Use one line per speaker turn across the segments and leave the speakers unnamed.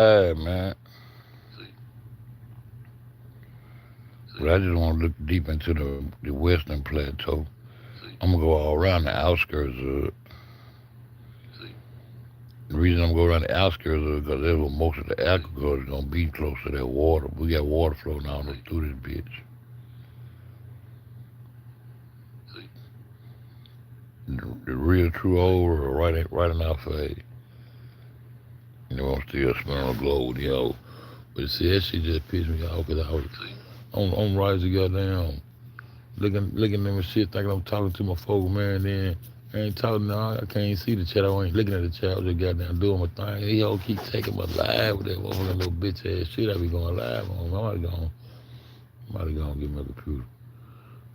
Man. But I just want to look deep into the Western Plateau. I'm gonna go all around the outskirts of it. The reason I'm going around the outskirts of it because that's where most of the agriculture is gonna be close to that water. We got water flowing all through this bitch. The real true over right in our face. I'm still spinning on the globe, But see, that shit just pissed me off because I was on rising goddamn looking at my shit, thinking I'm talking to my folks, man. Then I ain't talking, no, I can't see the chat. I ain't looking at the chat. I was just goddamn doing my thing. He all keep taking my live with that motherfucking little bitch ass shit I be going live on. I might have gone get my computer.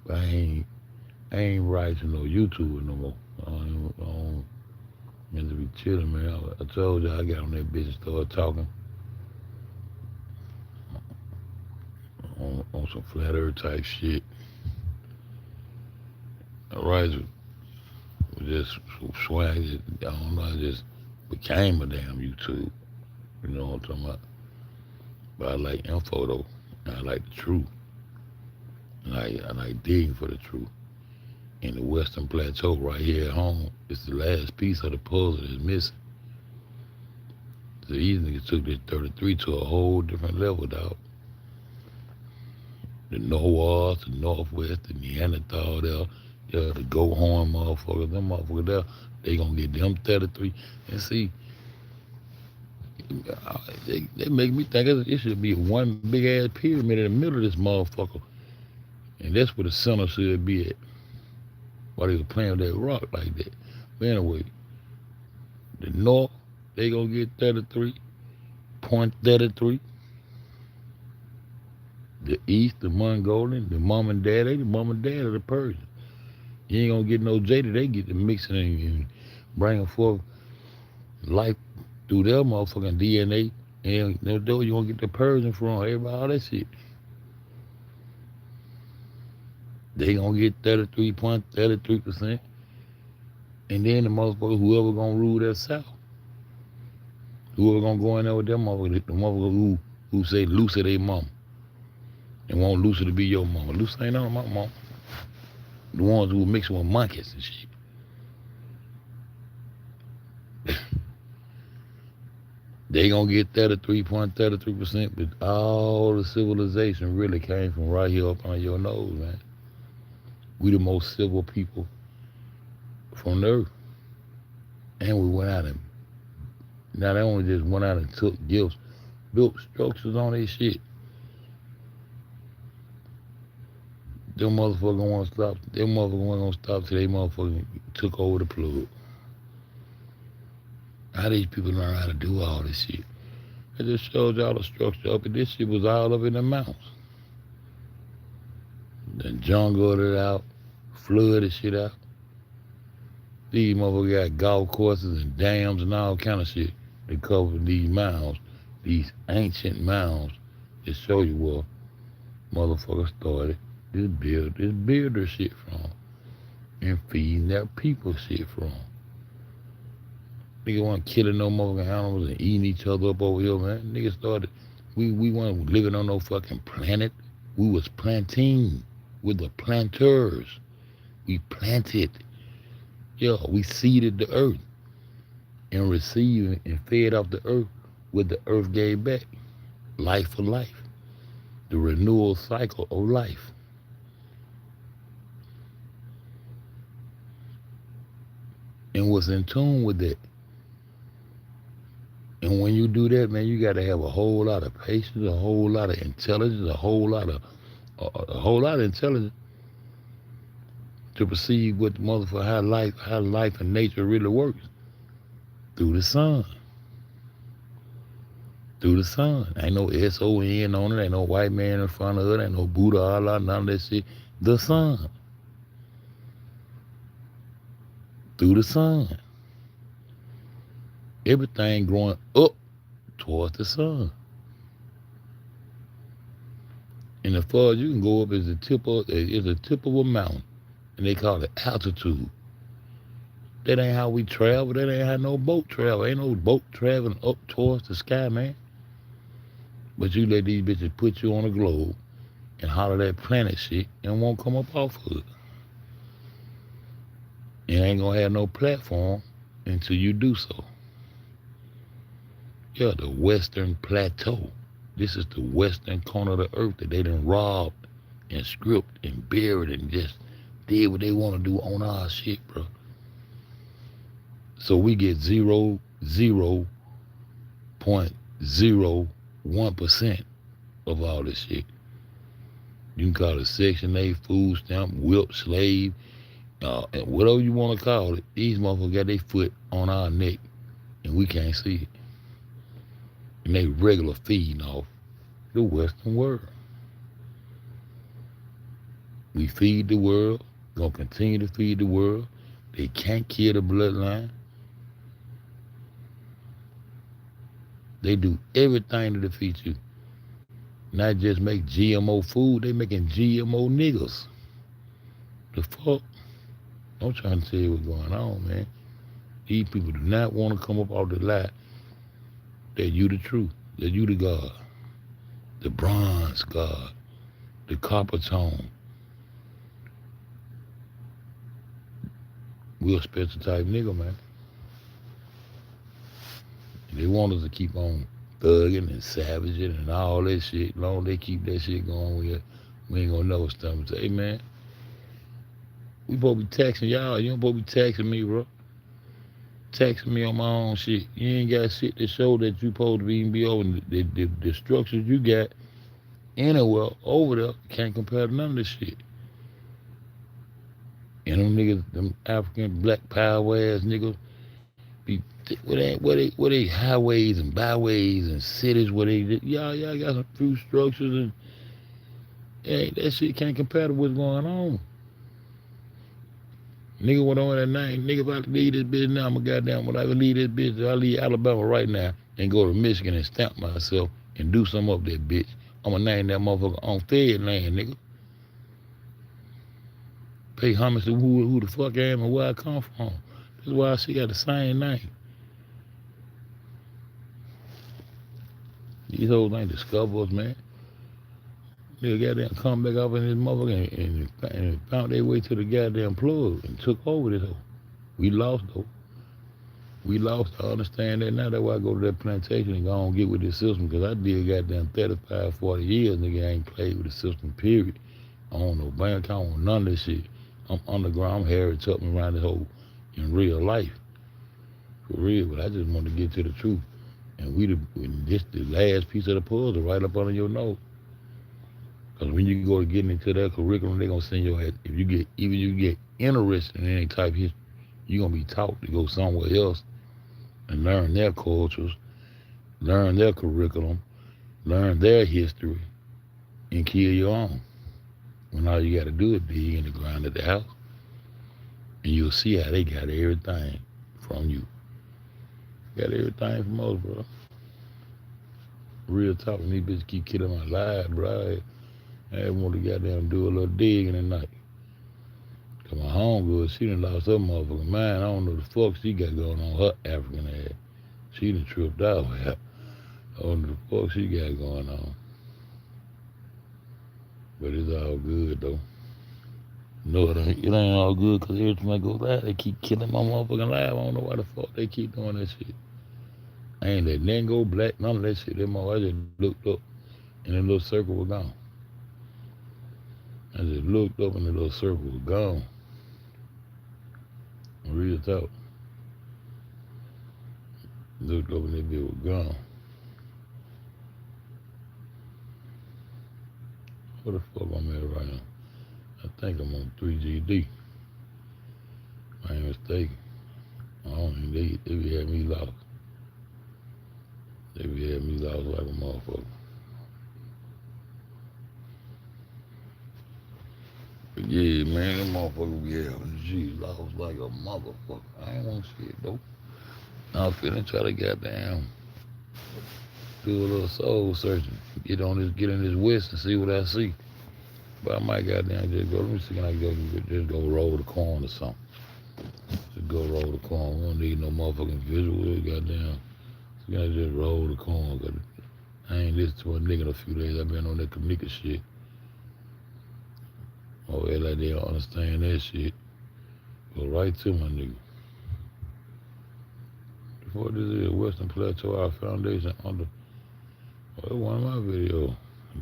But I ain't writing no YouTube no more. I don't meant to be chilling, man. I told you I got on that bitch and started talking on some flat earth type shit. I rise was just swag. I don't know. I just became a damn YouTube. You know what I'm talking about? But I like info though. And I like the truth. And I like digging for the truth. In the Western Plateau, right here at home, it's the last piece of the puzzle that's missing. So these niggas took this 33 to a whole different level, dog. The North, the Northwest, the Neanderthal there, the goat horn motherfuckers, them motherfuckers there, they gonna get them 33. And see, they make me think it should be one big ass pyramid in the middle of this motherfucker. And that's where the center should be at. Why they were playing with that rock like that. But anyway, the North, they gonna get 33, point 33. The East, the Mongolian, the mom and dad, they the mom and dad of the Persians. You ain't gonna get no Jada, they get to mixing and bringing forth life through their motherfucking DNA. And that's where you gonna get the Persian from, everybody, all that shit. They gonna get 33.33%. And then the motherfucker, whoever gonna rule that South, whoever gonna go in there with them motherfuckers, the motherfucker who say Lucy they mama and want Lucy to be your mama. Lucy ain't on my mama. The ones who mixing with monkeys and shit. They gonna get 33.33%, but all the civilization really came from right here up on your nose, man. We the most civil people from the earth. And we went out and not only just went out and took gifts, built structures on this shit. Them motherfuckers won't stop. Them motherfuckers weren't gonna stop till they motherfucking took over the plug. How these people learn how to do all this shit? It just shows y'all the structure up, and this shit was all up in the mountains. Then jungled it out, flooded shit out. These motherfuckers got golf courses and dams and all kind of shit that cover these mounds, these ancient mounds that show you where motherfuckers started this builder shit from and feeding their people shit from. Nigga wasn't killing no motherfucking animals and eating each other up over here, man. Nigga started, we weren't living on no fucking planet. We was planting with the planters. We planted. Yeah, we seeded the earth and received and fed off the earth what the earth gave back. Life for life. The renewal cycle of life. And was in tune with that. And when you do that, man, you got to have a whole lot of patience, a whole lot of intelligence, a whole lot of intelligence to perceive what the motherfucker how life and nature really works through the sun. Through the sun. Ain't no SON on it. Ain't no white man in front of it. Ain't no Buddha, Allah, none of that shit. The sun. Through the sun. Everything growing up towards the sun. And as far as you can go up is the tip of a mountain. And they call it altitude. That ain't how we travel. That ain't how no boat travel. Ain't no boat traveling up towards the sky, man. But you let these bitches put you on a globe and holler that planet shit and won't come up off of it. You ain't gonna have no platform until you do so. Yeah, the Western Plateau. This is the western corner of the earth that they done robbed and stripped and buried and just did what they want to do on our shit, bro. So we get 0.01% of all this shit. You can call it Section 8, food stamp, whip, slave, and whatever you want to call it. These motherfuckers got their foot on our neck and we can't see it. And they regular feeding off the Western world. We feed the world, gonna continue to feed the world. They can't kill the bloodline. They do everything to defeat you. Not just make GMO food, they making GMO niggas. The fuck? I'm trying to tell you what's going on, man. These people do not want to come up off the lie that you the truth, that you the God, the bronze God, the copper tone. We're a special type nigga, man. And they want us to keep on thugging and savaging and all that shit. As long as they keep that shit going, we ain't gonna know stuff. Say, hey, man, we supposed to be taxing y'all. You don't supposed to be taxing me, bro. Taxing me on my own shit. You ain't got shit to show that you supposed to even be over. The structures you got anywhere over there can't compare to none of this shit. And them niggas, them African black power ass niggas, be where they highways and byways and cities where y'all got some few structures and that shit can't compare to what's going on. Nigga went on that night, nigga about to leave this bitch now, I'm a goddamn, when I leave this bitch, I leave Alabama right now and go to Michigan and stamp myself and do something up that bitch. I'ma name that motherfucker on Fed land, nigga. Pay homage to who the fuck I am and where I come from. That's why she got the same name. These hoes ain't discover us, man. Nigga goddamn come back up in this motherfucker and found their way to the goddamn plug and took over this hoe. We lost though. We lost. I understand that now. That's why I go to that plantation and go on and get with this system, because I did goddamn 35, 40 years, nigga. I ain't played with the system, period. I don't know bank account, I don't none of this shit. I'm underground, I'm Harry Tubman around this whole in real life. For real, but I just want to get to the truth. And this the last piece of the puzzle right up under your nose. Because when you go to get into that curriculum, they're going to send your ass, if you get interested in any type of history, you're going to be taught to go somewhere else and learn their cultures, learn their curriculum, learn their history, and kill your own. When all you got to do is dig in the ground of the house, and you'll see how they got everything from you. Got everything from us, bro. Real talk, these bitches keep killing my life, bro. I want to goddamn do a little digging at night. Cause my homegirl, she done lost her motherfucking mind. I don't know the fuck she got going on her African ass. She done tripped out. I don't know the fuck she got going on. But it's all good though. No, it ain't all good, because every time I go back, they keep killing my motherfucking life. I don't know why the fuck they keep doing that shit. I ain't let nothing go black, none of that shit. That motherfucker, I just looked up and the little circle was gone. I just looked up and the little circle was gone. Real talk. Looked up and that bitch was gone. Where the fuck I'm at right now? I think I'm on 3GD. I ain't mistaken. I don't think they be having me lost. They be having me lost like a motherfucker. But yeah, man, that motherfucker be having G lost like a motherfucker. I ain't want to see it though. I'm finna try to goddamn do a little soul searching. Get in this west and see what I see. But I might goddamn just go, let me see, can I just go roll the corn or something. Just go roll the corn. We don't need no motherfucking visual, goddamn. So can I just roll the corn, cause I ain't ain't listened to a nigga in a few days. I've been on that Kamika shit. Oh, yeah, like they don't understand that shit. Go right to my nigga. What this is, Western Plateau, our foundation under. Oh, that's one of my videos.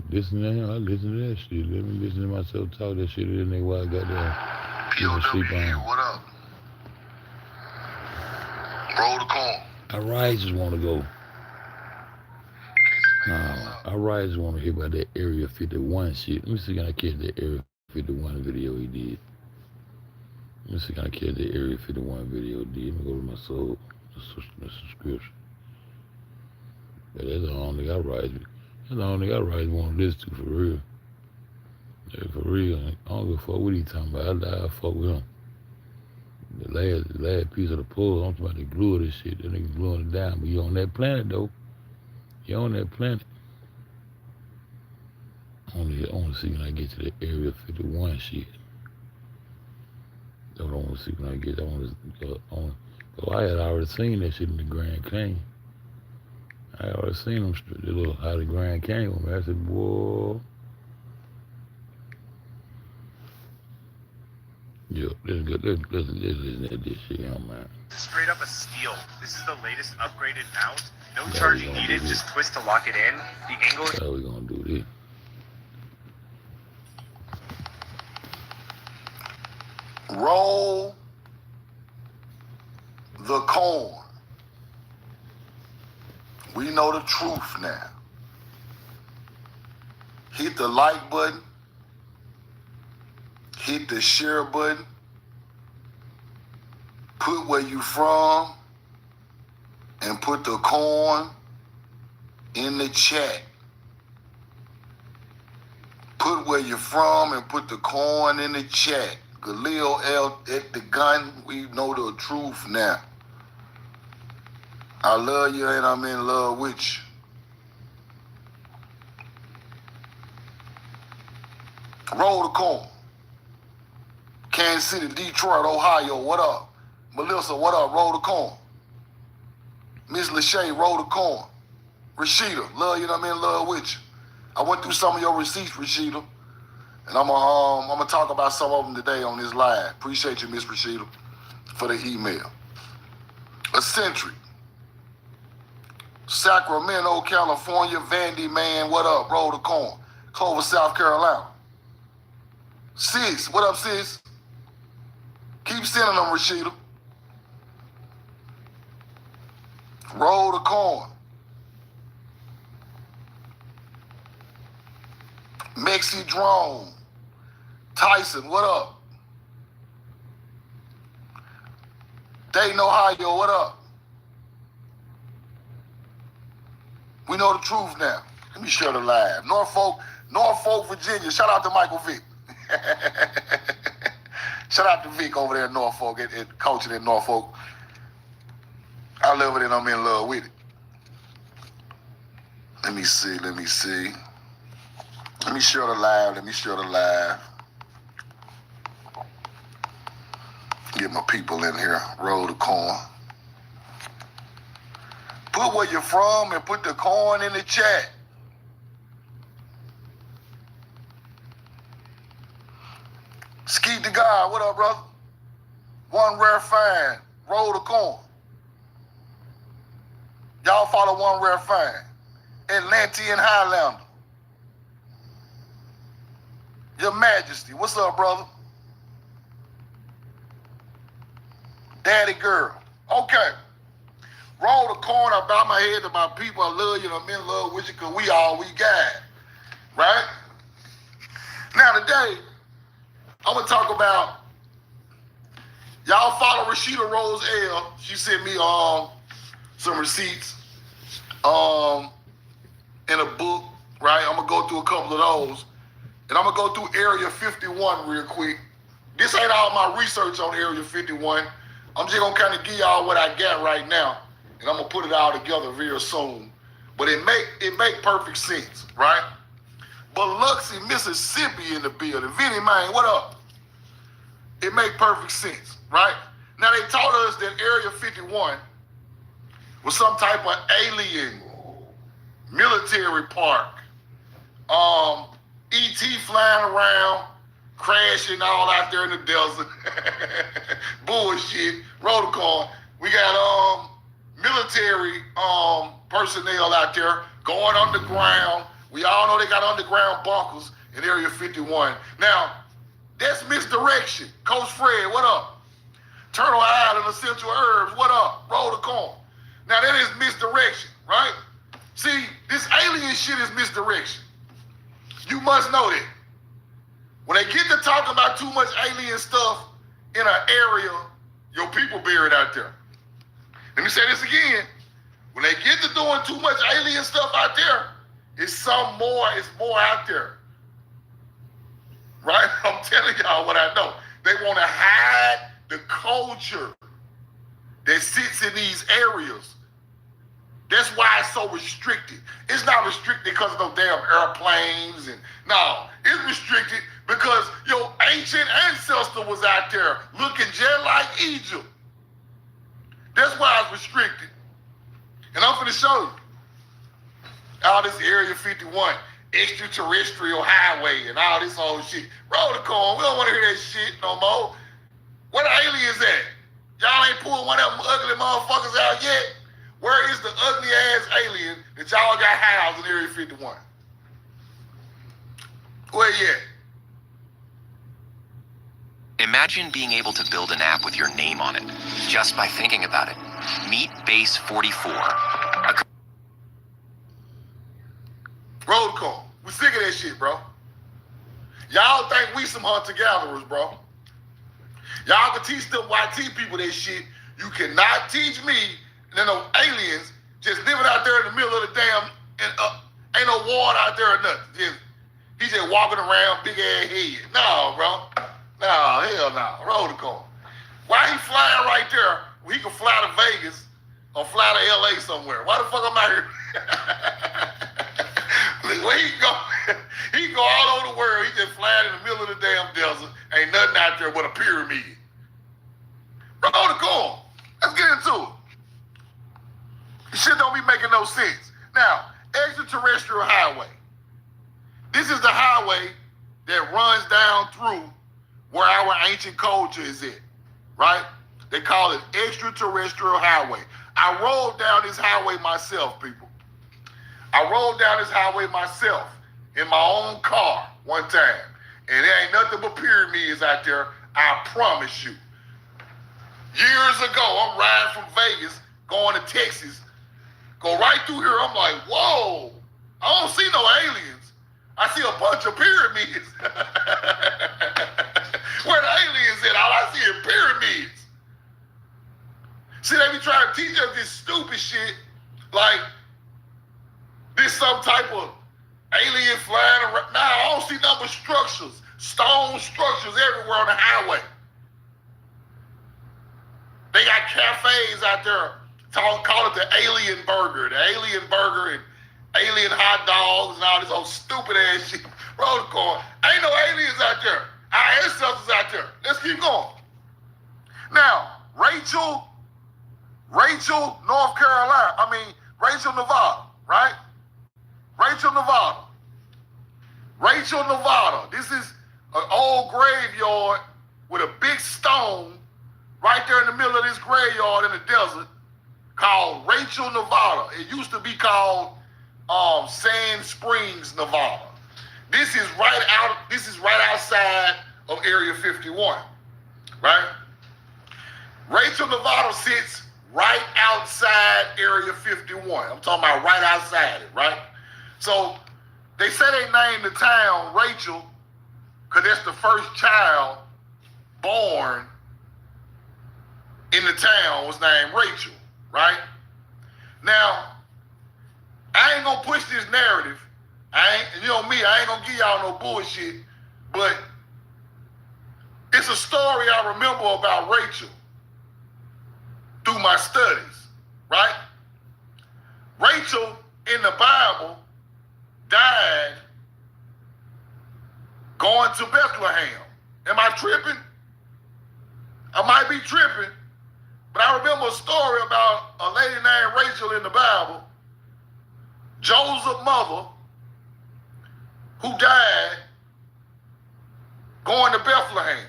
Listen to him, I listen to that shit. Let me listen to myself talk that shit in there while I got there.
POW here, what up? Roll the call.
I right just want to go. Nah, I right just want to hear about that Area 51 shit. Let me see can I catch that Area 51 video he did. Let me see can I catch that Area 51 video he did. Let me go to my soul, the subscription. But that's the only thing I right. That's the only thing I right want to listen to for real. Yeah, for real. I don't give a fuck what he talking about. I fuck with him. The last piece of the puzzle, I'm talking about the glue of this shit. That nigga gluing it down. But you on that planet, though. You on that planet. I want to see when I get to the Area 51 shit. That's what I want to see when I get. I had already seen that shit in the Grand Canyon. I already seen them, the little, how the Grand Canyon went. I said, boy. Yeah, let's listen to this shit, young man.
Straight up a steal. This is the latest upgraded mount. No charging needed, just twist to lock it in. The angle is...
How we gonna do this?
Roll the corn. We know the truth now. Hit the like button. Hit the share button. Put where you from and put the corn in the chat. Put where you're from and put the corn in the chat. Khalil L at the gun. We know the truth now. I love you and I'm in love with you. Roll the corn. Kansas City, Detroit, Ohio, what up? Melissa, what up? Roll the corn. Miss Lachey, roll the corn. Rashida, love you and I'm in love with you. I went through some of your receipts, Rashida. And I'm gonna talk about some of them today on this live. Appreciate you, Miss Rashida, for the email. Eccentric. Sacramento, California, Vandy, man, what up? Roll the corn. Clover, South Carolina. Sis, what up, sis? Keep sending them, Rashida. Roll the corn. Mexi Drone. Tyson, what up? Dayton, Ohio, what up? We know the truth now. Let me share the live. Norfolk, Virginia. Shout out to Michael Vick. Shout out to Vic over there in Norfolk, at coaching in Norfolk. I love it and I'm in love with it. Let me see. Let me share the live. Get my people in here. Roll the corn. Put where you're from and put the corn in the chat. Skeet the guy, what up, brother? One Rare Find, roll the corn. Y'all follow One Rare Find. Atlantean Highlander. Your Majesty, what's up, brother? Daddy girl. Okay. Roll the corn. I bow my head to my people. I love you and I'm in love with you because we all we got. Right? Now today, I'm going to talk about, y'all follow Rashida Rose L. She sent me some receipts in a book, right? I'm going to go through a couple of those. And I'm going to go through Area 51 real quick. This ain't all my research on Area 51. I'm just going to kind of give y'all what I got right now. And I'm going to put it all together very soon. But it make perfect sense, right? Biloxi, Mississippi in the building. Vinny, man, what up? It make perfect sense, right? Now, they told us that Area 51 was some type of alien military park, ET flying around, crashing all out there in the desert. Bullshit. Rotocorn. We got military personnel out there going underground. We all know they got underground bunkers in Area 51. Now, that's misdirection. Coach Fred, what up? Turtle Island, Essential Herbs, what up? Rotocorn. Now, that is misdirection, right? See, this alien shit is misdirection. You must know that. When they get to talking about too much alien stuff in an area, your people buried out there. Let me say this again. When they get to doing too much alien stuff out there, it's more out there. Right? I'm telling y'all what I know. They want to hide the culture that sits in these areas. That's why it's so restricted. It's not restricted because of those damn airplanes and no, it's restricted because your ancient ancestor was out there looking just like Egypt. That's why it's restricted. And I'm finna show you all this Area 51 extraterrestrial highway and all this old shit. Rotocorn, we don't want to hear that shit no more. Where the aliens at? Y'all ain't pulled one of them ugly motherfuckers out yet? Where is the ugly ass alien that y'all got housed in Area 51? Where you at?
Imagine being able to build an app with your name on it, just by thinking about it. Meet Base 44.
Rotocorn, we sick of that shit, bro. Y'all think we some hunter-gatherers, bro. Y'all can teach them YT people that shit. You cannot teach me and no aliens just living out there in the middle of the damn, and ain't no water out there or nothing. He's just walking around, big ass head. No, bro. No, hell no. Rotocorn. Why he flying right there when he can fly to Vegas or fly to LA somewhere? Why the fuck I'm out here? Where he go? He go all over the world. He just flying in the middle of the damn desert. Ain't nothing out there but a pyramid. Rotocorn. Let's get into it. This shit don't be making no sense. Now, extraterrestrial highway. This is the highway that runs down through where our ancient culture is at, right? They call it extraterrestrial highway. I rolled down this highway myself, people. I rolled down this highway myself in my own car one time. And there ain't nothing but pyramids out there, I promise you. Years ago, I'm riding from Vegas, going to Texas, go right through here. I'm like, whoa, I don't see no aliens. I see a bunch of pyramids. Where the aliens at? All I see is pyramids. See, they be trying to teach us this stupid shit, like this some type of alien flying around. Nah, I don't see nothing but structures, stone structures everywhere on the highway. They got cafes out there, call it the alien burger and alien hot dogs and all this old stupid ass shit. Rotocorn, ain't no aliens out there. Our ancestors out there. Let's keep going. Now, Rachel, North Carolina. Rachel, Nevada, right? Rachel, Nevada. This is an old graveyard with a big stone right there in the middle of this graveyard in the desert called Rachel, Nevada. It used to be called Sand Springs, Nevada. This is right outside of Area 51, right? Rachel, Nevada sits right outside Area 51. I'm talking about right outside it, right? So they say they named the town Rachel because that's the first child born in the town was named Rachel, right? Now, I ain't gonna push this narrative. You know me, I ain't gonna give y'all no bullshit, but it's a story I remember about Rachel through my studies, right? Rachel in the Bible died going to Bethlehem. Am I tripping? I might be tripping, but I remember a story about a lady named Rachel in the Bible Joseph's mother, who died going to Bethlehem.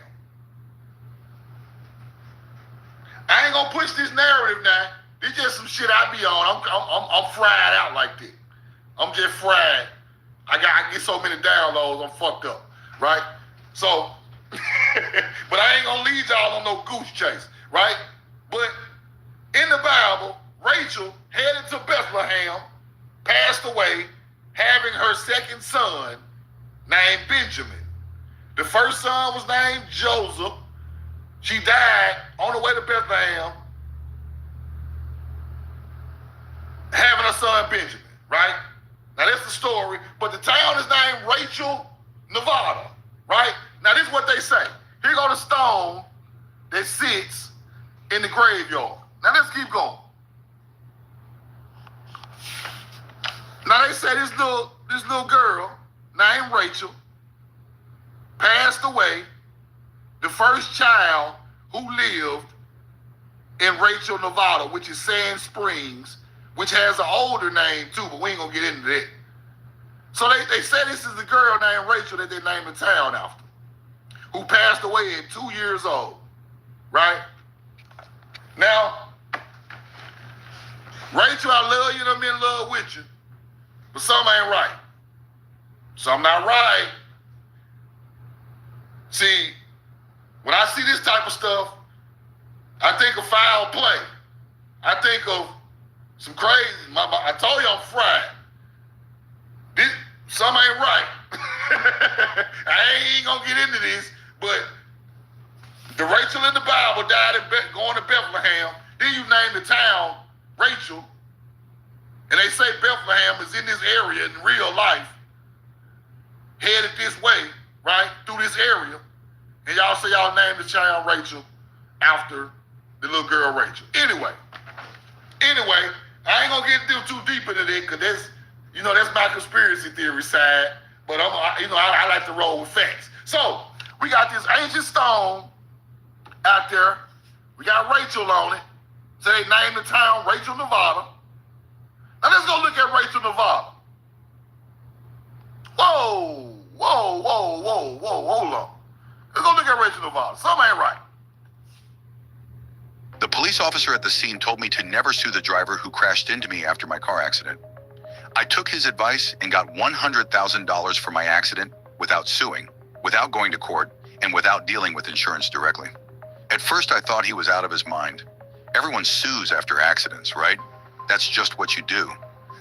I ain't gonna push this narrative now. This just some shit I be on. I'm fried out like this. I'm just fried. I get so many downloads, I'm fucked up, right? So, but I ain't gonna lead y'all on no goose chase, right? But in the Bible, Rachel headed to Bethlehem, passed away, having her second son named Benjamin. The first son was named Joseph. She died on the way to Bethlehem, having her son Benjamin, right? Now that's the story, but the town is named Rachel, Nevada, right? Now this is what they say. Here go the stone that sits in the graveyard. Now let's keep going. Now they say this little girl named Rachel passed away, the first child who lived in Rachel, Nevada, which is Sand Springs, which has an older name too, but we ain't gonna get into that. So they say this is the girl named Rachel that they named the town after, who passed away at 2 years old, right? Now, Rachel, I love you and I'm in love with you, but something ain't right. Something not right. See, when I see this type of stuff, I think of foul play. I think of some crazy, I told you I'm fried. Something ain't right. I ain't gonna get into this, but the Rachel in the Bible died going to Bethlehem. Then you name the town Rachel, and they say Bethlehem is in this area in real life, headed this way, right, through this area, and y'all say y'all named the child Rachel after the little girl Rachel. Anyway, I ain't gonna get too deep into that because that's my conspiracy theory side. But I like to roll with facts. So we got this ancient stone out there. We got Rachel on it. So they named the town Rachel, Nevada. Now let's go look at Rachel, Nevada. Whoa, hold on. Let's go look at Rachel, Nevada. Something ain't right.
The police officer at the scene told me to never sue the driver who crashed into me after my car accident. I took his advice and got $100,000 for my accident without suing, without going to court, and without dealing with insurance directly. At first, I thought he was out of his mind. Everyone sues after accidents, right? That's just what you do.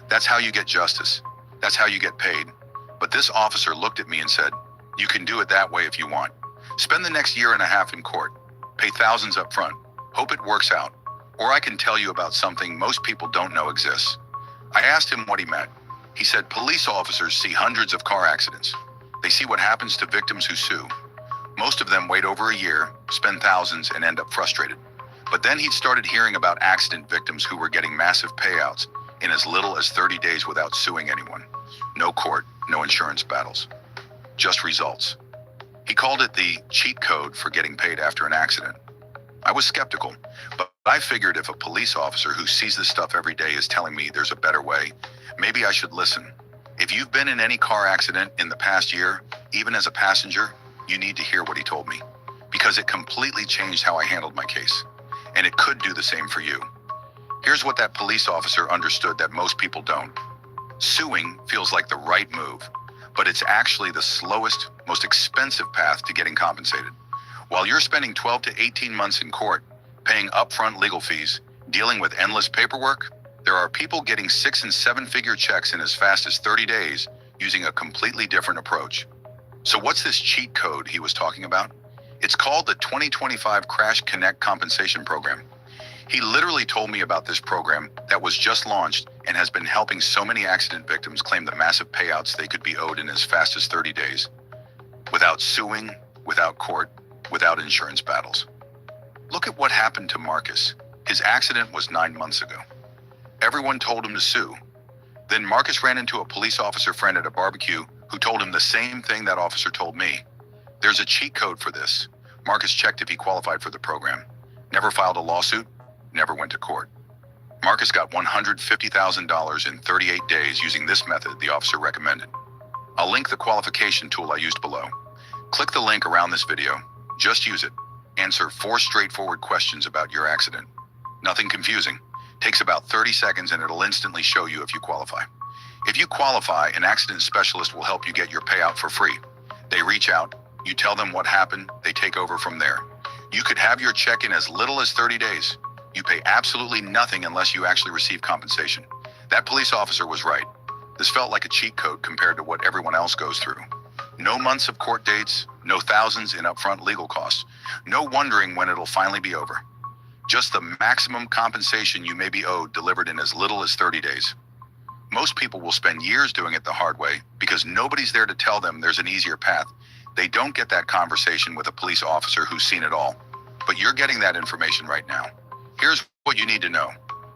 That's how you get justice. That's how you get paid. But this officer looked at me and said, "You can do it that way if you want. Spend the next year and a half in court. Pay thousands up front. Hope it works out. Or I can tell you about something most people don't know exists." I asked him what he meant. He said police officers see hundreds of car accidents. They see what happens to victims who sue. Most of them wait over a year, spend thousands, and end up frustrated. But then he'd started hearing about accident victims who were getting massive payouts in as little as 30 days without suing anyone. No court, no insurance battles. Just results. He called it the cheat code for getting paid after an accident. I was skeptical, but I figured if a police officer who sees this stuff every day is telling me there's a better way, maybe I should listen. If you've been in any car accident in the past year, even as a passenger, you need to hear what he told me, because it completely changed how I handled my case, and it could do the same for you. Here's what that police officer understood that most people don't. Suing feels like the right move, but it's actually the slowest, most expensive path to getting compensated. While you're spending 12 to 18 months in court, paying upfront legal fees, dealing with endless paperwork, there are people getting 6- and 7-figure checks in as fast as 30 days using a completely different approach. So what's this cheat code he was talking about? It's called the 2025 Crash Connect Compensation Program. He literally told me about this program that was just launched and has been helping so many accident victims claim the massive payouts they could be owed in as fast as 30 days. Without suing, without court, without insurance battles. Look at what happened to Marcus. His accident was 9 months ago. Everyone told him to sue. Then Marcus ran into a police officer friend at a barbecue who told him the same thing that officer told me. There's a cheat code for this. Marcus checked if he qualified for the program. Never filed a lawsuit, never went to court. Marcus got $150,000 in 38 days using this method the officer recommended. I'll link the qualification tool I used below. Click the link around this video. Just use it. Answer 4 straightforward questions about your accident. Nothing confusing. Takes about 30 seconds and it'll instantly show you if you qualify. If you qualify, an accident specialist will help you get your payout for free. They reach out, you tell them what happened, they take over from there. You could have your check in as little as 30 days. You pay absolutely nothing unless you actually receive compensation. That police officer was right. This felt like a cheat code compared to what everyone else goes through. No months of court dates, no thousands in upfront legal costs, no wondering when it'll finally be over. Just the maximum compensation you may be owed delivered in as little as 30 days. Most people will spend years doing it the hard way because nobody's there to tell them there's an easier path. They don't get that conversation with a police officer who's seen it all. But you're getting that information right now. Here's what you need to know.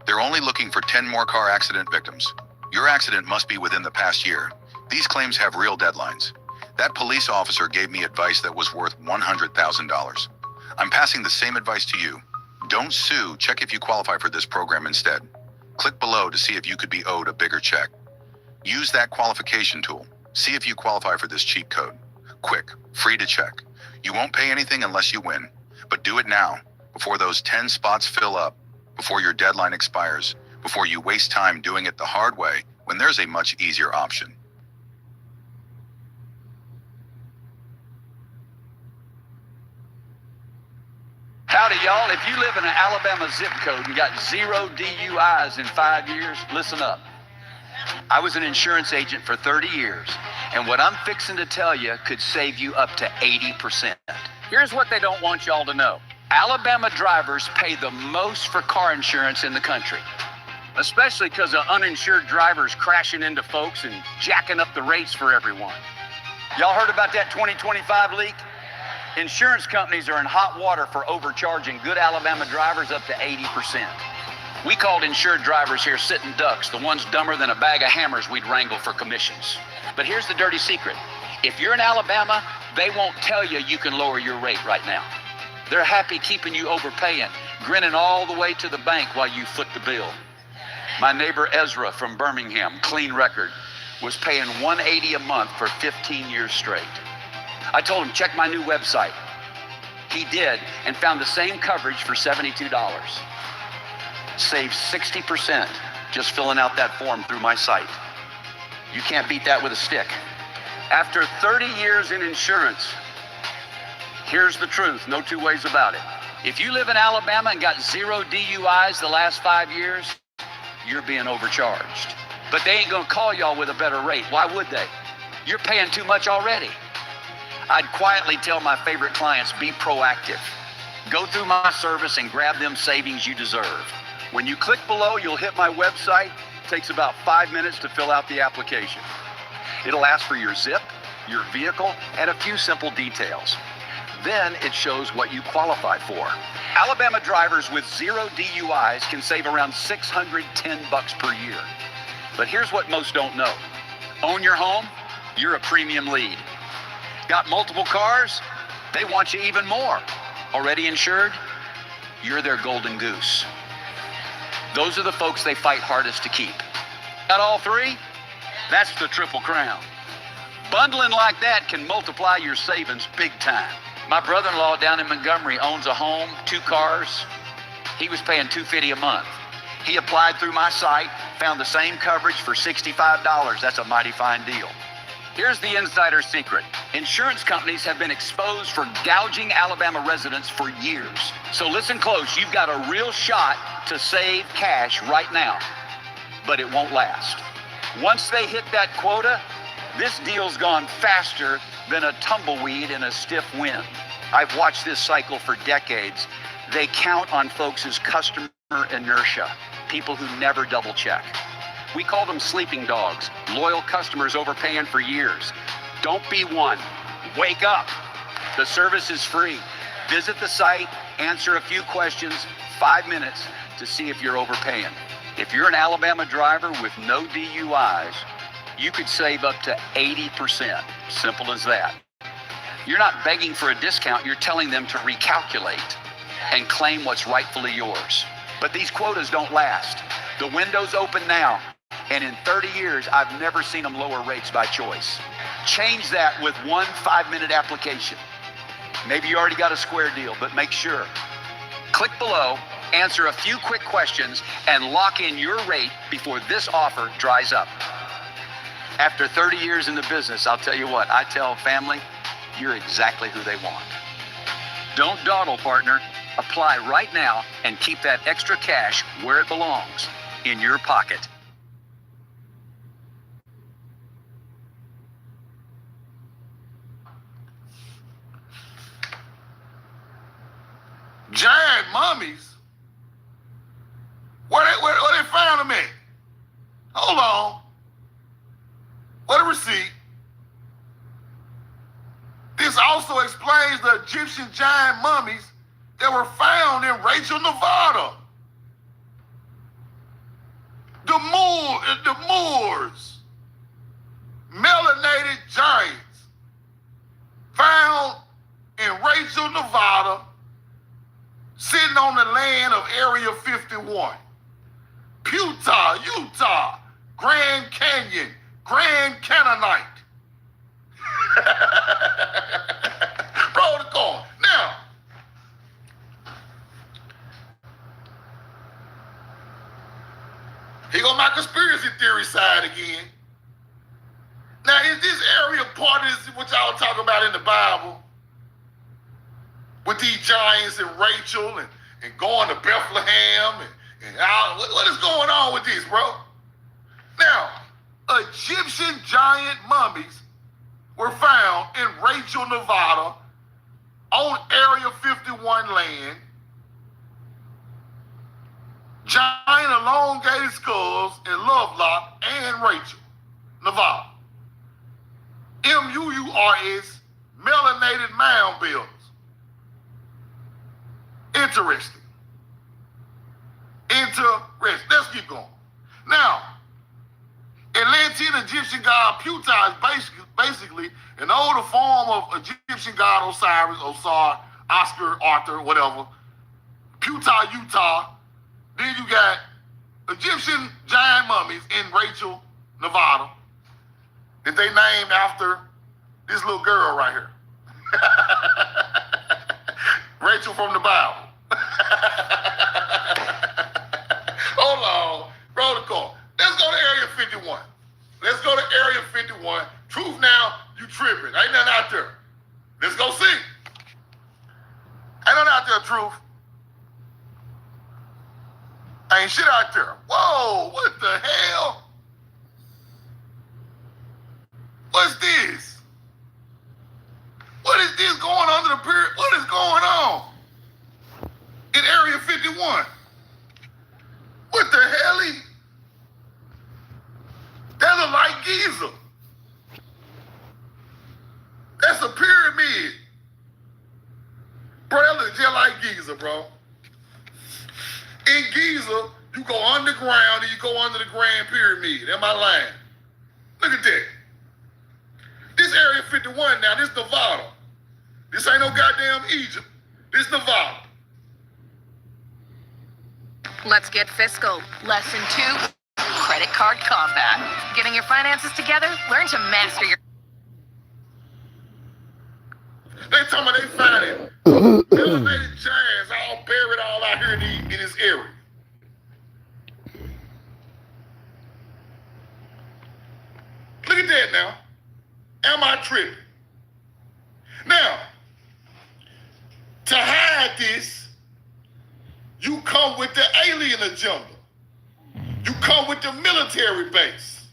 They're only looking for 10 more car accident victims. Your accident must be within the past year. These claims have real deadlines. That police officer gave me advice that was worth $100,000. I'm passing the same advice to you. Don't sue, check if you qualify for this program instead. Click below to see if you could be owed a bigger check. Use that qualification tool. See if you qualify for this cheat code. Quick, free to check. You won't pay anything unless you win. But do it now, before those 10 spots fill up, before your deadline expires, before you waste time doing it the hard way when there's a much easier option.
Howdy, y'all. If you live in an Alabama zip code and got 0 DUIs in 5 years, listen up. I was an insurance agent for 30 years, and what I'm fixing to tell you could save you up to 80%. Here's what they don't want y'all to know. Alabama drivers pay the most for car insurance in the country, especially because of uninsured drivers crashing into folks and jacking up the rates for everyone. Y'all heard about that 2025 leak? Insurance companies are in hot water for overcharging good Alabama drivers up to 80%. We called insured drivers here sitting ducks, the ones dumber than a bag of hammers we'd wrangle for commissions. But here's the dirty secret. If you're in Alabama, they won't tell you you can lower your rate right now. They're happy keeping you overpaying, grinning all the way to the bank while you foot the bill. My neighbor Ezra from Birmingham, clean record, was paying $180 a month for 15 years straight. I told him, check my new website. He did, and found the same coverage for $72. Saved 60% just filling out that form through my site. You can't beat that with a stick. After 30 years in insurance, here's the truth, no two ways about it. If you live in Alabama and got 0 DUIs the last 5 years, you're being overcharged. But they ain't gonna call y'all with a better rate. Why would they? You're paying too much already. I'd quietly tell my favorite clients, be proactive. Go through my service and grab them savings you deserve. When you click below, you'll hit my website. It takes about 5 minutes to fill out the application. It'll ask for your zip, your vehicle, and a few simple details. Then it shows what you qualify for. Alabama drivers with 0 DUIs can save around $610 per year. But here's what most don't know. Own your home? You're a premium lead. Got multiple cars? They want you even more. Already insured? You're their golden goose. Those are the folks they fight hardest to keep. Got all 3? That's the triple crown. Bundling like that can multiply your savings big time. My brother-in-law down in Montgomery owns a home, 2 cars. He was paying $250 a month. He applied through my site, found the same coverage for $65. That's a mighty fine deal. Here's the insider secret. Insurance companies have been exposed for gouging Alabama residents for years. So listen close, you've got a real shot to save cash right now, but it won't last. Once they hit that quota, this deal's gone faster than a tumbleweed in a stiff wind. I've watched this cycle for decades. They count on folks' customer inertia, people who never double check. We call them sleeping dogs, loyal customers overpaying for years. Don't be one. Wake up. The service is free. Visit the site, answer a few questions, 5 minutes to see if you're overpaying. If you're an Alabama driver with no DUIs, you could save up to 80%. Simple as that. You're not begging for a discount, you're telling them to recalculate and claim what's rightfully yours. But these quotas don't last. The window's open now, and in 30 years, I've never seen them lower rates by choice. Change that with one 5-minute application. Maybe you already got a square deal, but make sure. Click below, answer a few quick questions, and lock in your rate before this offer dries up. After 30 years in the business, I'll tell you what, I tell family, you're exactly who they want. Don't dawdle, partner. Apply right now and keep that extra cash where it belongs, in your pocket.
Giant mummies? Where they found them at? Hold on. What a receipt. This also explains the Egyptian giant mummies that were found in Rachel, Nevada. The Moors, melanated giants, found in Rachel, Nevada, sitting on the land of Area 51. Utah, Utah, Grand Canyon, Grand Canaanite. Roll the call. Now, here go my conspiracy theory side again. Now, is this area part of this, what y'all talk about in the Bible? With these giants and Rachel and going to Bethlehem and all, what is going on with this, bro? Now, Egyptian giant mummies were found in Rachel, Nevada, on Area 51 land. Giant elongated skulls in Lovelock and Rachel, Nevada. MUURS, melanated mound builders. Interesting. Let's keep going. Now, Atlantean Egyptian god Ptah is basically an older form of Egyptian god Osiris, Osar, Oscar, Arthur, whatever. Ptah, Utah. Then you got Egyptian giant mummies in Rachel, Nevada, that they named after this little girl right here. Rachel from the Bible. Hold on. Roll the call. Let's go to Area 51. Let's go to Area 51. Truth now, you tripping. Ain't nothing out there. Let's go see. Ain't nothing out there, truth. Ain't shit out there. Whoa, what the hell? What's this? What is this going under the period? What is going on in Area 51? What the hell? That look like Giza. That's a pyramid. Bro, that look just like Giza, bro. In Giza, you go underground and you go under the Grand Pyramid. Am I lying? Look at that. This Area 51 now, this Nevada. This ain't no goddamn Egypt. This Nevada.
Let's get fiscal. Lesson 2, credit card combat. Getting your finances together? Learn to master your...
They talking about they finding elevated giants all buried all out here in this area. Look at that now. Am I tripping? Now, to hide this, you come with the alien agenda. You come with the military base.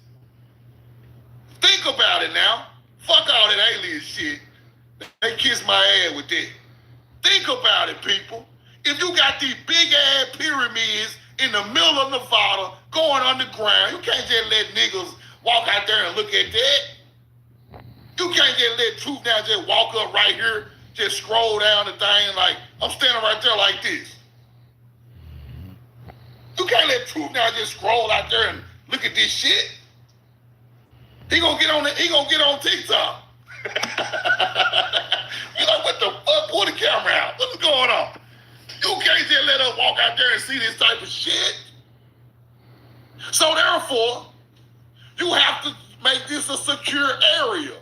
Think about it now. Fuck all that alien shit. They kiss my ass with that. Think about it, people. If you got these big ass pyramids in the middle of Nevada going underground, you can't just let niggas walk out there and look at that. You can't just let Truth now just walk up right here, just scroll down the thing like, I'm standing right there like this. You can't let Truth now just scroll out there and look at this shit. He gonna get on TikTok. You like, what the fuck? Pull the camera out. What's going on? You can't just let us walk out there and see this type of shit. So therefore, you have to make this a secure area.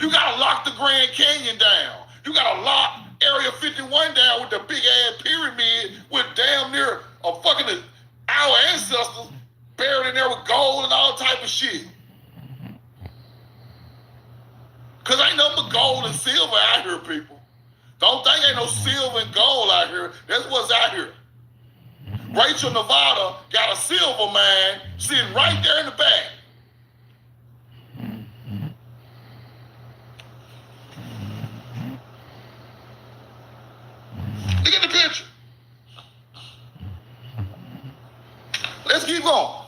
You gotta lock the Grand Canyon down. You gotta lock Area 51 down with the big ass pyramid with damn near our ancestors buried in there with gold and all type of shit. Cause ain't nothing but gold and silver out here, people. Don't think ain't no silver and gold out here. That's what's out here. Rachel, Nevada got a silver mine sitting right there in the back. Look at the picture. Let's keep going.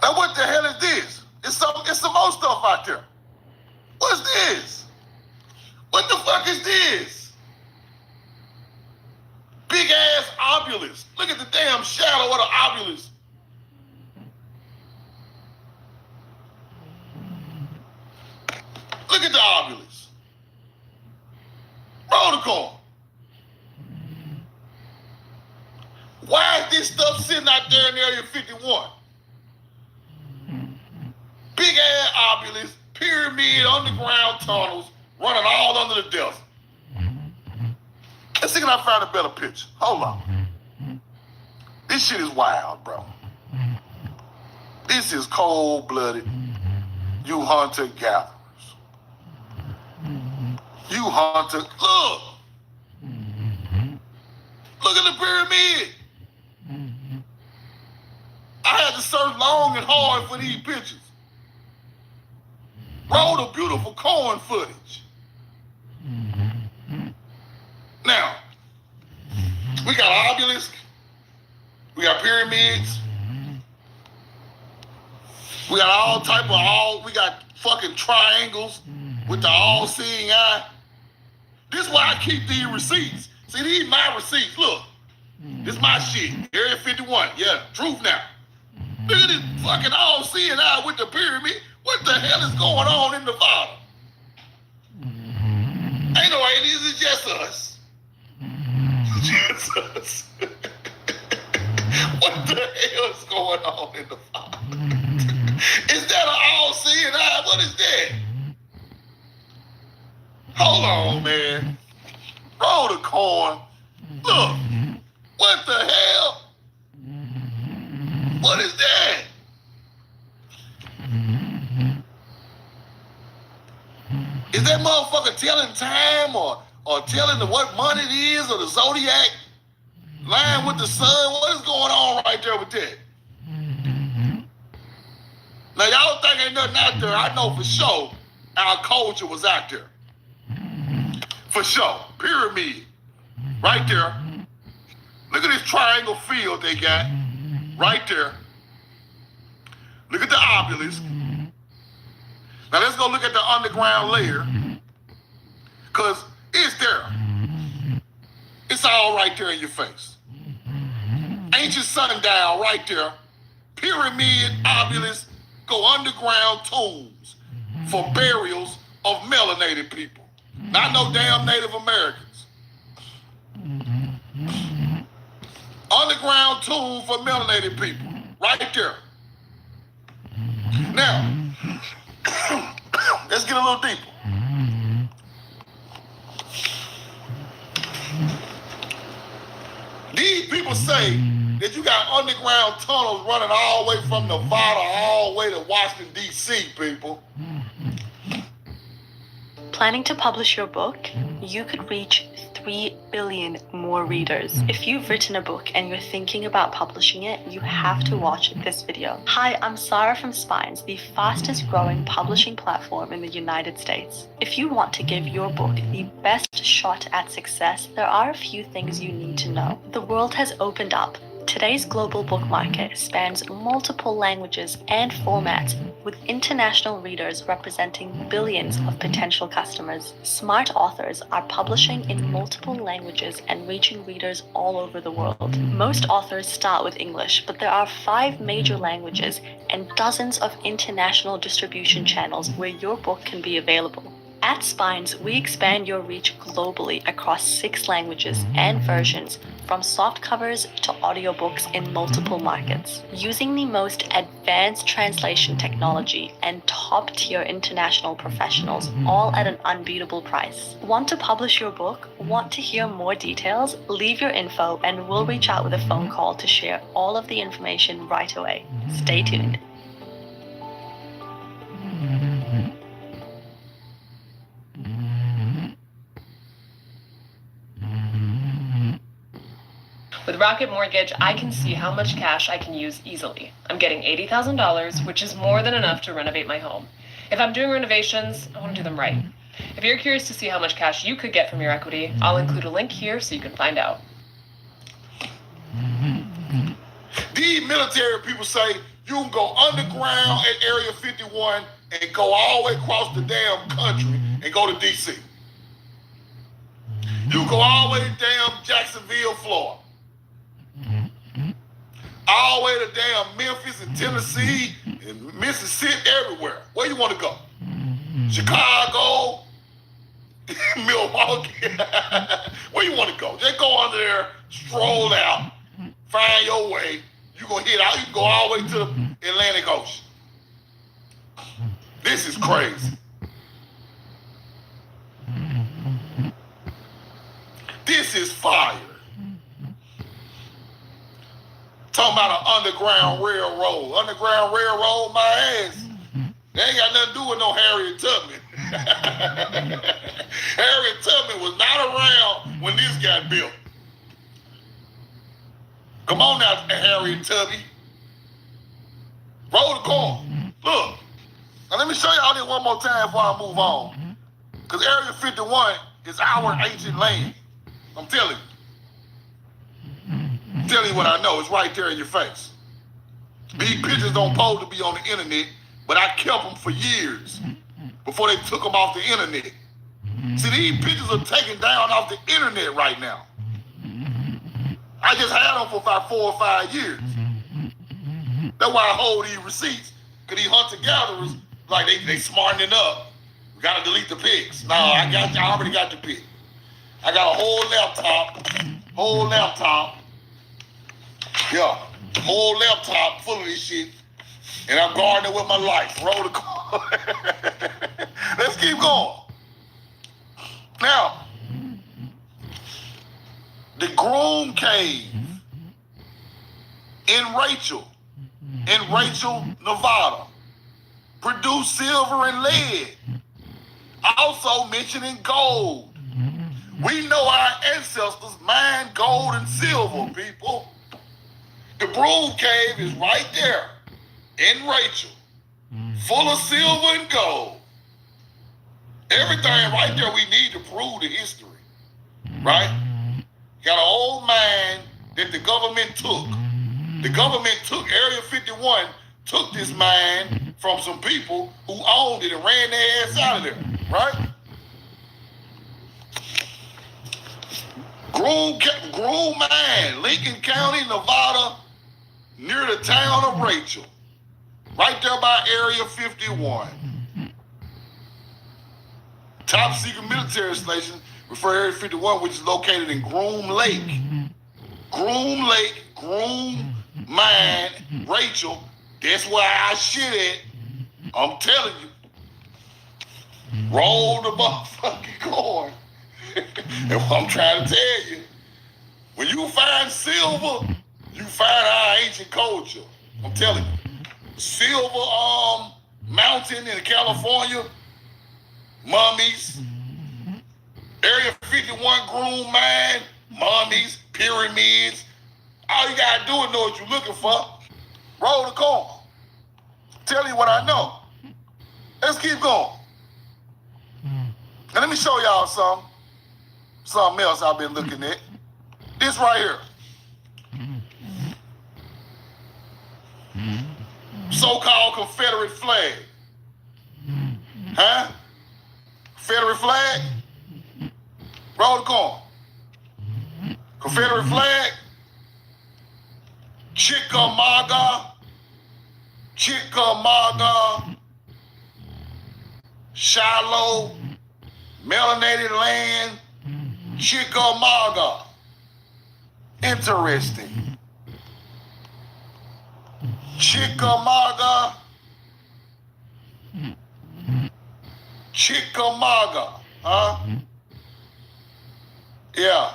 Now what the hell is this? It's some more stuff out there. What's this? What the fuck is this? Big ass obelisk. Look at the damn shadow of the obelisk. Look at the obelisk. Protocol. Why is this stuff sitting out there in Area 51? Big ass obelisk, pyramid, underground tunnels, running all under the desert. Let's see if I find a better picture. Hold on. This shit is wild, bro. This is cold-blooded. You hunter-gatherers. You hunter. Look. Look at the pyramid. I had to search long and hard for these pictures. Roll the beautiful corn footage. Now, we got obelisk. We got pyramids. We got all type of we got fucking triangles with the all-seeing eye. This is why I keep these receipts. See, these my receipts. Look, this my shit. Area 51. Yeah, truth now. Look at this fucking all-seeing eye with the pyramid. What the hell is going on in Nevada? Ain't no aliens, it's just us. Just us. What the hell is going on in Nevada? Is that an all-seeing eye? What is that? Hold on, man. Roll the corn. Look. What the hell? What is that? Is that motherfucker telling time or telling what month it is or the zodiac line with the sun? What is going on right there with that? Now y'all think ain't nothing out there. I know for sure our culture was out there. For sure. Pyramid. Right there. Look at this triangle field they got. Right there. Look at the obelisk. Now let's go look at the underground layer. Because it's there. It's all right there in your face. Ancient sundial right there. Pyramid, obelisk, go underground tombs for burials of melanated people. Not no damn Native Americans. Underground tomb for melanated people. Right there. Now, let's get a little deeper. These people say that you got underground tunnels running all the way from Nevada all the way to Washington, D.C., people.
Planning to publish your book? You could reach 3 billion more readers. If you've written a book and you're thinking about publishing it, you have to watch this video. Hi, I'm Sarah from Spines, the fastest growing publishing platform in the United States. If you want to give your book the best shot at success, there are a few things you need to know. The world has opened up. Today's global book market spans multiple languages and formats, with international readers representing billions of potential customers. Smart authors are publishing in multiple languages and reaching readers all over the world. Most authors start with English, but there are 5 major languages and dozens of international distribution channels where your book can be available. At Spines, we expand your reach globally across 6 languages and versions from soft covers to audiobooks in multiple markets, using the most advanced translation technology and top-tier international professionals, all at an unbeatable price. Want to publish your book? Want to hear more details? Leave your info and we'll reach out with a phone call to share all of the information right away. Stay tuned.
With Rocket Mortgage, I can see how much cash I can use easily. I'm getting $80,000, which is more than enough to renovate my home. If I'm doing renovations, I want to do them right. If you're curious to see how much cash you could get from your equity, I'll include a link here so you can find out.
These military people say you can go underground at Area 51 and go all the way across the damn country and go to D.C. You go all the way to damn Jacksonville, Florida. All the way to damn Memphis and Tennessee and Mississippi, everywhere. Where you want to go? Chicago, Milwaukee. Where you want to go? Just go under there, stroll out, find your way. You're going to hit out. You can go all the way to the Atlantic Ocean. This is crazy. This is fire. Talking about an underground railroad. Underground railroad, my ass. They ain't got nothing to do with no Harriet Tubman. Harriet Tubman was not around when this got built. Come on now, Harriet Tubby. Roll the corn. Look. Now let me show y'all this one more time before I move on. Because Area 51 is our ancient land. I'm telling you. I'm telling you what I know. It's right there in your face. These pictures don't pose to be on the internet, but I kept them for years before they took them off the internet. See, these pictures are taken down off the internet right now. I just had them for about 4 or 5 years. That's why I hold these receipts, because these hunter-gatherers, like they smartening up. We gotta delete the pics. No, I already got the pic. I got a whole laptop. Yeah, whole laptop full of this shit, and I'm guarding it with my life. Roll the call. Let's keep going. Now, the Groom Cave in Rachel, Nevada, produced silver and lead, also mentioning gold. We know our ancestors mined gold and silver, people. The Broom Cave is right there in Rachel, full of silver and gold. Everything right there we need to prove the history, right? Got an old mine that the government took. The government took Area 51, took this mine from some people who owned it and ran their ass out of there, right? Groom Mine, Lincoln County, Nevada, near the town of Rachel, right there by Area 51. Top secret military station, refer to Area 51, which is located in Groom Lake. Groom Mine, Rachel, that's where I shit at. I'm telling you. Roll the motherfucking corn. And what I'm trying to tell you, when you find silver, you find our ancient culture. I'm telling you. Silver Mountain in California, mummies. Area 51 Groom Mine, mummies, pyramids. All you gotta do is know what you're looking for. Roll the corn. Tell you what I know. Let's keep going. Now let me show y'all something else I've been looking at. This right here. So-called Confederate flag. Huh? Confederate flag? Roll the corn. Confederate flag? Chickamauga, Shiloh, melanated land, Chickamauga. Interesting. Chickamauga. Chickamauga. Huh? Yeah.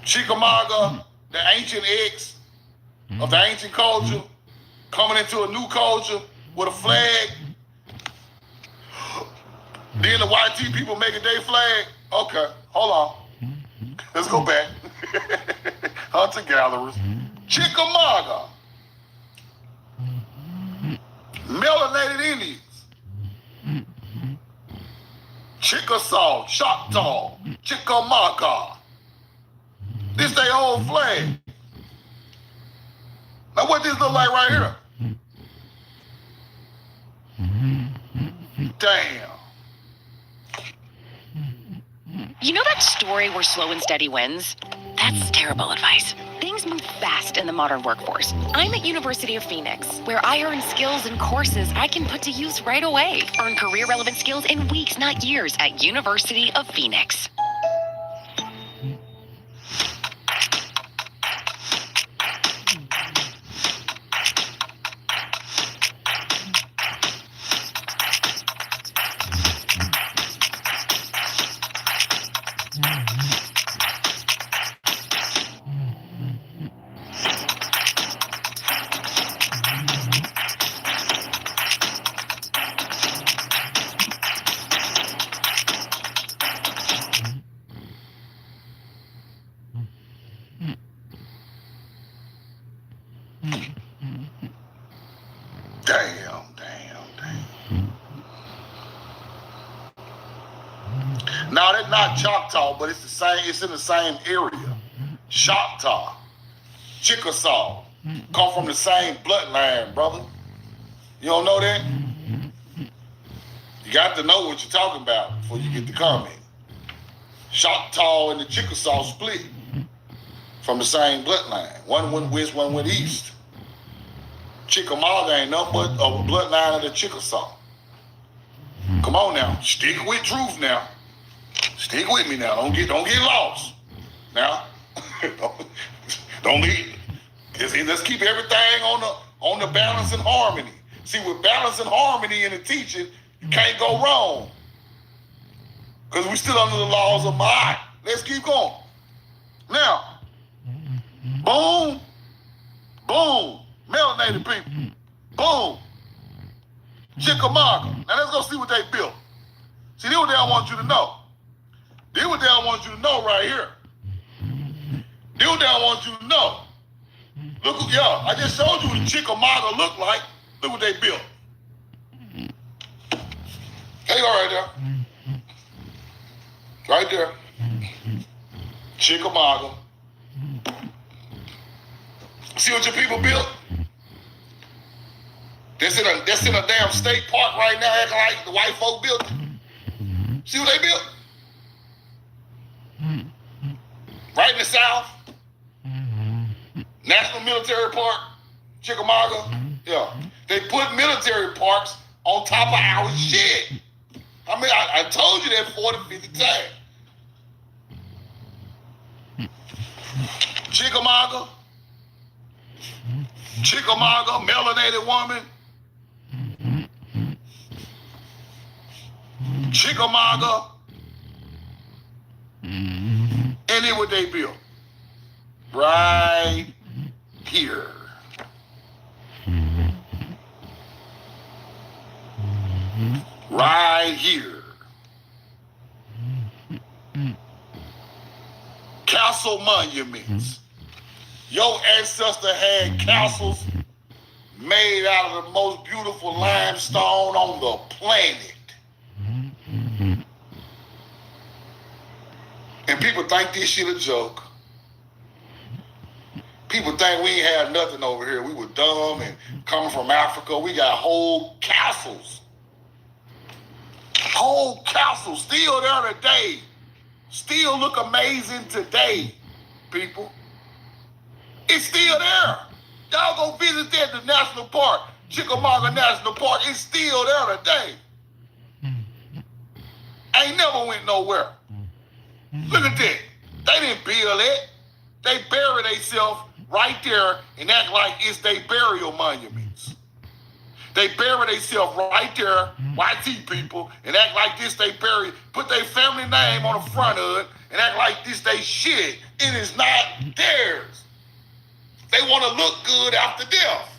Chickamauga, the ancient ex of the ancient culture, coming into a new culture with a flag. Then the YT people making their flag. Okay, hold on. Let's go back. Hunter gatherers. Chickamauga. Melanated Indians. Chickasaw, Choctaw, Chickamauga. This they old flag. Now what this look like right here? Damn.
You know that story where slow and steady wins? That's terrible advice. Things move fast in the modern workforce. I'm at University of Phoenix, where I earn skills and courses I can put to use right away. Earn career-relevant skills in weeks, not years, at University of Phoenix.
Now they're not Choctaw, but it's the same. It's in the same area. Choctaw, Chickasaw, come from the same bloodline, brother. You don't know that? You got to know what you're talking about before you get the comment. Choctaw and the Chickasaw split from the same bloodline. One went west, one went east. Chickamauga ain't nothing but a bloodline of the Chickasaw. Come on now, stick with truth now. Stick with me now. Don't get lost. Now, don't leave. Let's keep everything on the balance and harmony. See, with balance and harmony in the teaching, you can't go wrong. Because we're still under the laws of Ma'at. Let's keep going. Now, boom, boom, melanated people, boom, Chickamauga. Now let's go see what they built. See, this is what they want you to know. This is what they want you to know right here. This is what they want you to know. Look, yeah, I just showed you what Chickamauga look like. Look what they built. There you go right there. Right there. Chickamauga. See what your people built? That's in a damn state park right now, acting like the white folk built it. See what they built? Right in the South. National Military Park, Chickamauga. Yeah. They put military parks on top of our shit. I mean, I told you that 40, 50 times. Chickamauga. Chickamauga, melanated woman. Chickamauga. And then what they built? Right here. Right here. Castle monuments. Your ancestor had castles made out of the most beautiful limestone on the planet. And people think this shit a joke. People think we ain't had nothing over here. We were dumb and coming from Africa. We got whole castles. Whole castles still there today. Still look amazing today, people. It's still there. Y'all go visit that the national park, Chickamauga National Park. It's still there today. Ain't never went nowhere. Look at that. They didn't build it. They bury themselves right there and act like it's their burial monuments. They bury themselves right there, YT people, and act like this they bury, put their family name on the front of it and act like this they shit. It is not theirs. They want to look good after death.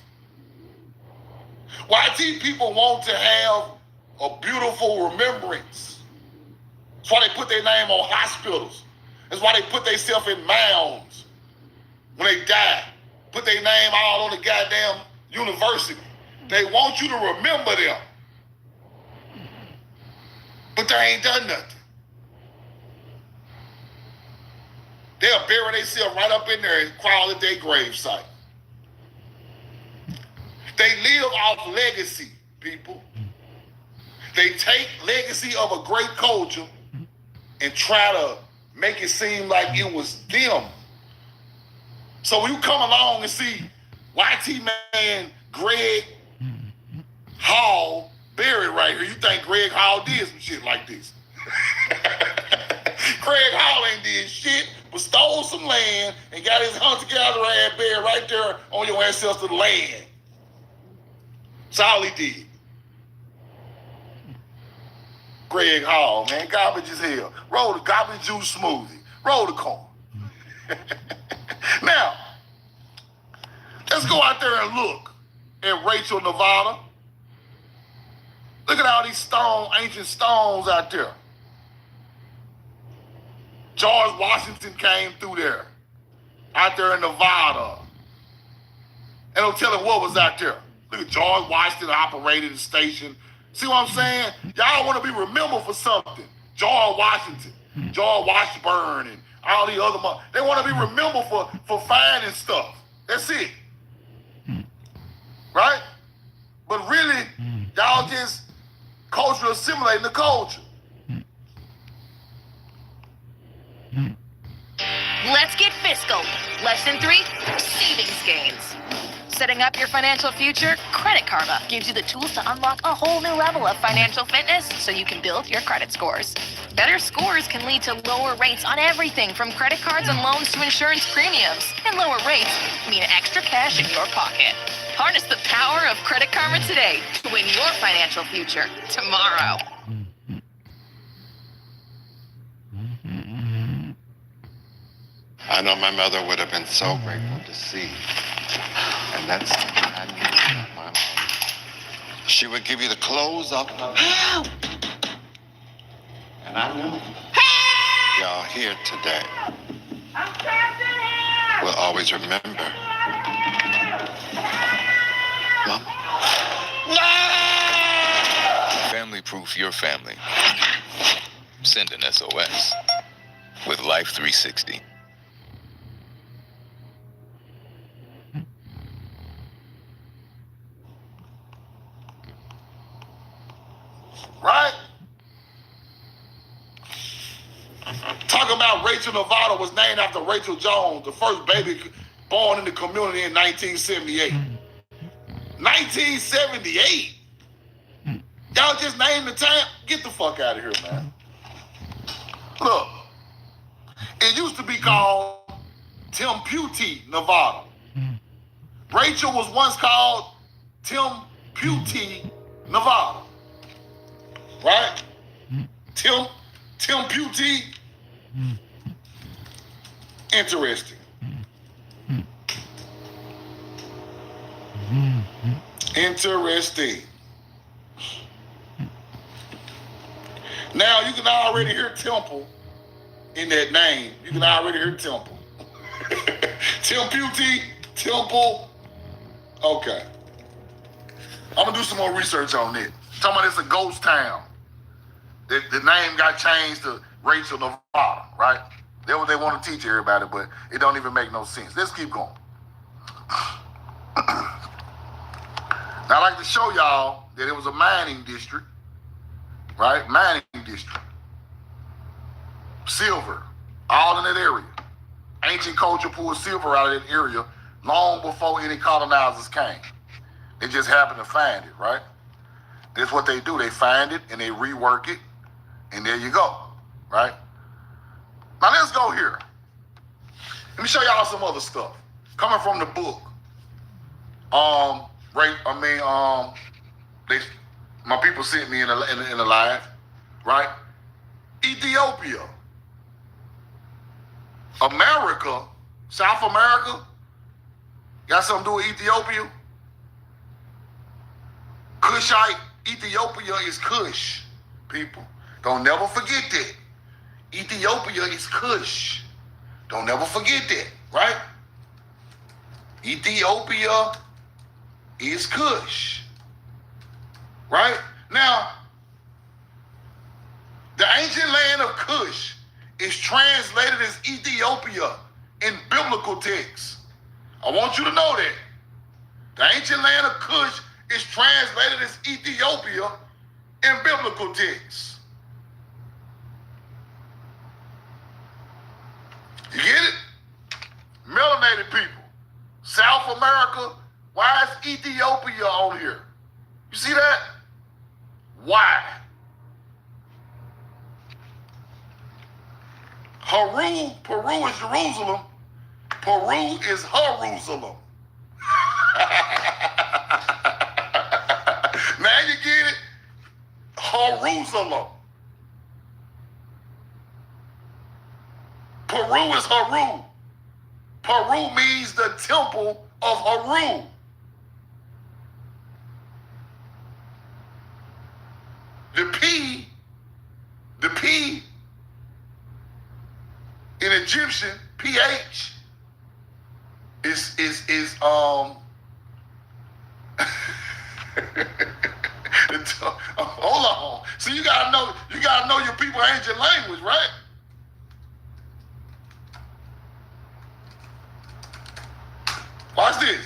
YT people want to have a beautiful remembrance. That's why they put their name on hospitals. That's why they put themselves in mounds when they die. Put their name all on the goddamn university. They want you to remember them. But they ain't done nothing. They'll bury themselves right up in there and crawl at their gravesite. They live off legacy, people. They take legacy of a great culture and try to make it seem like it was them. So when you come along and see YT man Greg Hall buried right here, you think Greg Hall did some shit like this. Greg Hall ain't did shit, but stole some land and got his hunter-gatherer ass buried right there on your ancestor's land. That's all he did. Greg Hall, man, garbage as hell. Roll the garbage juice smoothie. Roll the corn. Now, let's go out there and look at Rachel, Nevada. Look at all these ancient stones out there. George Washington came through there, out there in Nevada. And I'm telling what was out there. Look at George Washington operated the station. See what I'm saying? Y'all want to be remembered for something. George Washington, George Washburn, and all these other they want to be remembered for finding stuff. That's it. Right? But really, y'all just culture assimilating the culture.
Let's get fiscal. Lesson 3, savings gains. Setting up your financial future, Credit Karma gives you the tools to unlock a whole new level of financial fitness so you can build your credit scores. Better scores can lead to lower rates on everything from credit cards and loans to insurance premiums. And lower rates mean extra cash in your pocket. Harness the power of Credit Karma today to win your financial future tomorrow.
I know my mother would have been so grateful to see. And that's something I knew about my mom. She would give you the close up. Help! And I knew y'all here today will always remember. Mom?
Family proof your family. Send an SOS with Life 360.
Right? Talking about Rachel, Nevada was named after Rachel Jones, the first baby born in the community in 1978. 1978? Y'all just named the town? Get the fuck out of here, man. Look, it used to be called Tempe, Nevada. Rachel was once called Tempe, Nevada. Right? Tempe. Interesting. Interesting. Now you can already hear Temple in that name. You can already hear Temple. Tempe, Temple. Okay. I'm gonna do some more research on it. Talking about it's a ghost town. The name got changed to Rachel, Nevada, right? That's what they want to teach everybody, but it don't even make no sense. Let's keep going. Now, I'd like to show y'all that it was a mining district, right? Mining district. Silver, all in that area. Ancient culture pulled silver out of that area long before any colonizers came. They just happened to find it, right? That's what they do. They find it and they rework it, and there you go, right? Now let's go here. Let me show y'all some other stuff coming from the book. My people sent me in the live, right? Ethiopia, America, South America, got something to do with Ethiopia? Kushite, Ethiopia is Kush, people. Don't never forget that. Ethiopia is Kush. Don't never forget that, right? Ethiopia is Kush. Right? Now, the ancient land of Kush is translated as Ethiopia in biblical texts. I want you to know that. The ancient land of Kush is translated as Ethiopia in biblical texts. You get it? Melanated people. South America. Why is Ethiopia on here? You see that? Why? Peru is Jerusalem. Peru is Jerusalem. Now you get it? Jerusalem. Peru is Heru. Peru means the temple of Heru. The P in Egyptian, PH, is hold on. So you gotta know your people ancient language, right? Watch this.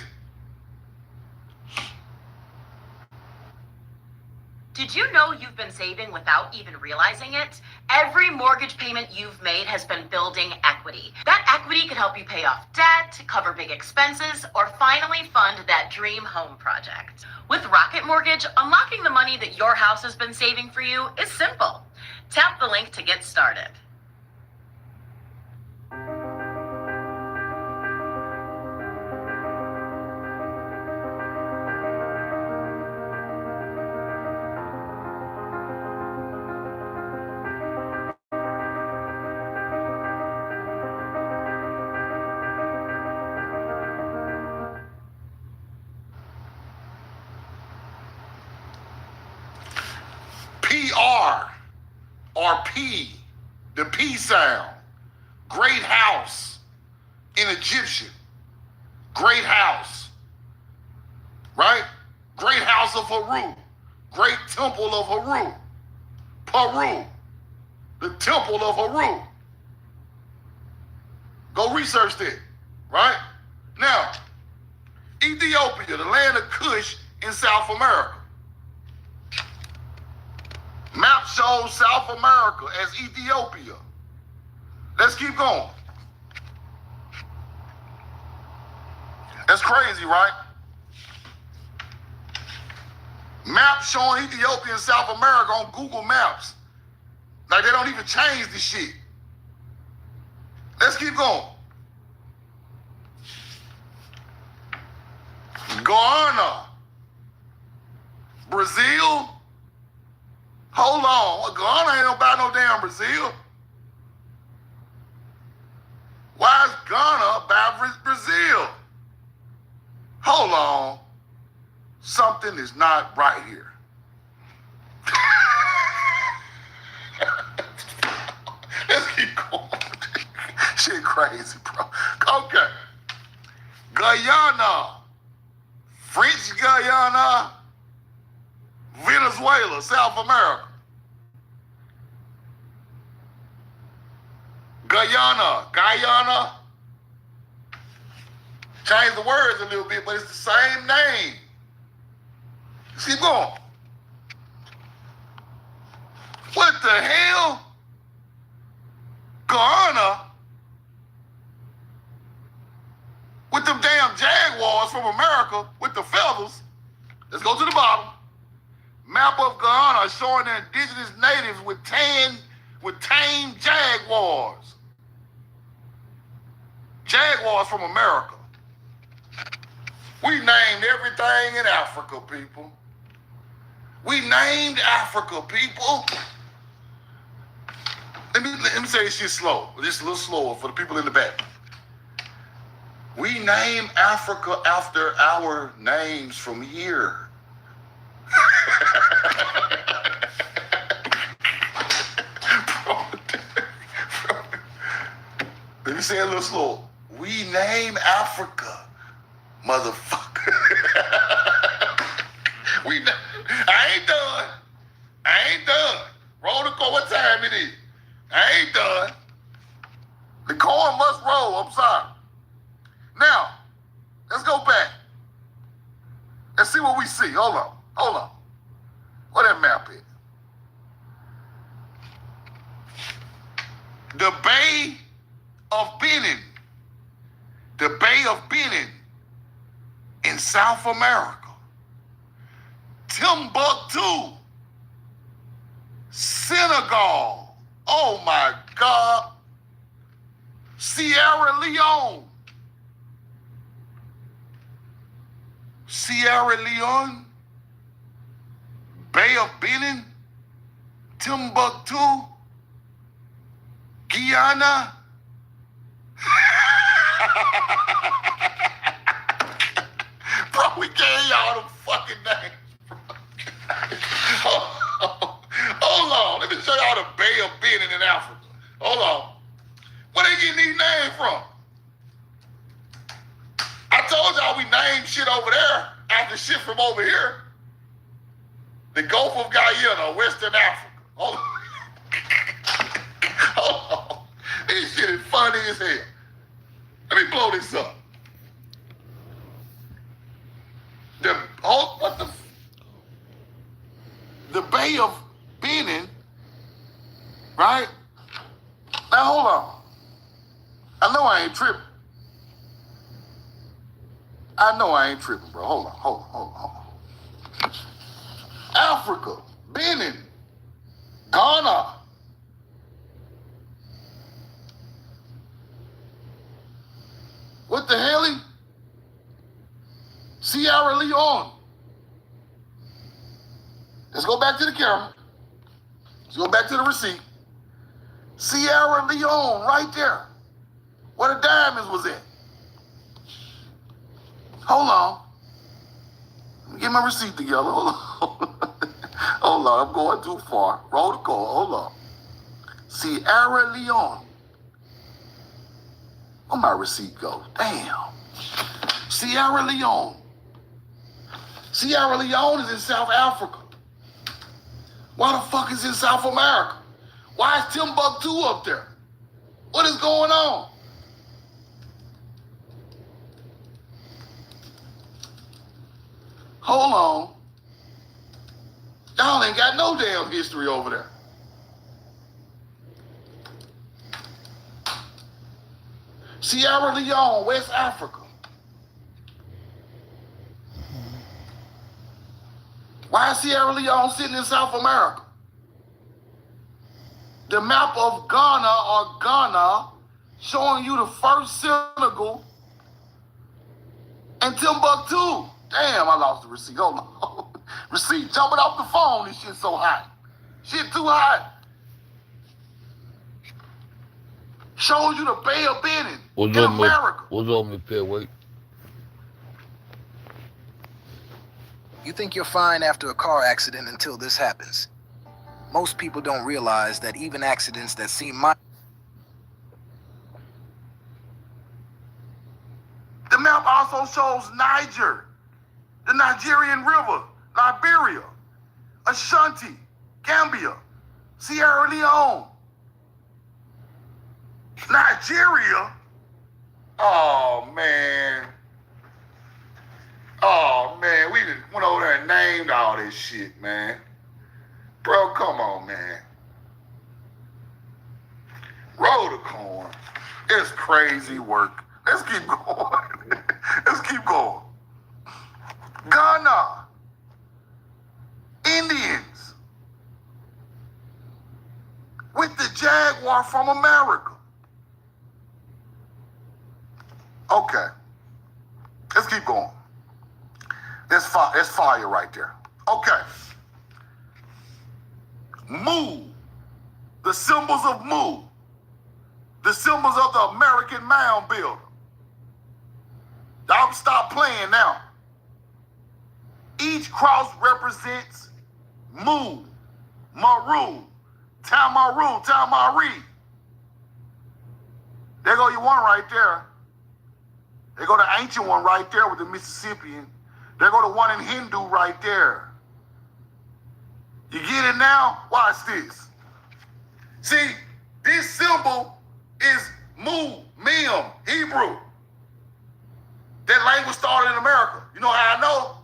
Did you know you've been saving without even realizing it? Every mortgage payment you've made has been building equity. That equity could help you pay off debt, cover big expenses, or finally fund that dream home project. With Rocket Mortgage, unlocking the money that your house has been saving for you is simple. Tap the link to get started.
PR or P, the P sound. Great house in Egyptian. Great house. Right? Great house of Heru. Great temple of Heru. Peru. The temple of Heru. Go research that. Right? Now, Ethiopia, the land of Kush in South America. Map shows South America as Ethiopia. Let's keep going. That's crazy, right? Map showing Ethiopia and South America on Google Maps. Like they don't even change the shit. Let's keep going. Ghana. Brazil. Hold on. Ghana ain't about no damn Brazil. Why is Ghana about Brazil? Hold on. Something is not right here. Let's keep going. Shit crazy, bro. Okay. Guyana. French Guyana. Venezuela, South America. Guyana. Change the words a little bit, but it's the same name. Let's keep going. What the hell? Guyana? With them damn Jaguars from America with the feathers. Let's go to the bottom. Map of Guyana showing the indigenous natives with tame Jaguars. Jaguars from America. We named everything in Africa, people. We named Africa, people. Let me say this shit slow. Just a little slower for the people in the back. We name Africa after our names from here. Let me say it a little slower. We name Africa, motherfucker. I ain't done. I ain't done. Roll the call. What time it is? I ain't done. The corn must roll. I'm sorry. Now, let's go back. Let's see what we see. Hold on. Hold on. What that map is? The Bay of Benin. The Bay of Benin in South America. Timbuktu, Senegal. Oh my God. Sierra Leone. Sierra Leone. Bay of Benin. Timbuktu. Guyana. Bro, we gave y'all the fucking names. Hold on. Let me show y'all the Bay of Benin in Africa. Hold on. Where they getting these names from? I told y'all we named shit over there after shit from over here. The Gulf of Guyana, Western Africa. Hold on. Hold on. This shit is funny as hell. Let me blow this up. The Bay of Benin, right? Now hold on. I know I ain't tripping. I know I ain't tripping, bro. Hold on. Africa, Benin, Ghana. What the hell? Sierra Leone. Let's go back to the camera. Let's go back to the receipt. Sierra Leone, right there. Where the diamonds was at. Hold on. Let me get my receipt together. Hold on. Hold on, I'm going too far. Roll the call. Hold on. Sierra Leone. Where my receipt go? Damn. Sierra Leone. Sierra Leone is in South Africa. Why the fuck is it in South America? Why is Timbuktu up there? What is going on? Hold on. Y'all ain't got no damn history over there. Sierra Leone, West Africa. Why is Sierra Leone sitting in South America? The map of Ghana showing you the first Senegal and Timbuktu. Damn, I lost the receipt. Hold on. Receipt jumping off the phone. This shit's so hot. Shit too hot. Shows you the Bay of Benin in America.
What's on me, Pet? Wait.
You think you're fine after a car accident until this happens. Most people don't realize that even accidents that seem minor.
The map also shows Niger, the Nigerian River, Liberia, Ashanti, Gambia, Sierra Leone, Nigeria. Oh man, we just went over there and named all this shit, man. Bro, come on, man. Roll the corn. It's crazy work. Let's keep going. Let's keep going. Ghana. Indians. With the Jaguar from America. Okay. Let's keep going. That's fire right there. Okay. Mu. The symbols of Mu. The symbols of the American mound builder. Y'all stop playing now. Each cross represents Mu, Maru, Tamaru, Tamari. There go your one right there. There go the ancient one right there with the Mississippian. There go the one in Hindu right there. You get it now? Watch this. See, this symbol is Mu, Mem, Hebrew. That language started in America. You know how I know?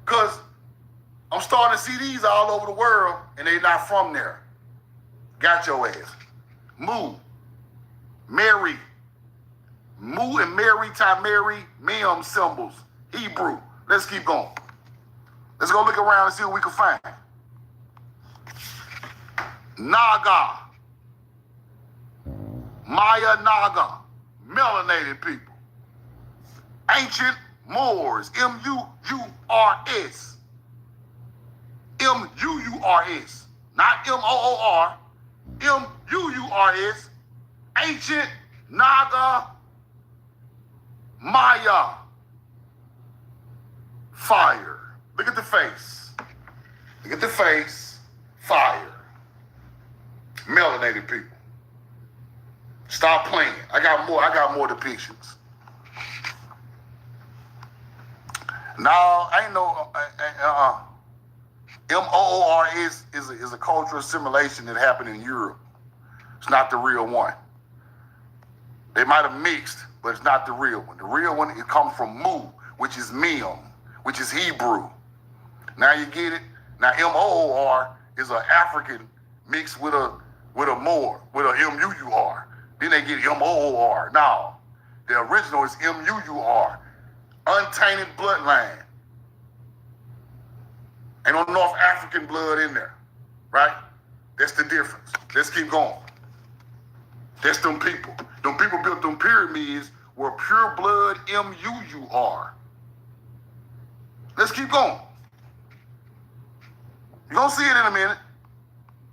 Because I'm starting to see these all over the world, and they're not from there. Got your ass. Mu, Mary. Mu and Mary, Mary, Mem symbols. Hebrew. Let's keep going. Let's go look around and see what we can find. Naga. Maya Naga. Melanated people. Ancient Moors. M-U-U-R-S. M-U-U-R-S. Not M-O-O-R. M-U-U-R-S. Ancient Naga Maya. Fire. Look at the face. Look at the face. Fire. Melanated people. Stop playing. I got more depictions. No, ain't no M-O-O-R-S is a cultural assimilation that happened in Europe. It's not the real one. They might have mixed, but it's not the real one. The real one, it comes from Mu, which is Mem, which is Hebrew. Now you get it? Now M-O-O-R is an African mixed with a Moor, with a M-U-U-R. Then they get M-O-O-R. No, the original is M-U-U-R. Untainted bloodline. Ain't no North African blood in there, right? That's the difference. Let's keep going. That's them people. Them people built them pyramids were pure blood M-U-U-R. Let's keep going. You're gonna see it in a minute.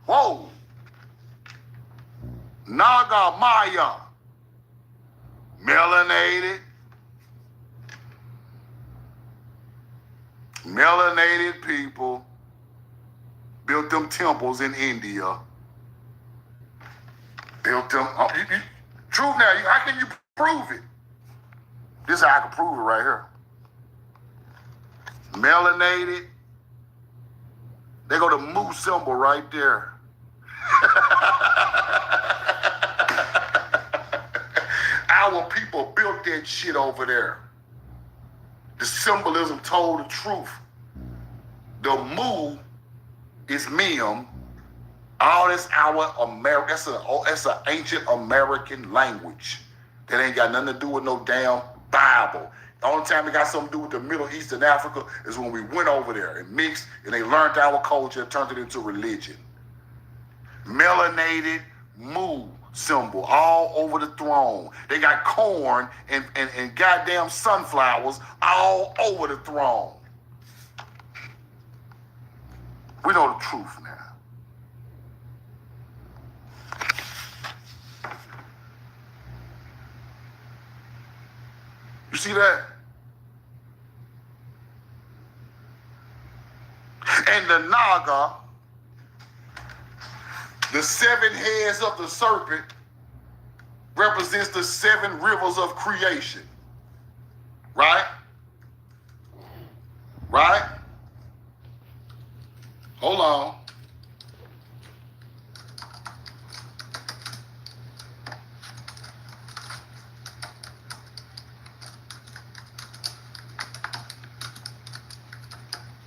Whoa. Naga Maya. Melanated. Melanated people built them temples in India. Built them. Truth now, how can you prove it? This is how I can prove it right here. Melanated. They go to Mu symbol right there. Our people built that shit over there. The symbolism told the truth. The Mu is Mem. All that's our that's an ancient American language. That ain't got nothing to do with no damn Bible. The only time it got something to do with the Middle East and Africa is when we went over there and mixed and they learned our culture and turned it into religion. Melanated Mu symbol all over the throne. They got corn and goddamn sunflowers all over the throne. We know the truth now. You see that? And the Naga, the 7 heads of the serpent, represents the 7 rivers of creation. Right? Right? Hold on.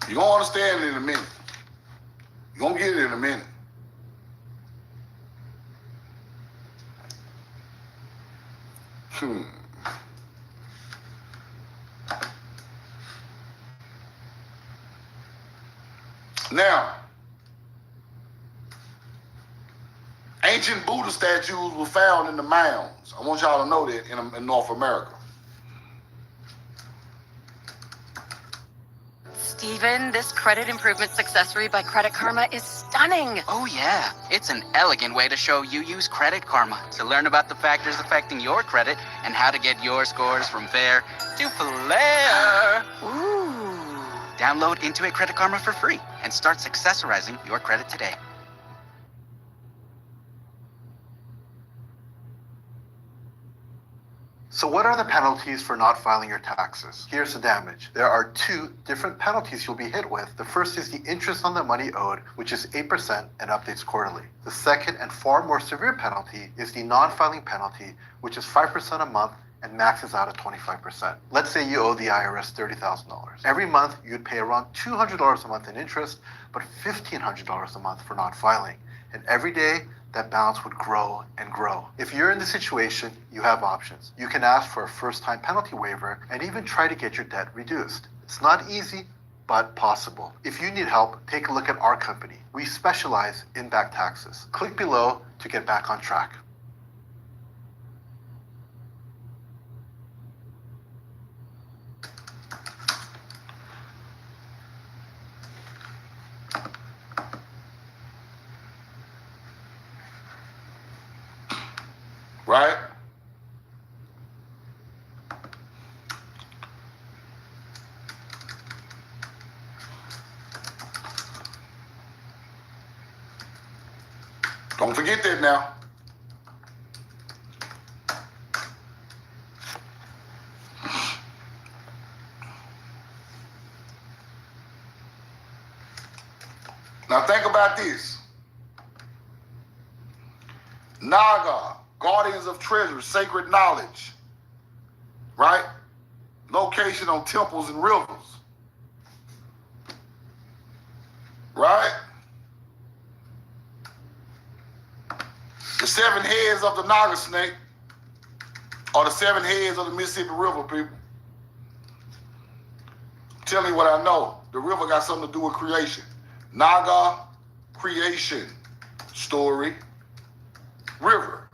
You're going to understand it in a minute. You're going to get it in a minute. Now, Ancient Buddha statues were found in the mounds. I want y'all to know that in North America.
Steven, this credit improvement successory by Credit Karma is stunning.
Oh yeah, it's an elegant way to show you use Credit Karma to learn about the factors affecting your credit and how to get your scores from fair to flare.
Ooh.
Download Intuit Credit Karma for free and start successorizing your credit today.
So what are the penalties for not filing your taxes? Here's the damage. There are 2 different penalties you'll be hit with. The first is the interest on the money owed, which is 8% and updates quarterly. The second and far more severe penalty is the non-filing penalty, which is 5% a month and maxes out at 25%. Let's say you owe the IRS $30,000. Every month, you'd pay around $200 a month in interest, but $1,500 a month for not filing. And every day, that balance would grow and grow. If you're in this situation, you have options. You can ask for a first-time penalty waiver and even try to get your debt reduced. It's not easy, but possible. If you need help, take a look at our company. We specialize in back taxes. Click below to get back on track.
Right? Don't forget that now. Now think about this. Naga, guardians of treasure, sacred knowledge, right? Location on temples and rivers, right? The 7 heads of the Naga snake are the 7 heads of the Mississippi River, people. I'm telling you what I know. The river got something to do with creation. Naga, creation, story, river.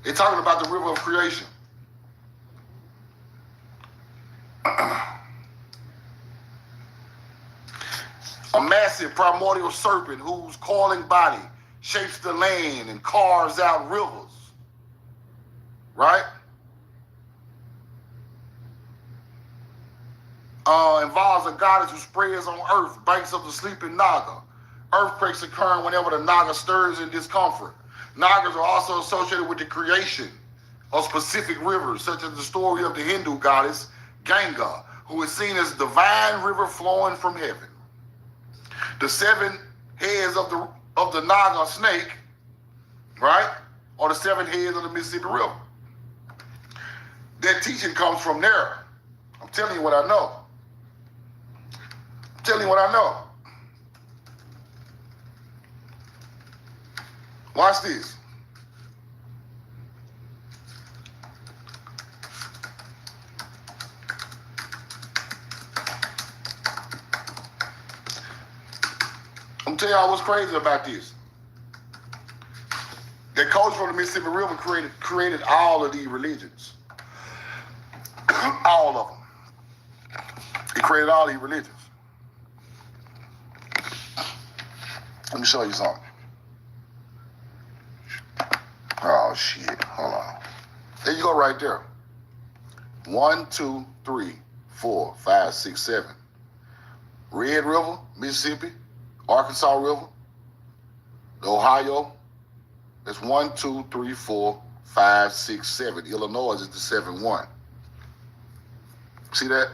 They're talking about the river of creation. A massive primordial serpent whose coiling body shapes the land and carves out rivers. Right? Involves a goddess who spreads on earth, banks of the sleeping Naga. Earthquakes occurring whenever the Naga stirs in discomfort. Nagas are also associated with the creation of specific rivers, such as the story of the Hindu goddess Ganga, who is seen as a divine river flowing from heaven. The 7 heads of the Naga snake, right, are the 7 heads of the Mississippi River. That teaching comes from there. I'm telling you what I know. I'm telling you what I know. Watch this. I'm telling y'all what's crazy about this. That coach from the Mississippi River created all of these religions. All of them. He created all these religions. Let me show you something. Oh shit, hold on. There you go right there. 1, 2, 3, 4, 5, 6, 7. Red River, Mississippi, Arkansas River, the Ohio. That's 1, 2, 3, 4, 5, 6, 7. Illinois is the 7-1. See that?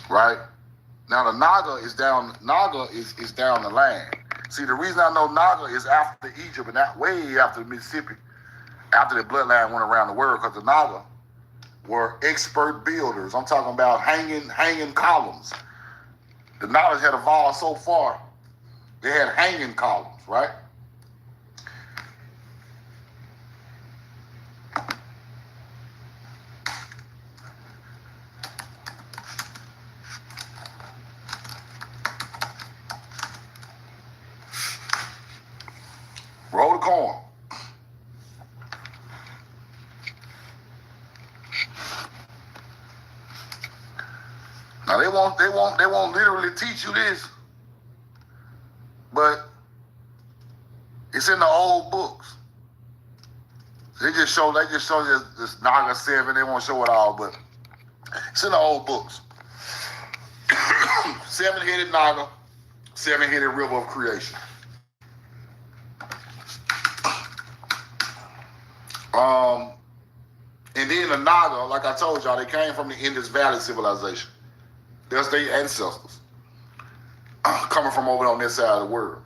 Right? Now the Naga is down. Naga is down the line. See, the reason I know Naga is after Egypt and that way after Mississippi, after the bloodline went around the world, because the Naga were expert builders. I'm talking about hanging columns. The knowledge had evolved so far, they had hanging columns, right? won't literally teach you this, but it's in the old books. They just show this Naga 7. They won't show it all, but it's in the old books. 7-headed Naga, 7-headed river of creation. And then the Naga, like I told y'all, they came from the Indus Valley civilization. That's their ancestors coming from over on this side of the world.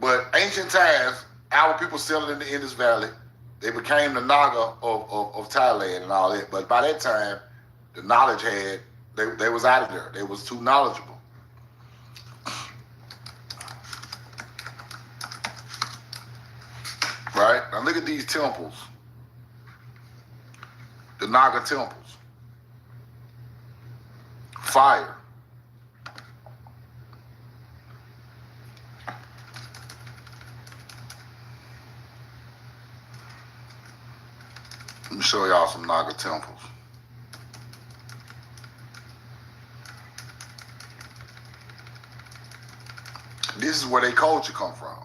But ancient times, our people settled in the Indus Valley. They became the Naga of Thailand and all that. But by that time, the knowledge they was out of there. They was too knowledgeable. Right? Now look at these temples. The Naga temples. Fire. Let me show y'all some Naga temples. This is where their culture come from.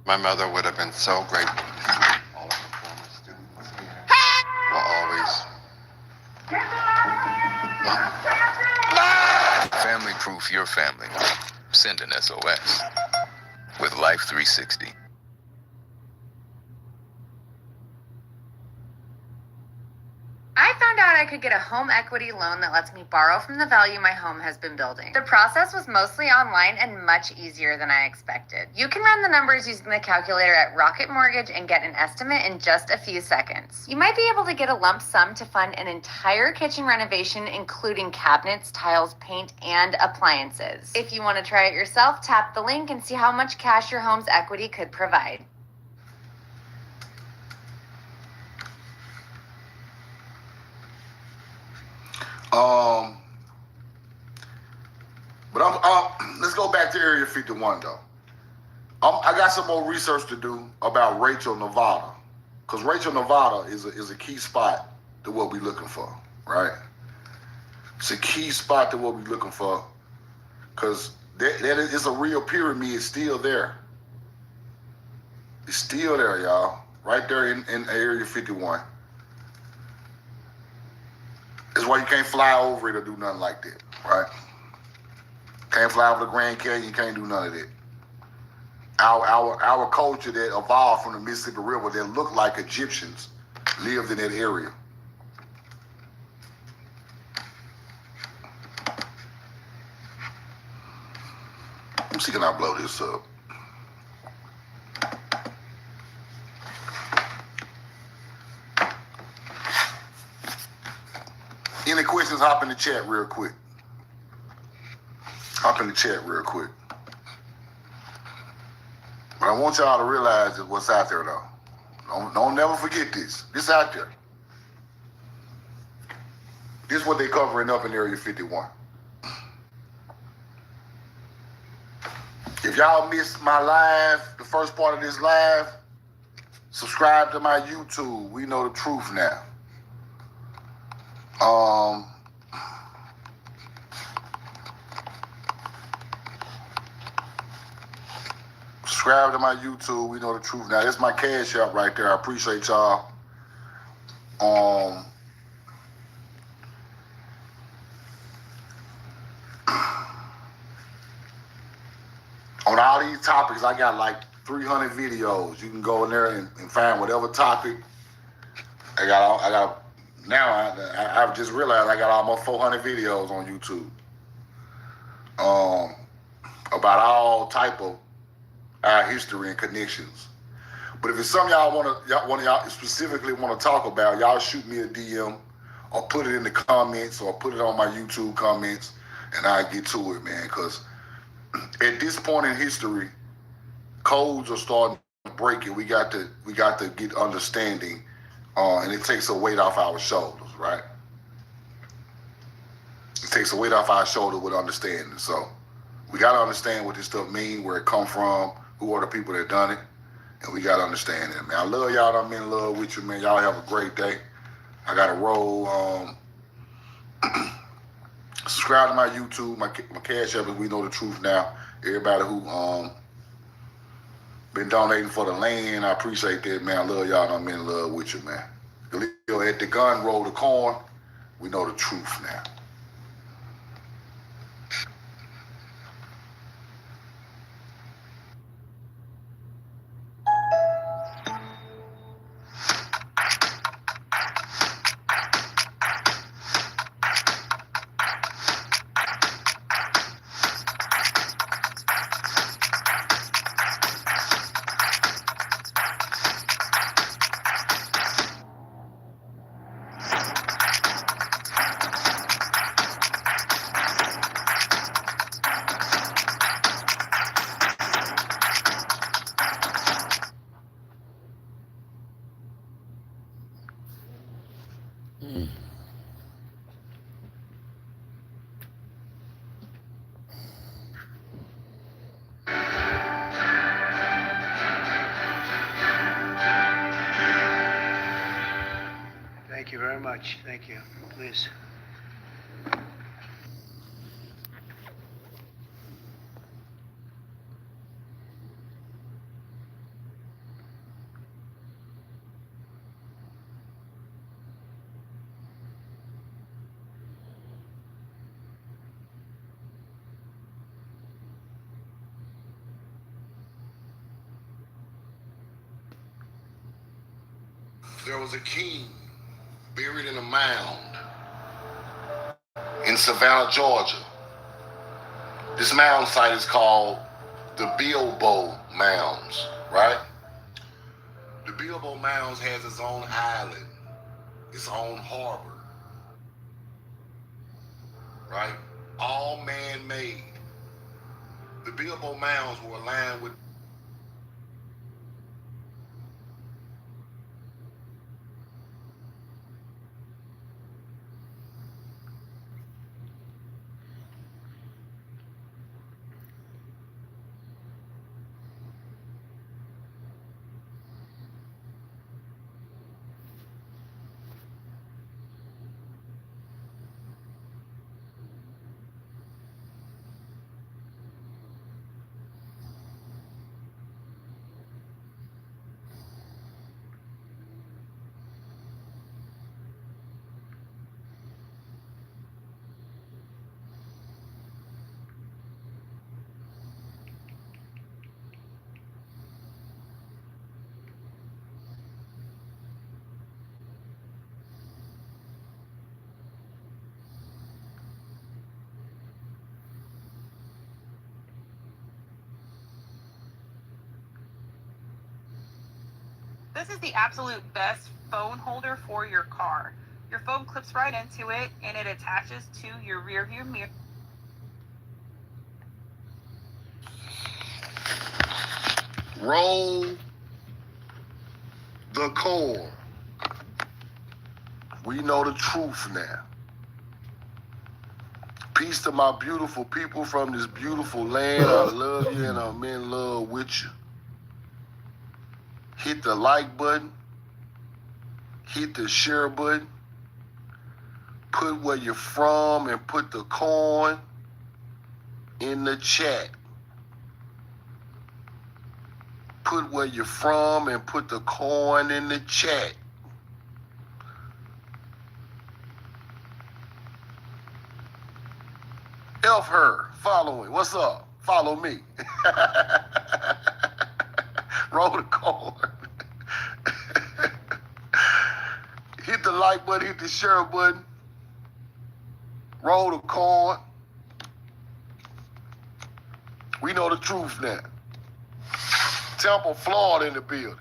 My mother would have been so grateful. All of the former students here will always.
Family proof your family. Send an SOS with Life 360.
I found out I could get a home equity loan that lets me borrow from the value my home has been building. The process was mostly online and much easier than I expected. You can run the numbers using the calculator at Rocket Mortgage and get an estimate in just a few seconds. You might be able to get a lump sum to fund an entire kitchen renovation, including cabinets, tiles, paint, and appliances. If you want to try it yourself, tap the link and see how much cash your home's equity could provide.
But let's go back to Area 51 though. I got some more research to do about Rachel, Nevada, because Rachel, Nevada is a key spot to what we're looking for, right? It's a key spot to what we're looking for, because that is a real pyramid still there. It's still there, y'all, right there in Area 51. That's why you can't fly over it or do nothing like that, right? Can't fly over the Grand Canyon, you can't do none of that. Our culture that evolved from the Mississippi River that looked like Egyptians lived in that area. Let me see, can I blow this up? Any questions, hop in the chat real quick. Hop in the chat real quick. But I want y'all to realize that what's out there though. Don't never forget this. This out there. This is what they covering up in Area 51. If y'all missed my live, the first part of this live, subscribe to my YouTube. We know the truth now. Subscribe to my YouTube. We know the truth now. That's my cash app right there. I appreciate y'all. On all these topics, I got like 300 videos. You can go in there and find whatever topic. I've just realized I got almost 400 videos on YouTube about all type of our history and connections. But if it's something y'all specifically want to talk about, y'all shoot me a DM or put it in the comments or put it on my YouTube comments, and I'll get to it, man. Because at this point in history, codes are starting to break, and we got to get understanding, and it takes a weight off our shoulders, right? It takes a weight off our shoulder with understanding. So we got to understand what this stuff means, where it come from, who are the people that done it, And we got to understand that, man. I love y'all. I'm in love with you, man. Y'all have a great day. I got to roll. Subscribe to my YouTube, my Cash App is We Know the Truth Now. Everybody who been donating for the land, I appreciate that, man. I love y'all. I'm in love with you, man. Leo at the gun, roll the corn. We know the truth now.
Thank you very much. Thank you. Please.
There was a king buried in a mound in Savannah, Georgia. This mound site is called the Bilbo Mounds, right? The Bilbo Mounds has its own island, its own harbor, right? All man-made. The Bilbo Mounds were aligned with
This is the absolute best phone holder for your car. Your phone clips right into it and it attaches to your rear view mirror.
roll the core. We know the truth now. Peace to my beautiful people from this beautiful land. I love you and I'm in love with you. Hit the like button. Hit the share button. Put where you're from and put the coin in the chat. Put where you're from and put the coin in the chat. F her, following. What's up? Follow me. Roll the coin. Hit the like button, hit the share button. Roll the coin. We know the truth now. Temple, Florida in the building.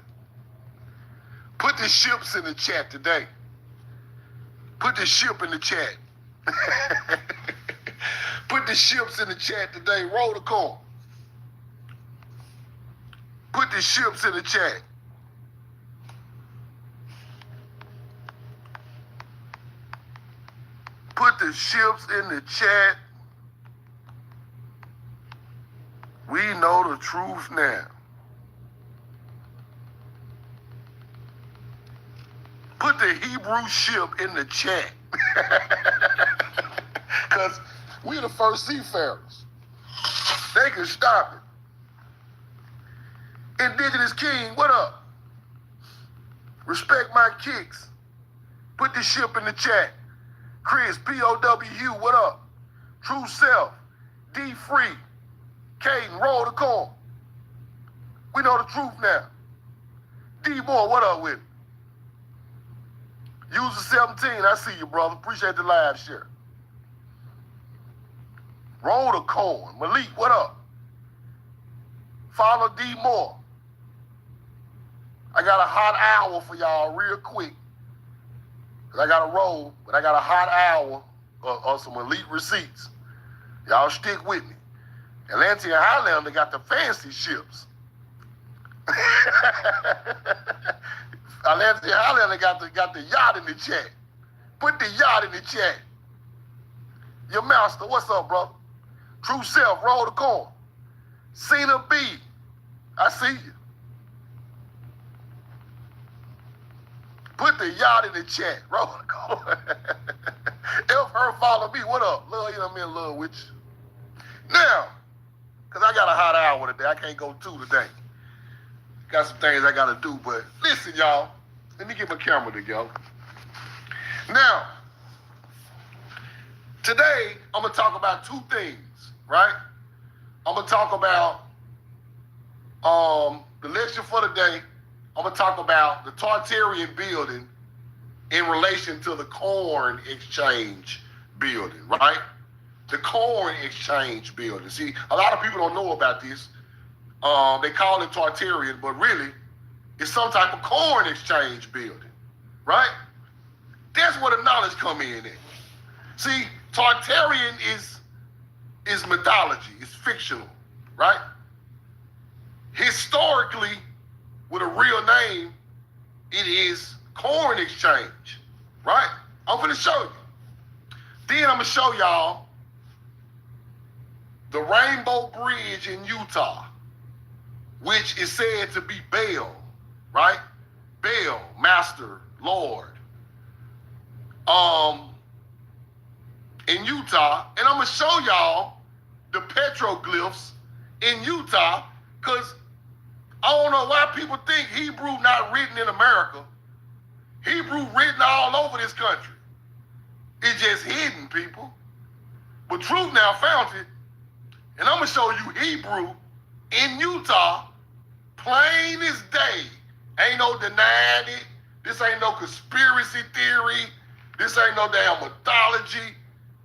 Put the ships in the chat today. Put the ship in the chat. Put the ships in the chat today. Roll the coin. Put the ships in the chat. Put the ships in the chat. We know the truth now. Put the Hebrew ship in the chat. Because we're the first seafarers. They can stop it. Indigenous King, what up? Respect my kicks. Put the ship in the chat. Chris, POWU, what up? True Self, D Free, Caden, roll the corn. We know the truth now. D Moore, what up with it? User 17, I see you, brother. Appreciate the live share. Roll the corn. Malik, what up? Follow D Moore. I got a hot hour for y'all real quick. Cause I got to roll, but I got a hot hour of some elite receipts. Y'all stick with me. Atlantean Highlander got the fancy ships. Atlantean Highlander got the yacht in the chat. Put the yacht in the chat. Your master, what's up, bro? True Self, roll the corn. Cena B, I see you. Put the yacht in the chat. Roll the corn. If her follow me, what up? Love you, I'm in love with you. Now, because I got a hot hour today. I can't go two today. Got some things I got to do, but listen, y'all. Let me get my camera together. Now, today, I'm going to talk about two things, right? I'm going to talk about the lecture for the day. I'm going to talk about the Tartarian building in relation to the corn exchange building, right? The corn exchange building. See, a lot of people don't know about this. They call it Tartarian, but really, it's some type of corn exchange building, right? That's where the knowledge come in at. See, Tartarian is mythology, it's fictional, right? Historically, with a real name, it is corn exchange, right? I'm gonna show you. Then I'm gonna show y'all the Rainbow Bridge in Utah, which is said to be Baal, right? Baal, Master, Lord. In Utah, and I'm gonna show y'all the petroglyphs in Utah, because I don't know why people think Hebrew not written in America. Hebrew written all over this country. It's just hidden, people. But Truth now found it, and I'm gonna show you Hebrew in Utah, plain as day. Ain't no denying it. This ain't no conspiracy theory. This ain't no damn mythology.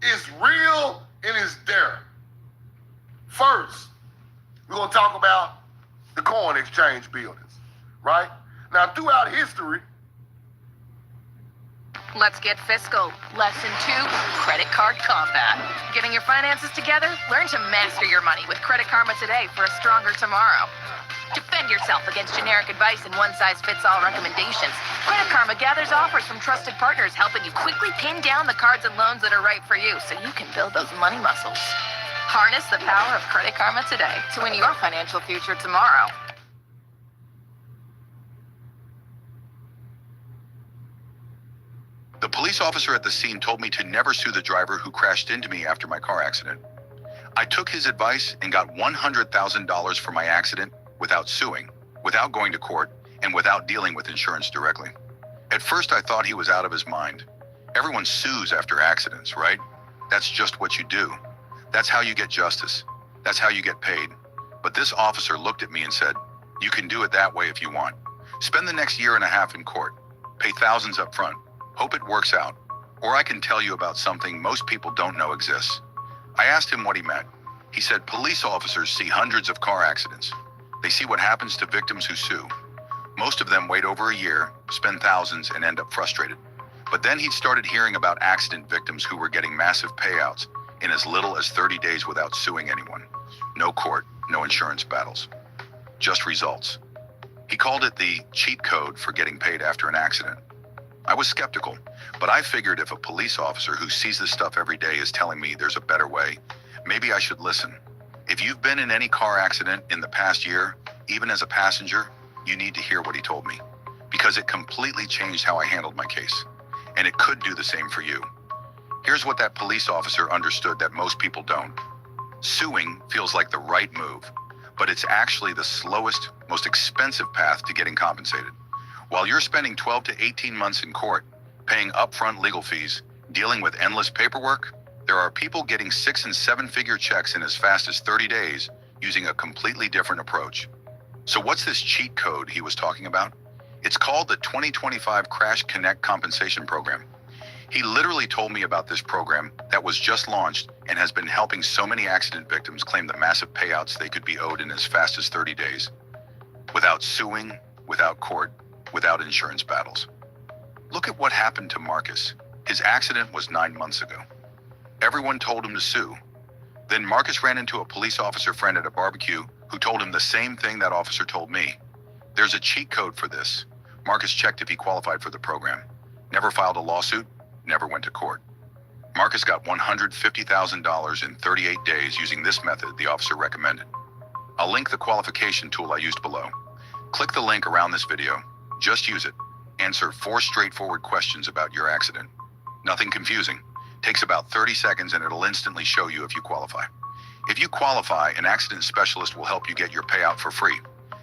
It's real and it's there. First, we're gonna talk about the corn exchange buildings, right? Now, throughout history,
Let's get fiscal. Lesson 2, credit card combat. Getting your finances together? Learn to master your money with Credit Karma today for a stronger tomorrow. Defend yourself against generic advice and one-size-fits-all recommendations. Credit Karma gathers offers from trusted partners, helping you quickly pin down the cards and loans that are right for you so you can build those money muscles. Harness the power of Credit Karma today to win your financial future tomorrow.
The police officer at the scene told me to never sue the driver who crashed into me after my car accident. I took his advice and got $100,000 for my accident without suing, without going to court, and without dealing with insurance directly. At first, I thought he was out of his mind. Everyone sues after accidents, right? That's just what you do. That's how you get justice. That's how you get paid. But this officer looked at me and said, "You can do it that way if you want. Spend the next year and a half in court. Pay thousands up front. Hope it works out. Or I can tell you about something most people don't know exists." I asked him what he meant. He said police officers see hundreds of car accidents. They see what happens to victims who sue. Most of them wait over a year, spend thousands, and end up frustrated. But then he started hearing about accident victims who were getting massive payouts in as little as 30 days without suing anyone. No court, no insurance battles. Just results. He called it the cheat code for getting paid after an accident. I was skeptical, but I figured if a police officer who sees this stuff every day is telling me there's a better way, maybe I should listen. If you've been in any car accident in the past year, even as a passenger, you need to hear what he told me. Because because it completely changed how I handled my case. And it could do the same for you. Here's what that police officer understood that most people don't. Suing feels like the right move, but it's actually the slowest, most expensive path to getting compensated. While you're spending 12 to 18 months in court, paying upfront legal fees, dealing with endless paperwork, there are people getting 6- and 7-figure checks in as fast as 30 days using a completely different approach. So what's this cheat code he was talking about? It's called the 2025 Crash Connect Compensation Program. He literally told me about this program that was just launched and has been helping so many accident victims claim the massive payouts they could be owed in as fast as 30 days. Without suing, without court, without insurance battles. Look at what happened to Marcus. His accident was 9 months ago. Everyone told him to sue. Then Marcus ran into a police officer friend at a barbecue who told him the same thing that officer told me. There's a cheat code for this. Marcus checked if he qualified for the program. Never filed a lawsuit, never went to court. Marcus got $150,000 in 38 days using this method the officer recommended. I'll link the qualification tool I used below. Click the link around this video. Just use it. Answer 4 straightforward questions about your accident. Nothing confusing. Takes about 30 seconds and it'll instantly show you if you qualify. If you qualify, an accident specialist will help you get your payout for free.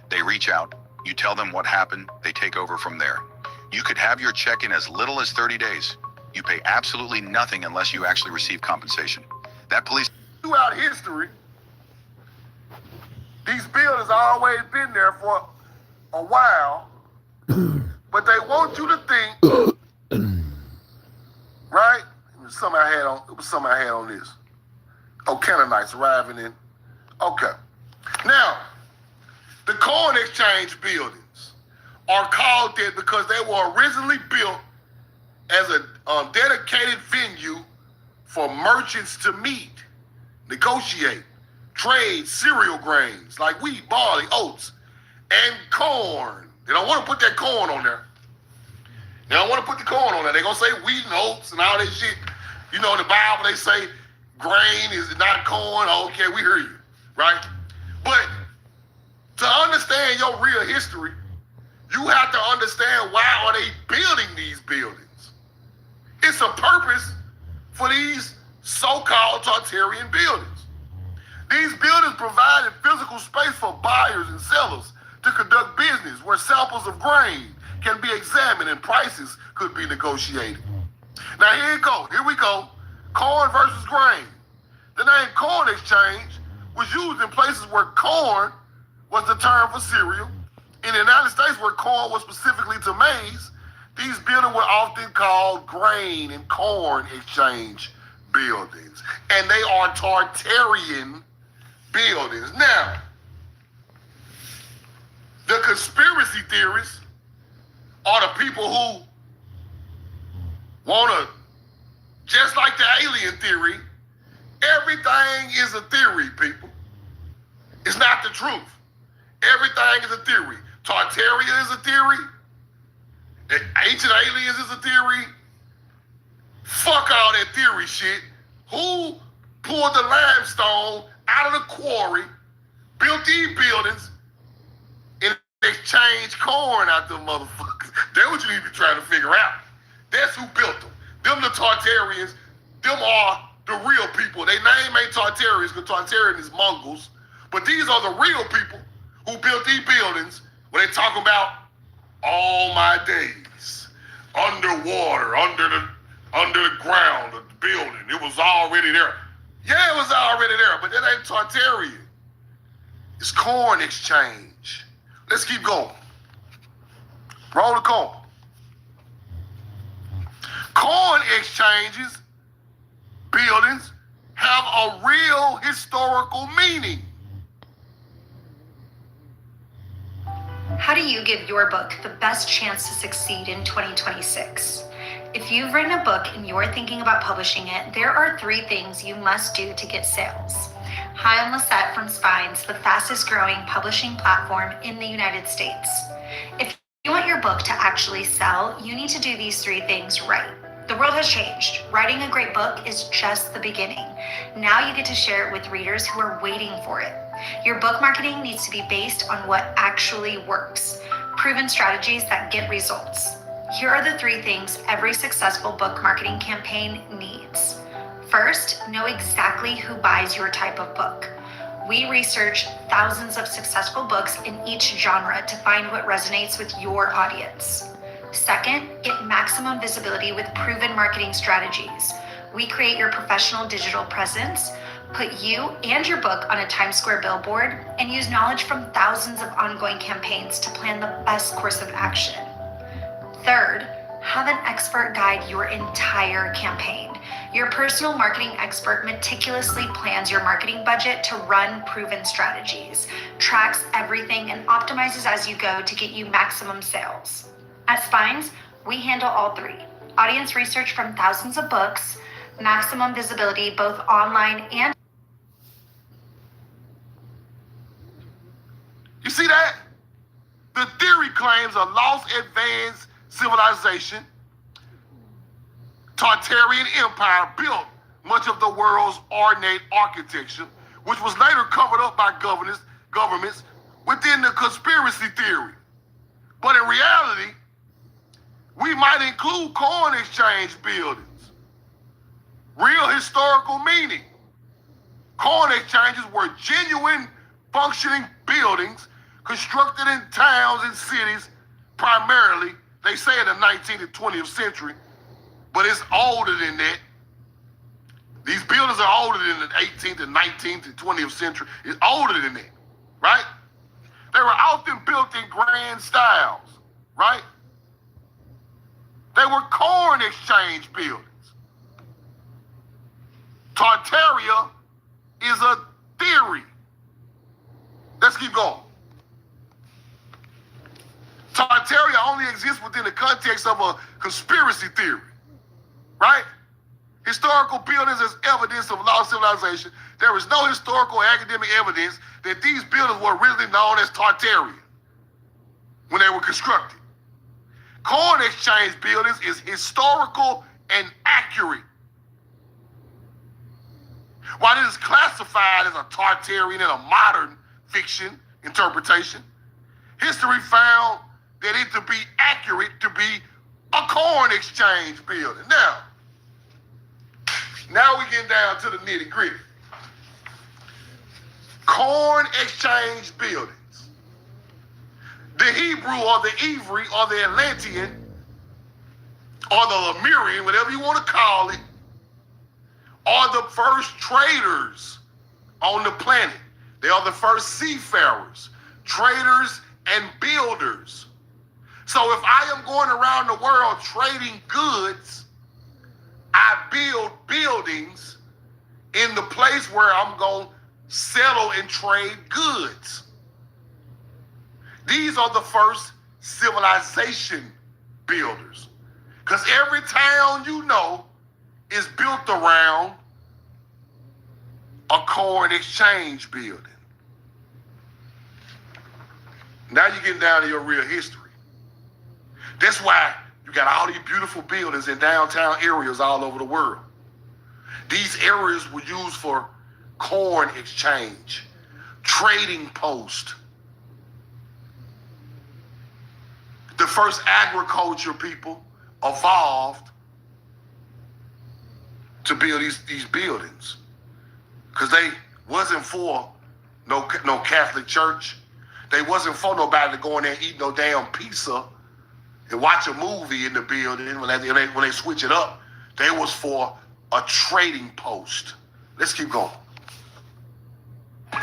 They reach out, you tell them what happened, they take over from there. You could have your check in as little as 30 days. You pay absolutely nothing unless you actually receive compensation. That police...
Throughout history, these buildings always been there for a while, but they want you to think, right? It was something I had on this. Oh, Canaanites arriving in. Okay. Now, the corn exchange buildings are called that because they were originally built as a dedicated venue for merchants to meet, negotiate, trade cereal grains like wheat, barley, oats, and corn. They don't want to put that corn on there. They don't want to put the corn on there. They're going to say wheat and oats and all that shit. You know, in the Bible, they say grain is not corn. Okay, we hear you, right? But to understand your real history, you have to understand why are they building these buildings. It's a purpose for these so-called Tartarian buildings. These buildings provided physical space for buyers and sellers to conduct business where samples of grain can be examined and prices could be negotiated. Now here we go. Corn versus grain. The name corn exchange was used in places where corn was the term for cereal. In the United States, where corn was specifically to maize, these buildings were often called grain and corn exchange buildings. And they are Tartarian buildings. Now, the conspiracy theorists are the people who want to, just like the alien theory, everything is a theory, people. It's not the truth. Everything is a theory. Tartaria is a theory. Ancient aliens is a theory. Fuck all that theory shit. Who pulled the limestone out of the quarry, built these buildings, and exchanged corn out them motherfuckers? That's what you need to be trying to figure out. That's who built them. Them the Tartarians. Them are the real people. They name ain't Tartarians because Tartarian is Mongols. But these are the real people who built these buildings where they talk about all my days underwater, under the ground of the building. It was already there. Yeah, it was already there, but that ain't Tartarian. It's corn exchange. Let's keep going. Roll the corn. Corn exchanges, buildings, have a real historical meaning.
How do you give your book the best chance to succeed in 2026? If you've written a book and you're thinking about publishing it, there are 3 things you must do to get sales. Hi, I'm Lisette from Spines, the fastest growing publishing platform in the United States. If you want your book to actually sell, you need to do these 3 things right. The world has changed. Writing a great book is just the beginning. Now you get to share it with readers who are waiting for it. Your book marketing needs to be based on what actually works. Proven strategies that get results. Here are the 3 things every successful book marketing campaign needs. First, know exactly who buys your type of book. We research thousands of successful books in each genre to find what resonates with your audience. Second, get maximum visibility with proven marketing strategies. We create your professional digital presence, put you and your book on a Times Square billboard, and use knowledge from thousands of ongoing campaigns to plan the best course of action. Third, have an expert guide your entire campaign. Your personal marketing expert meticulously plans your marketing budget to run proven strategies, tracks everything, and optimizes as you go to get you maximum sales. At Spines, we handle all 3. Audience research from thousands of books, maximum visibility both online and...
You see that? The theory claims a lost advanced civilization, Tartarian Empire, built much of the world's ornate architecture, which was later covered up by governments within the conspiracy theory. But in reality, we might include coin exchange buildings. Real historical meaning. Coin exchanges were genuine functioning buildings constructed in towns and cities, primarily, they say in the 19th and 20th century, but it's older than that. These buildings are older than the 18th and 19th and 20th century. It's older than that, right? They were often built in grand styles, right? They were coin exchange buildings. Tartaria is a theory. Let's keep going. Tartaria only exists within the context of a conspiracy theory, right? Historical buildings as evidence of lost civilization. There is no historical or academic evidence that these buildings were originally known as Tartaria when they were constructed. Coin exchange buildings is historical and accurate. While it is classified as a Tartarian in a modern fiction interpretation, history found that it to be accurate to be a coin exchange building. Now we get down to the nitty gritty. Coin exchange buildings. The Hebrew or the Ivri or the Atlantean or the Lemurian, whatever you want to call it, are the first traders on the planet. They are the first seafarers, traders, and builders. So if I am going around the world trading goods, I build buildings in the place where I'm going to settle and trade goods. These are the first civilization builders. Because every town you know is built around a coin exchange building. Now you're getting down to your real history. That's why you got all these beautiful buildings in downtown areas all over the world. These areas were used for coin exchange, trading post. The first agriculture people evolved to build these buildings because they wasn't for no Catholic church. They wasn't for nobody to go in there and eat no damn pizza and watch a movie in the building when they switch it up. They was for a trading post. Let's keep going.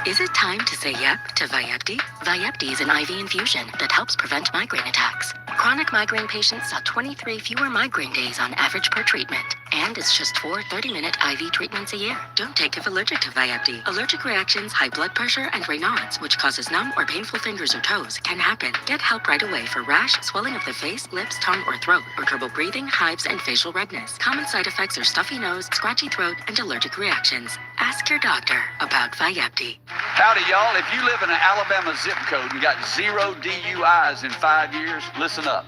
Is it time to say yep to Vyepti? Vyepti is an IV infusion that helps prevent migraine attacks. Chronic migraine patients saw 23 fewer migraine days on average per treatment. And it's just 4 30-minute IV treatments a year. Don't take if allergic to Vyepti. Allergic reactions, high blood pressure, and Raynaud's, which causes numb or painful fingers or toes, can happen. Get help right away for rash, swelling of the face, lips, tongue, or throat, or trouble breathing, hives, and facial redness. Common side effects are stuffy nose, scratchy throat, and allergic reactions. Ask your doctor about Vyepti.
Howdy, y'all. If you live in an Alabama zip code and got 0 DUIs in 5 years, listen up.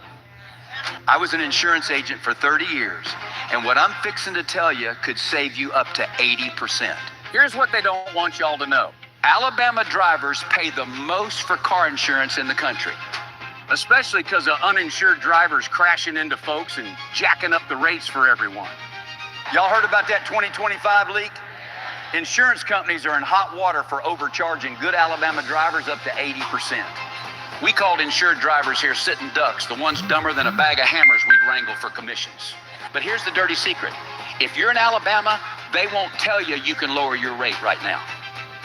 I was an insurance agent for 30 years, and what I'm fixing to tell you could save you up to 80%. Here's what they don't want y'all to know. Alabama drivers pay the most for car insurance in the country. especially because of uninsured drivers crashing into folks and jacking up the rates for everyone. Y'all heard about that 2025 leak? Insurance companies are in hot water for overcharging good Alabama drivers up to 80%. We called insured drivers here sitting ducks, the ones dumber than a bag of hammers we'd wrangle for commissions. But here's the dirty secret. If you're in Alabama, they won't tell you you can lower your rate right now.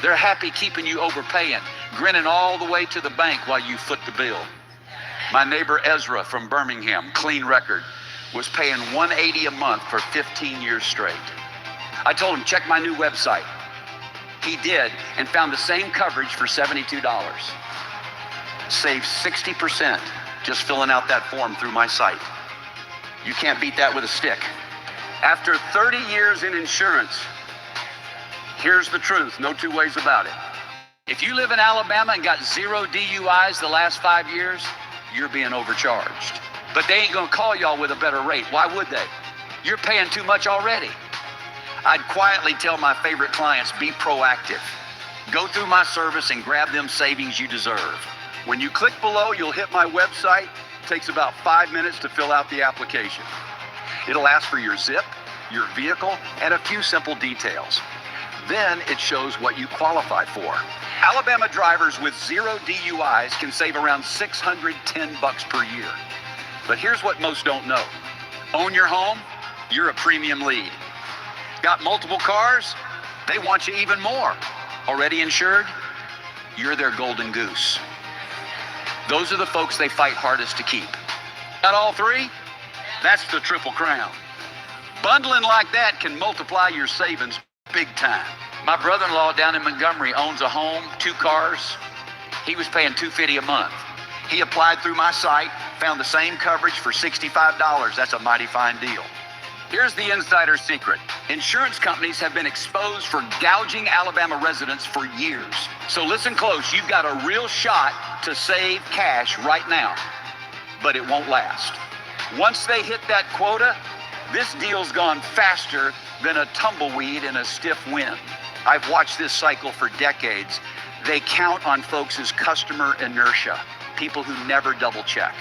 They're happy keeping you overpaying, grinning all the way to the bank while you foot the bill. My neighbor Ezra from Birmingham, clean record, was paying $180 a month for 15 years straight. I told him, check my new website. He did, and found the same coverage for $72. Saved 60% just filling out that form through my site. You can't beat that with a stick. After 30 years in insurance, here's the truth, no two ways about it. If you live in Alabama and got 0 DUIs the last 5 years, you're being overcharged. But they ain't gonna call y'all with a better rate. Why would they? You're paying too much already. I'd quietly tell my favorite clients, be proactive. Go through my service and grab them savings you deserve. When you click below, you'll hit my website. It takes about 5 minutes to fill out the application. It'll ask for your zip, your vehicle, and a few simple details. Then it shows what you qualify for. Alabama drivers with 0 DUIs can save around $610 per year. But here's what most don't know. Own your home? You're a premium lead. Got multiple cars? They want you even more. Already insured? You're their golden goose. Those are the folks they fight hardest to keep. Got all three? That's the Triple Crown. Bundling like that can multiply your savings big time. My brother-in-law down in Montgomery owns a home, 2 cars. He was paying $250 a month. He applied through my site, found the same coverage for $65. That's a mighty fine deal. Here's the insider secret. Insurance companies have been exposed for gouging Alabama residents for years. So listen close, you've got a real shot to save cash right now, but it won't last. Once they hit that quota, this deal's gone faster than a tumbleweed in a stiff wind. I've watched this cycle for decades. They count on folks' customer inertia, people who never double check.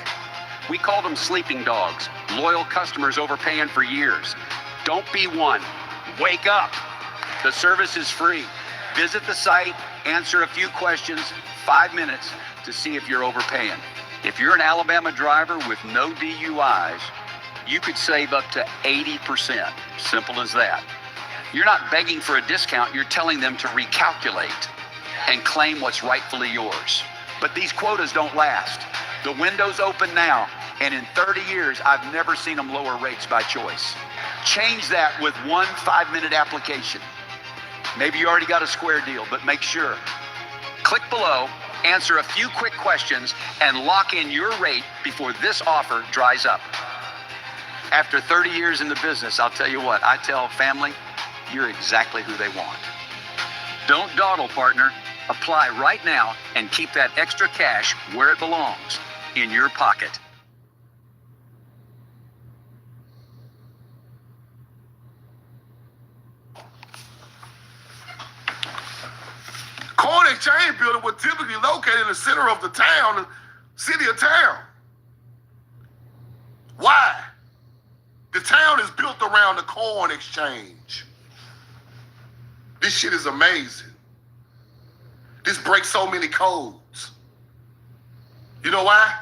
We call them sleeping dogs, loyal customers overpaying for years. Don't be one. Wake up. The service is free. Visit the site, answer a few questions, 5 minutes to see if you're overpaying. If you're an Alabama driver with no DUIs, you could save up to 80%. Simple as that. You're not begging for a discount, you're telling them to recalculate and claim what's rightfully yours. But these quotas don't last. The window's open now, and in 30 years, I've never seen them lower rates by choice. Change that with one 5-minute application. Maybe you already got a square deal, but make sure. Click below, answer a few quick questions, and lock in your rate before this offer dries up. After 30 years in the business, I'll tell you what, I tell family, you're exactly who they want. Don't dawdle, partner. Apply right now and keep that extra cash where it belongs, in your pocket.
Coin Exchange Building was typically located in the center of the town, the city of town. Why? The town is built around the coin exchange. This shit is amazing. This breaks so many codes. You know why?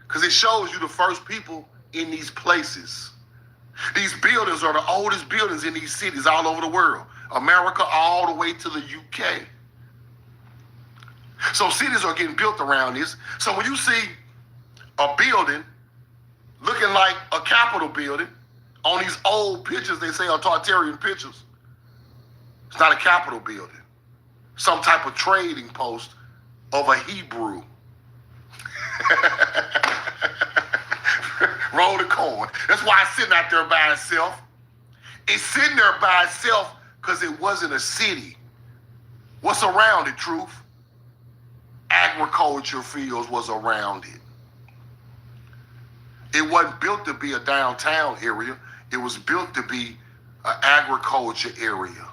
Because it shows you the first people in these places. These buildings are the oldest buildings in these cities all over the world. America all the way to the UK. So cities are getting built around this. So when you see a building looking like a Capitol building on these old pictures, they say are Tartarian pictures, it's not a Capitol building. Some type of trading post of a Hebrew. Roll the coin. That's why it's sitting out there by itself. It's sitting there by itself because it wasn't a city. What's around it, Truth? Agriculture fields was around it. It wasn't built to be a downtown area. It was built to be an agriculture area.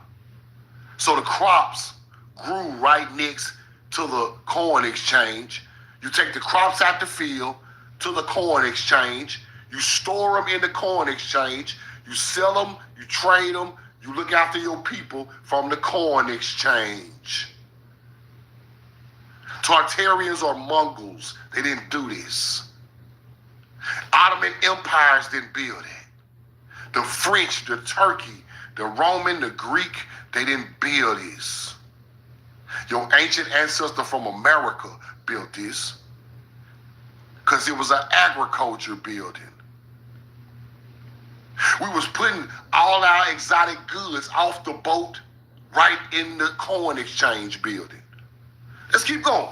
So the crops grew right next to the coin exchange. You take the crops out the field to the corn exchange. You store them in the corn exchange. You sell them, you trade them, you look after your people from the corn exchange. Tartarians are Mongols. They didn't do this. Ottoman empires didn't build it. The French, the Turkey, the Roman, the Greek, they didn't build this. Your ancient ancestor from America built this because it was an agriculture building. We was putting all our exotic goods off the boat right in the corn exchange building. Let's keep going.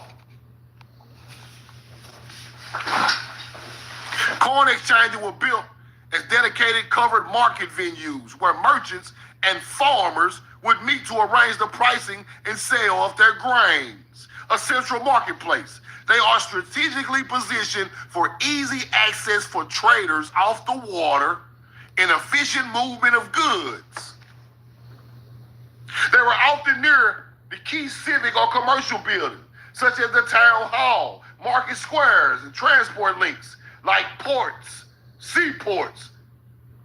Corn exchanges were built as dedicated covered market venues where merchants and farmers would meet to arrange the pricing and sale of their grains. A central marketplace. They are strategically positioned for easy access for traders off the water and efficient movement of goods. They were often near the key civic or commercial buildings, such as the town hall, market squares, and transport links like ports, seaports,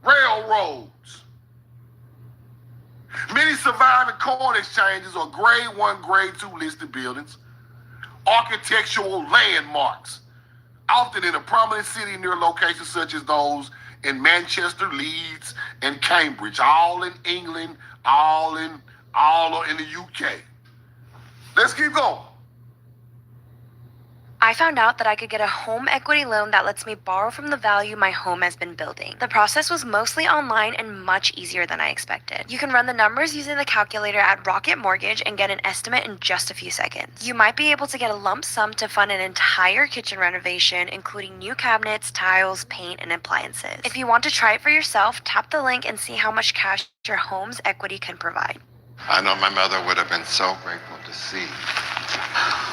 railroads. Many surviving corn exchanges are grade 1, grade 2 listed buildings, architectural landmarks, often in a prominent city near locations such as those in Manchester, Leeds, and Cambridge, all in England, all in the UK. Let's keep going.
I found out that I could get a home equity loan that lets me borrow from the value my home has been building. The process was mostly online and much easier than I expected. You can run the numbers using the calculator at Rocket Mortgage and get an estimate in just a few seconds. You might be able to get a lump sum to fund an entire kitchen renovation, including new cabinets, tiles, paint, and appliances. If you want to try it for yourself, tap the link and see how much cash your home's equity can provide.
I know my mother would have been so grateful to see.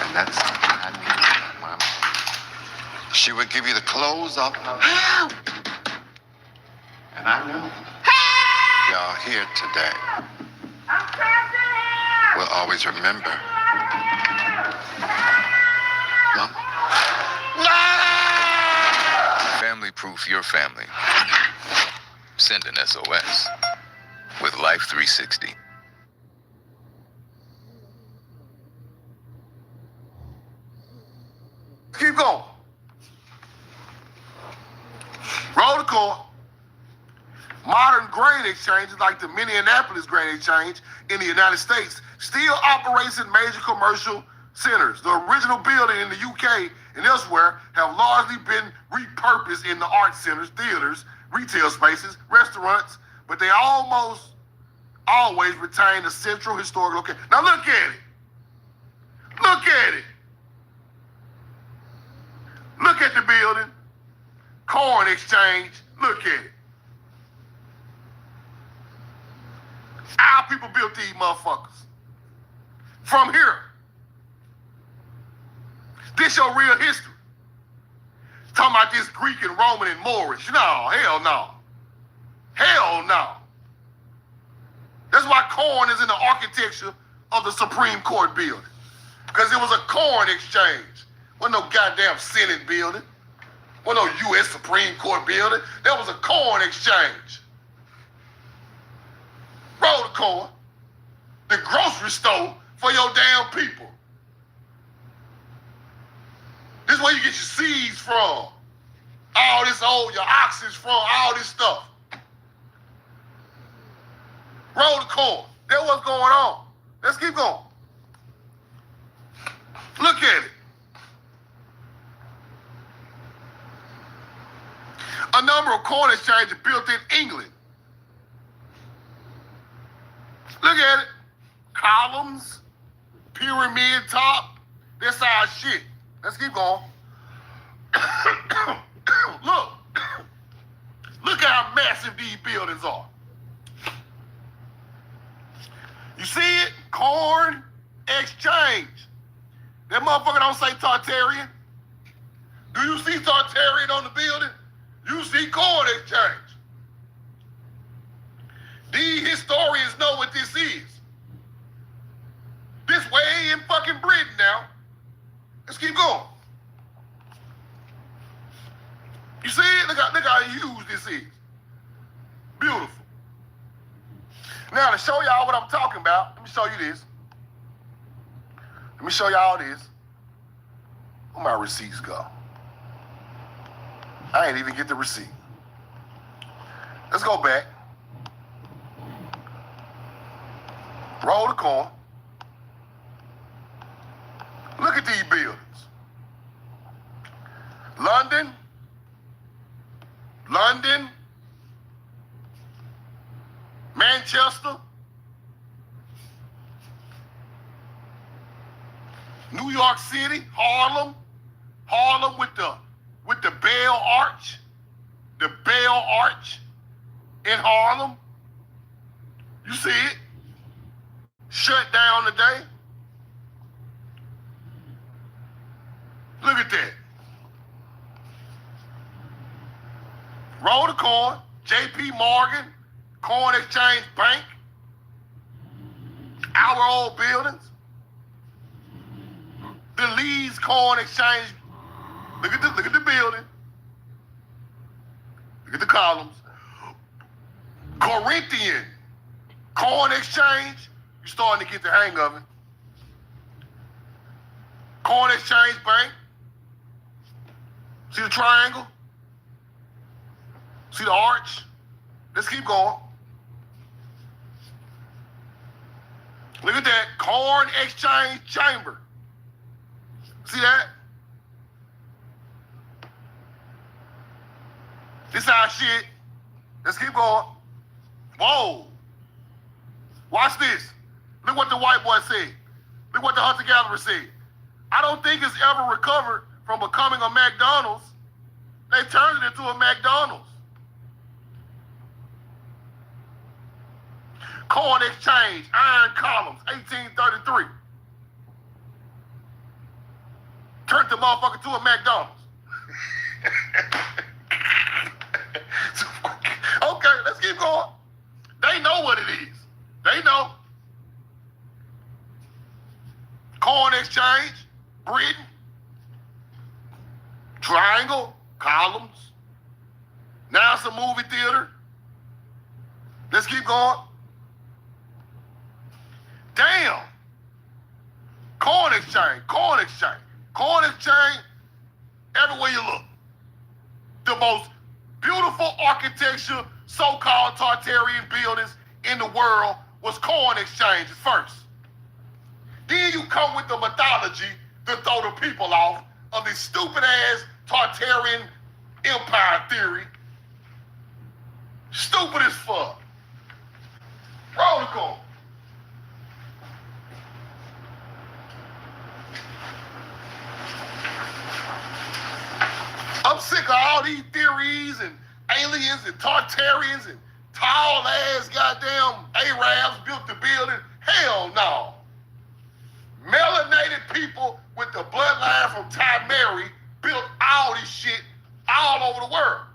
And that's something I need about my mom. She would give you the clothes off her. Help! And I know y'all here today will always remember.
Family proof your family. Send an SOS with Life 360.
Keep going. Roll the corn. Modern grain exchanges like the Minneapolis Grain Exchange in the United States still operates in major commercial centers. The original building in the UK and elsewhere have largely been repurposed into art centers, theaters, retail spaces, restaurants, but they almost always retain a central historic location. Now look at it. Look at it. Look at the building. Corn exchange. Look at it. Our people built these motherfuckers. From here. This your real history. Talking about this Greek and Roman and Moorish. No, hell no. Hell no. That's why corn is in the architecture of the Supreme Court building. Because it was a corn exchange. Wasn't no goddamn Senate building. Wasn't no U.S. Supreme Court building. That was a corn exchange. Roll the corn. The grocery store for your damn people. This is where you get your seeds from. All this old, your oxen's from, all this stuff. Roll the corn. That's what's going on. Let's keep going. Look at it. A number of corn exchanges built in England. Look at it. Columns, pyramid top. This our shit. Let's keep going. Look. Look at how massive these buildings are. You see it? Corn exchange. That motherfucker don't say Tartarian. Do you see Tartarian on the building? You see corn exchange. These historians know what this is. This way in fucking Britain now. Let's keep going. look how huge this is. Beautiful. Now, to show y'all what I'm talking about, let me show you this. Let me show y'all this. Where my receipts go? I ain't even get the receipt. Let's go back. Roll the coin. Look at these buildings. London, Manchester, New York City, Harlem with the Bell Arch, in Harlem. You see it? Shut down today. Look at that. Roll the coin, J.P. Morgan, Coin Exchange Bank, our old buildings. The Leeds Coin Exchange. Look at the building. Look at the columns. Corinthian Coin Exchange. You're starting to get the hang of it. Coin Exchange Bank. See the triangle? See the arch? Let's keep going. Look at that. Corn Exchange Chamber. See that? This our shit. Let's keep going. Whoa. Watch this. Look what the white boy said. Look what the hunter-gatherer said. I don't think it's ever recovered from becoming a McDonald's. They turned it into a McDonald's. Coin Exchange, Iron Columns, 1833. Turned the motherfucker to a McDonald's. Okay, let's keep going. They know what it is. They know. Coin Exchange, Britain, Triangle, Columns. Now it's a movie theater. Let's keep going. Damn. Coin Exchange, everywhere you look. The most beautiful architecture, so-called Tartarian buildings in the world was Coin Exchange first. Then you come with the mythology to throw the people off of this stupid-ass Tartarian empire theory. Stupid as fuck. Roll the coin. I'm sick of all these theories and aliens and Tartarians and tall-ass goddamn Arabs built the building. Hell no. Melanated people with the bloodline from Mary built all this shit all over the world.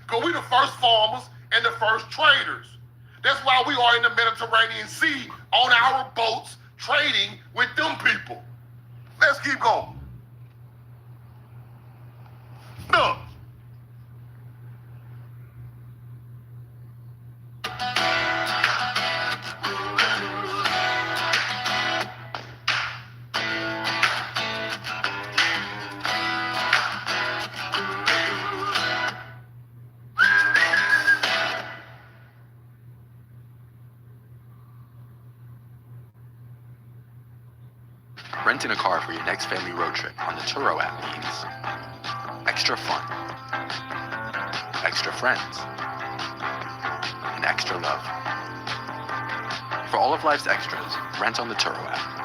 Because we the first farmers and the first traders. That's why we are in the Mediterranean Sea on our boats trading with them people. Let's keep going. Look.
Renting a car for your next family road trip on the Turo app means extra fun, extra friends, and extra love. For all of life's extras, rent on the Turo app.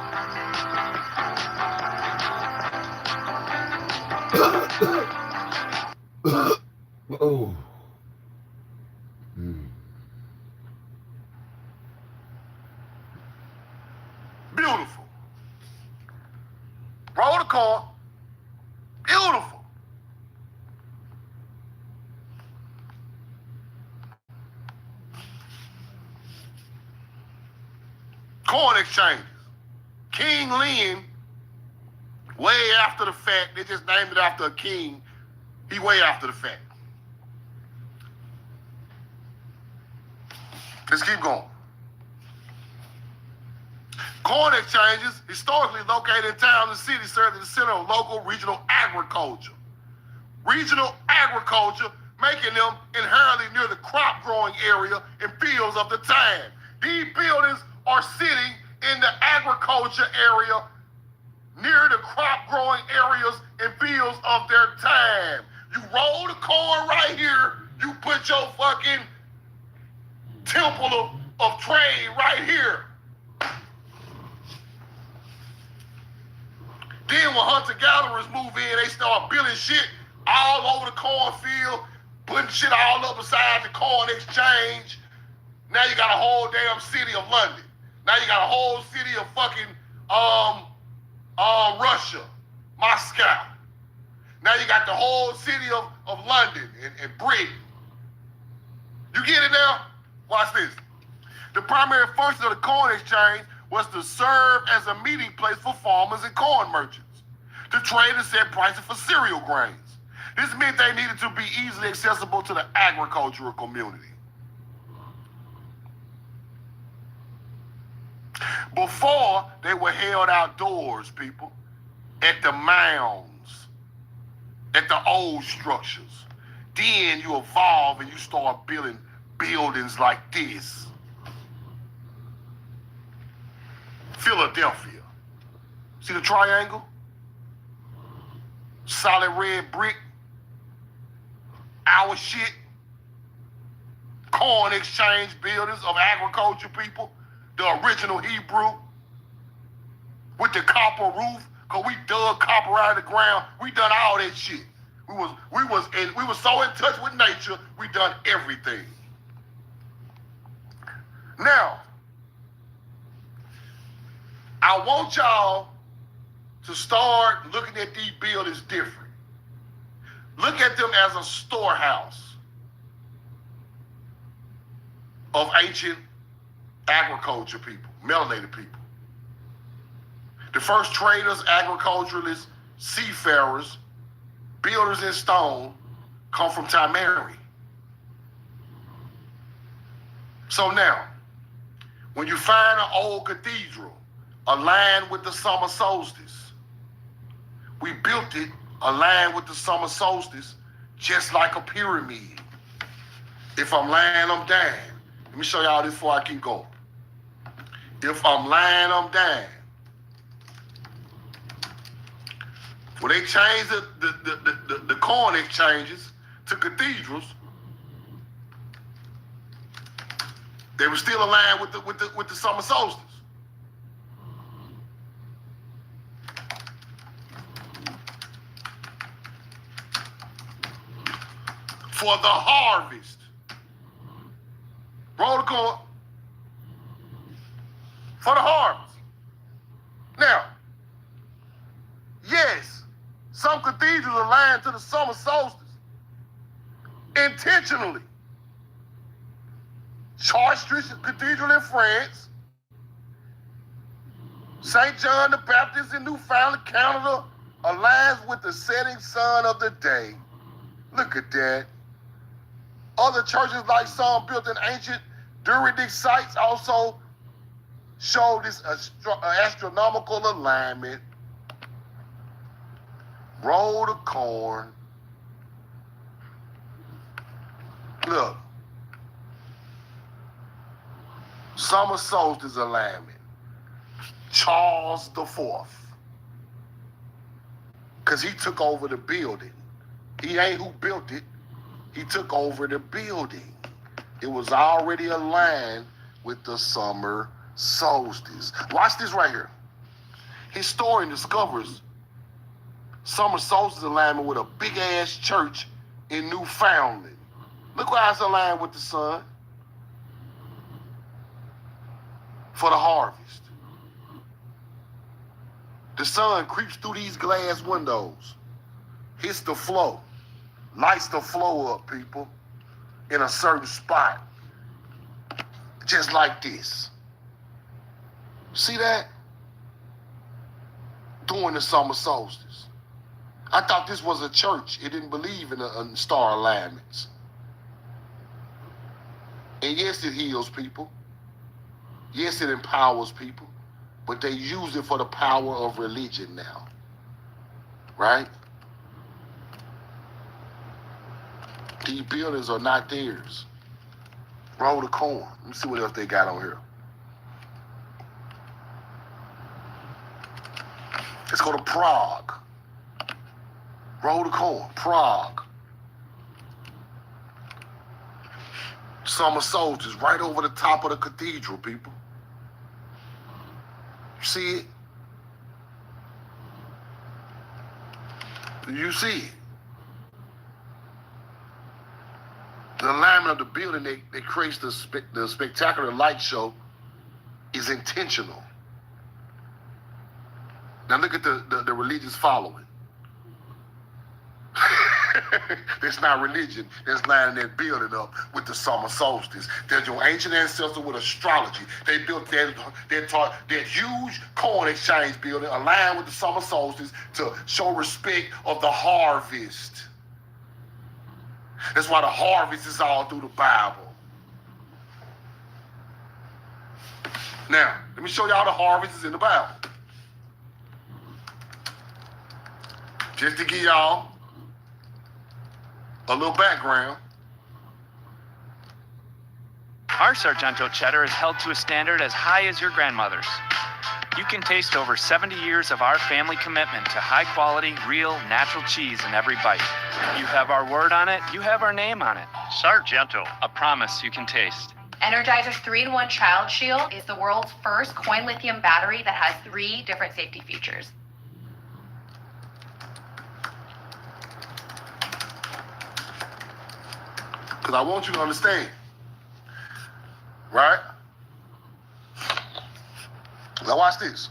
Oh.
Beautiful. Roll the coin. Beautiful. Coin exchanges. King Lin, way after the fact, they just named it after a king. He way after the fact. Let's keep going. Corn exchanges, historically located in towns and cities, served as the center of local regional agriculture. Regional agriculture, making them inherently near the crop growing area and fields of the time. These buildings are sitting in the agriculture area near the crop growing areas and fields of their time. You roll the corn right here, you put your fucking temple of trade right here. Then when hunter-gatherers move in, they start building shit all over the cornfield, putting shit all up beside the corn exchange. Now you got a whole damn city of London. Now you got a whole city of fucking Russia, Moscow. Now you got the whole city of London and Britain. You get it now? Watch this. The primary function of the corn exchange was to serve as a meeting place for farmers and corn merchants to trade and set prices for cereal grains. This meant they needed to be easily accessible to the agricultural community. Before, they were held outdoors, people, at the mounds, at the old structures. Then you evolve and you start building buildings like this. Philadelphia. See the triangle? Solid red brick. Our shit. Corn exchange buildings of agriculture people. The original Hebrew. With the copper roof. Cause we dug copper out of the ground. We done all that shit. We was so in touch with nature, we done everything. Now, I want y'all to start looking at these buildings different. Look at them as a storehouse of ancient agriculture people, melanated people. The first traders, agriculturalists, seafarers, builders in stone come from Timeri. So now, when you find an old cathedral aligned with the summer solstice, we built it aligned with the summer solstice just like a pyramid. If I'm lying, I'm dying. Let me show y'all this before I keep going. If I'm lying, I'm dying. When they changed the corn exchanges to cathedrals, they were still aligned with the summer solstice. For the harvest. Roll the corn. For the harvest. Now, yes, some cathedrals aligned to the summer solstice intentionally. Chartres Cathedral in France, St. John the Baptist in Newfoundland, Canada, aligns with the setting sun of the day. Look at that. Other churches, like some built in ancient Druidic sites, also show this astronomical alignment. Roll the corn. Look. Summer solstice alignment. Charles IV. Because he took over the building. He ain't who built it. He took over the building. It was already aligned with the summer solstice. Watch this right here. Historian discovers summer solstice alignment with a big-ass church in Newfoundland. Look how it's aligned with the sun. For the harvest. The sun creeps through these glass windows, hits the flow, lights the flow up, people, in a certain spot. Just like this. See that? During the summer solstice. I thought this was a church. It didn't believe in star alignments. And yes, it heals people. Yes, it empowers people. But they use it for the power of religion now. Right? These buildings are not theirs. Roll the corn. Let me see what else they got on here. Let's go to Prague. Roll the corn. Prague. Summer soldiers right over the top of the cathedral, people. You see it? You see it? The alignment of the building that creates the spectacular light show is intentional. Now look at the religious following. That's not religion. That's lining that building up with the summer solstice. There's your ancient ancestors with astrology. They built that huge corn exchange building aligned with the summer solstice to show respect of the harvest. That's why the harvest is all through the Bible. Now, let me show y'all the harvest is in the Bible. Just to give y'all a little background.
Our Sargento cheddar is held to a standard as high as your grandmother's. You can taste over 70 years of our family commitment to high quality, real, natural cheese in every bite. You have our word on it, you have our name on it. Sargento, a promise you can taste.
Energizer's 3-in-1 Child Shield is the world's first coin lithium battery that has 3 different safety features.
Because I want you to understand, right? Now watch this.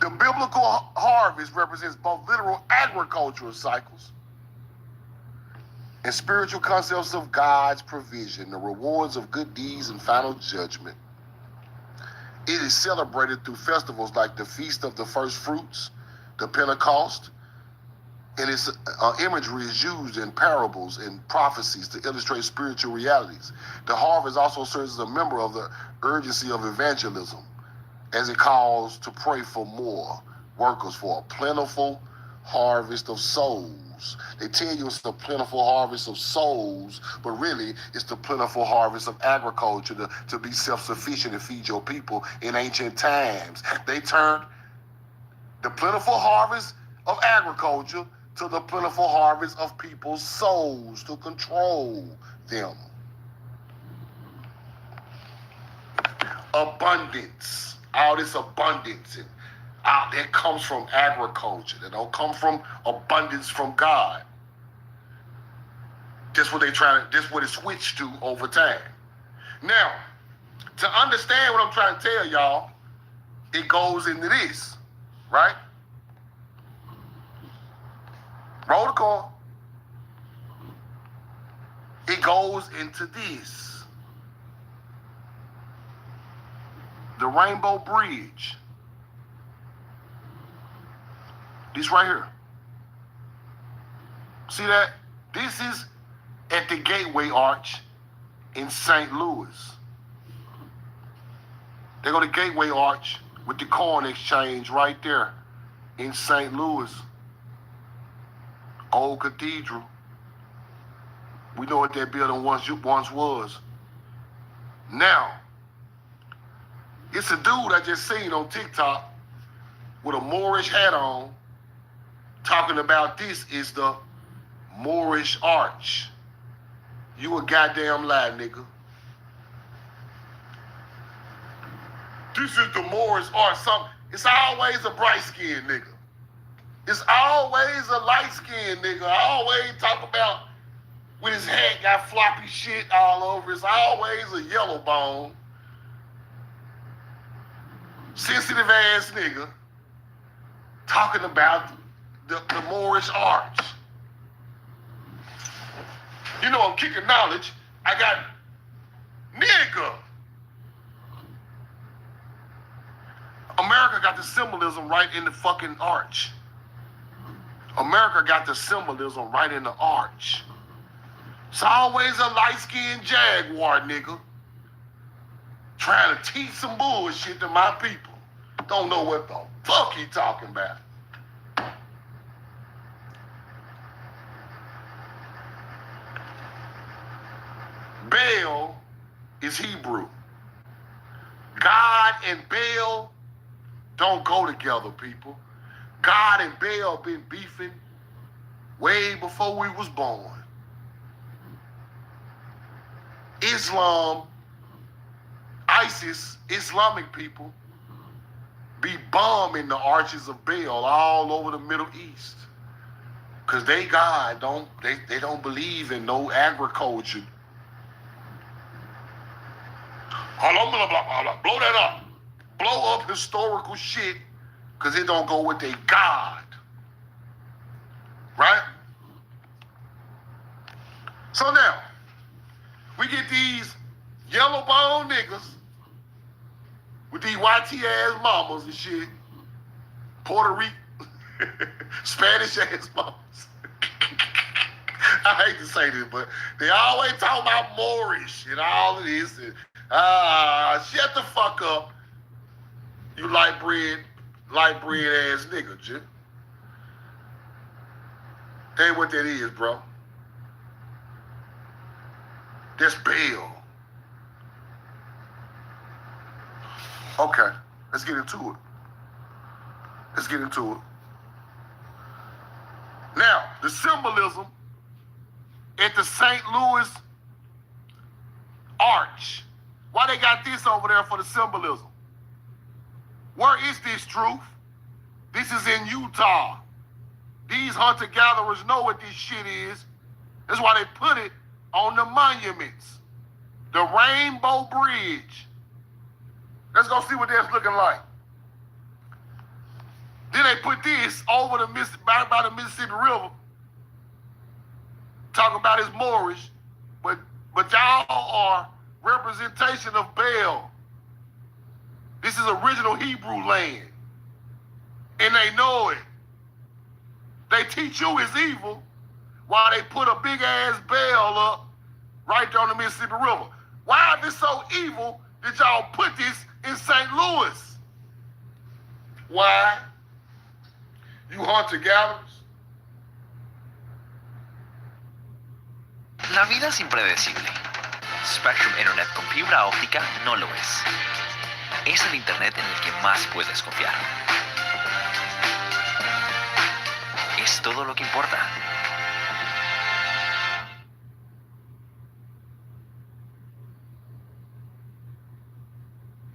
The biblical harvest represents both literal agricultural cycles and spiritual concepts of God's provision, the rewards of good deeds and final judgment. It is celebrated through festivals like the Feast of the First Fruits, the Pentecost, and its imagery is used in parables and prophecies to illustrate spiritual realities. The harvest also serves as a member of the urgency of evangelism, as it calls to pray for more workers for a plentiful harvest of souls. They tell you it's the plentiful harvest of souls, but really it's the plentiful harvest of agriculture to be self-sufficient and feed your people in ancient times. They turned the plentiful harvest of agriculture to the plentiful harvest of people's souls to control them. Abundance, all this abundance, and that comes from agriculture. That don't come from abundance from God. That's what that's what it switched to over time. Now, to understand what I'm trying to tell y'all, it goes into this, right? Roll the call. It goes into this. The Rainbow Bridge. This right here. See that? This is at the Gateway Arch in St. Louis. They go to Gateway Arch with the corn exchange right there in St. Louis. Old cathedral. We know what that building once was. Now, it's a dude I just seen on TikTok with a Moorish hat on talking about this is the Moorish Arch. You a goddamn lie, nigga. This is the Moorish Arch. It's always a bright-skinned nigga. It's always a light-skinned nigga. I always talk about with his hat got floppy shit all over. It's always a yellow bone. Sensitive ass nigga talking about the Moorish Arch. You know, I'm kicking knowledge. I got nigga. America got the symbolism right in the fucking arch. America got the symbolism right in the arch. It's always a light-skinned Jaguar nigga trying to teach some bullshit to my people. Don't know what the fuck he talking about. Baal is Hebrew. God and Baal don't go together, people. God and Baal been beefing way before we was born. Islam, ISIS, Islamic people be bombing the arches of Baal all over the Middle East. Cause they God they don't believe in no agriculture. Blow that up. Blow up historical shit, cause it don't go with their God. Right? So now, we get these yellow bone niggas with these YT ass mamas and shit, Puerto Rican, Spanish ass mamas. I hate to say this, but they always talk about Moorish and all of this. And, shut the fuck up, you light bread ass nigga, Jim. That ain't what that is, bro. That's Baal. Okay, let's get into it. Now, the symbolism at the St. Louis Arch. Why they got this over there for the symbolism? Where is this truth? This is in Utah. These hunter-gatherers know what this shit is. That's why they put it on the monuments. The Rainbow Bridge. Let's go see what that's looking like. Then they put this over the back by the Mississippi River. Talking about it's Moorish, but y'all are representation of Baal. This is original Hebrew land. And they know it. They teach you it's evil while they put a big ass Baal up right there on the Mississippi River. Why is this so evil that y'all put this in St. Louis? Why? You hunter-gatherers?
La vida es impredecible. Spectrum Internet con fibra óptica no lo es. Es el Internet en el que más puedes confiar. Es todo lo que importa.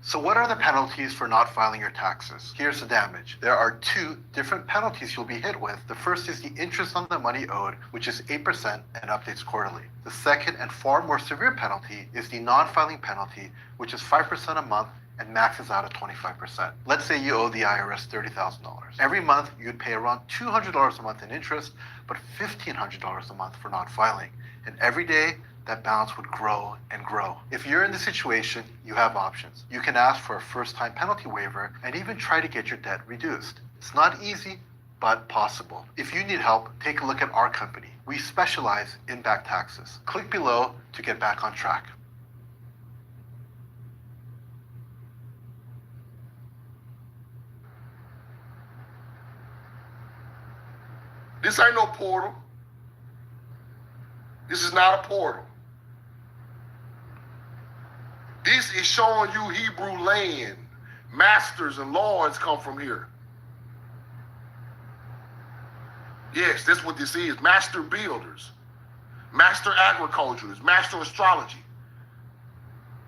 So what are the penalties for not filing your taxes? Here's the damage. There are two different penalties you'll be hit with. The first is the interest on the money owed, which is 8% and updates quarterly. The second and far more severe penalty is the non-filing penalty, which is 5% a month and maxes out at 25%. Let's say you owe the IRS $30,000. Every month, you'd pay around $200 a month in interest, but $1,500 a month for not filing. And every day, that balance would grow and grow. If you're in this situation, you have options. You can ask for a first-time penalty waiver and even try to get your debt reduced. It's not easy, but possible. If you need help, take a look at our company. We specialize in back taxes. Click below to get back on track.
This ain't no portal. This is not a portal. This is showing you Hebrew land. Masters and lords come from here. Yes, that's what this is. Master builders, master agriculturists, master astrology.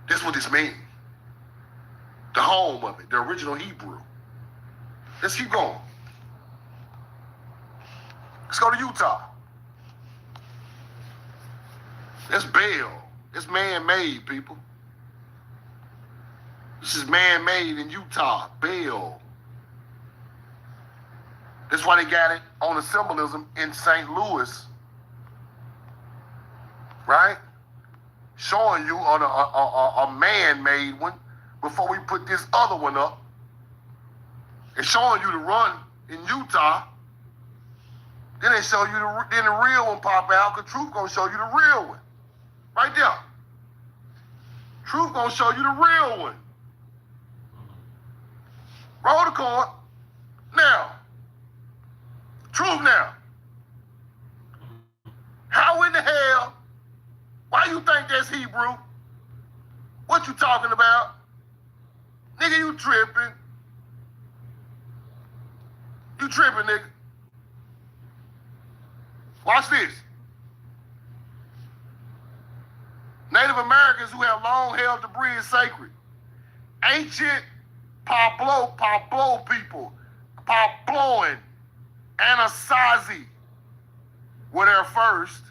That's what this means. The home of it, the original Hebrew. Let's keep going. Let's go to Utah. That's Baal. It's man-made, people. This is man-made in Utah, Baal. That's why they got it on the symbolism in St. Louis, right? Showing you on a man-made one before we put this other one up. It's showing you to run in Utah. Then they show you then the real one pop out, because Truth gonna show you the real one. Right there. Truth gonna show you the real one. Roll the card. Now. Truth now. How in the hell? Why you think that's Hebrew? What you talking about? Nigga, you tripping. You tripping, nigga. Watch this. Native Americans who have long held debris is sacred. Ancient Pablo people, Pabloan, Anasazi were there first,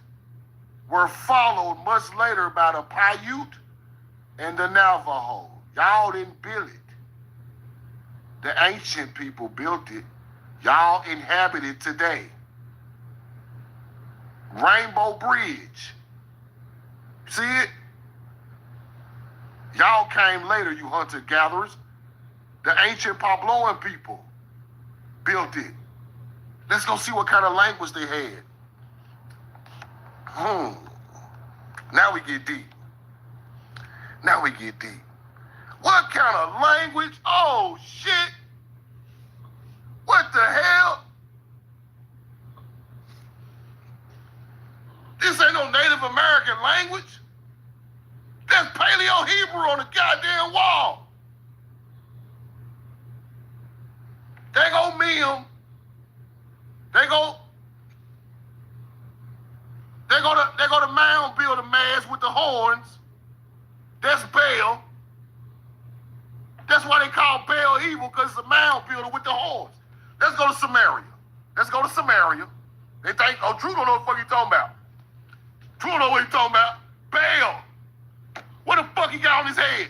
were followed much later by the Paiute and the Navajo. Y'all didn't build it. The ancient people built it. Y'all inhabit it today. Rainbow Bridge. See it? Y'all came later, you hunter-gatherers. The ancient Pabloan people built it. Let's go see what kind of language they had. Now we get deep. Now we get deep. What kind of language? Oh, shit. What the hell? This ain't no Native American language. That's Paleo-Hebrew on the goddamn wall. They go Mim. They go to Mound Builder Mass with the horns. That's Baal. That's why they call Baal evil, because it's a mound builder with the horns. Let's go to Samaria. Let's go to Samaria. They think, oh, Drew don't know what the fuck you talking about. Drew don't know what you talking about. Baal. What the fuck he got on his head?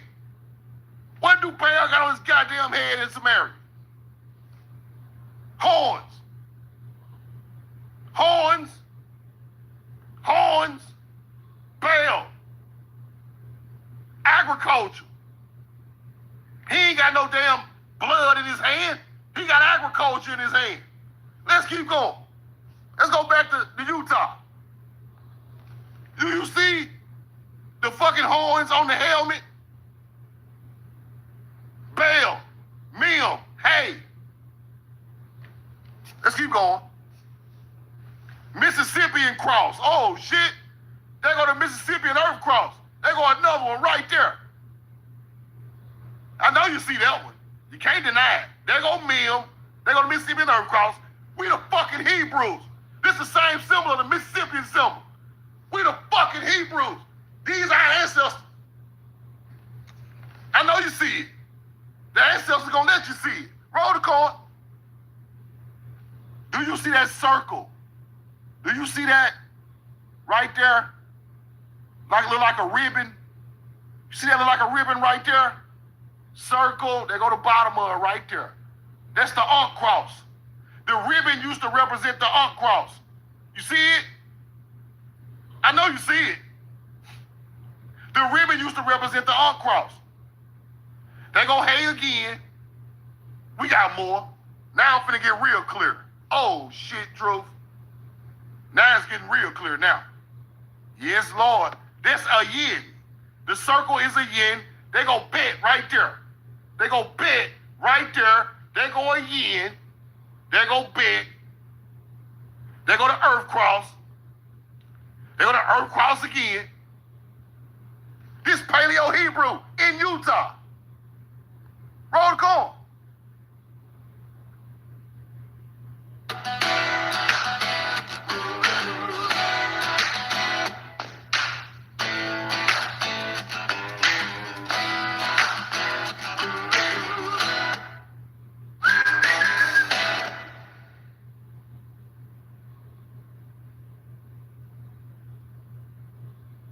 What do Baal got on his goddamn head in Samaria? Horns. Horns. Horns. Baal. Agriculture. He ain't got no damn blood in his hand. He got agriculture in his hand. Let's keep going. Let's go back to Utah. Do you see the fucking horns on the helmet? Baal, Mim, hey. Let's keep going. Mississippian cross. Oh, shit. There go the Mississippian Earth cross. There go another one right there. I know you see that one. You can't deny it. There go Mim. There go the Mississippian Earth cross. We the fucking Hebrews. This is the same symbol of the Mississippian symbol. We the fucking Hebrews. These are our ancestors. I know you see it. The ancestors gonna let you see it. Roll the card. Do you see that circle? Do you see that right there? Look like a ribbon. You see that look like a ribbon right there? Circle, they go to the bottom of it right there. That's the Ankh cross. The ribbon used to represent the Ankh cross. You see it? I know you see it. The ribbon used to represent the Ankh cross. They go, hey again. We got more. Now I'm finna get real clear. Oh shit, Truth. Now it's getting real clear now. Yes, Lord. That's a yin. The circle is a yin. They go bet right there. They go bet right there. They go a yin. They go bet. They go to Earth cross. They go to Earth cross again. This Paleo Hebrew in Utah. Roll the call.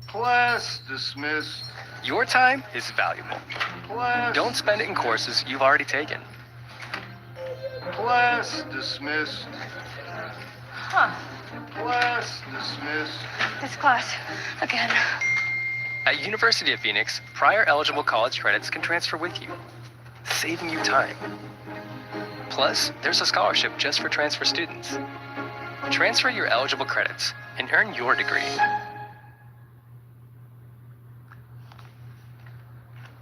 Class dismissed.
Your time is valuable.
Class
Don't spend it in courses you've already taken.
Class dismissed.
Huh.
Class dismissed.
This class. Again.
At University of Phoenix, prior eligible college credits can transfer with you, saving you time. Plus, there's a scholarship just for transfer students. Transfer your eligible credits and earn your degree.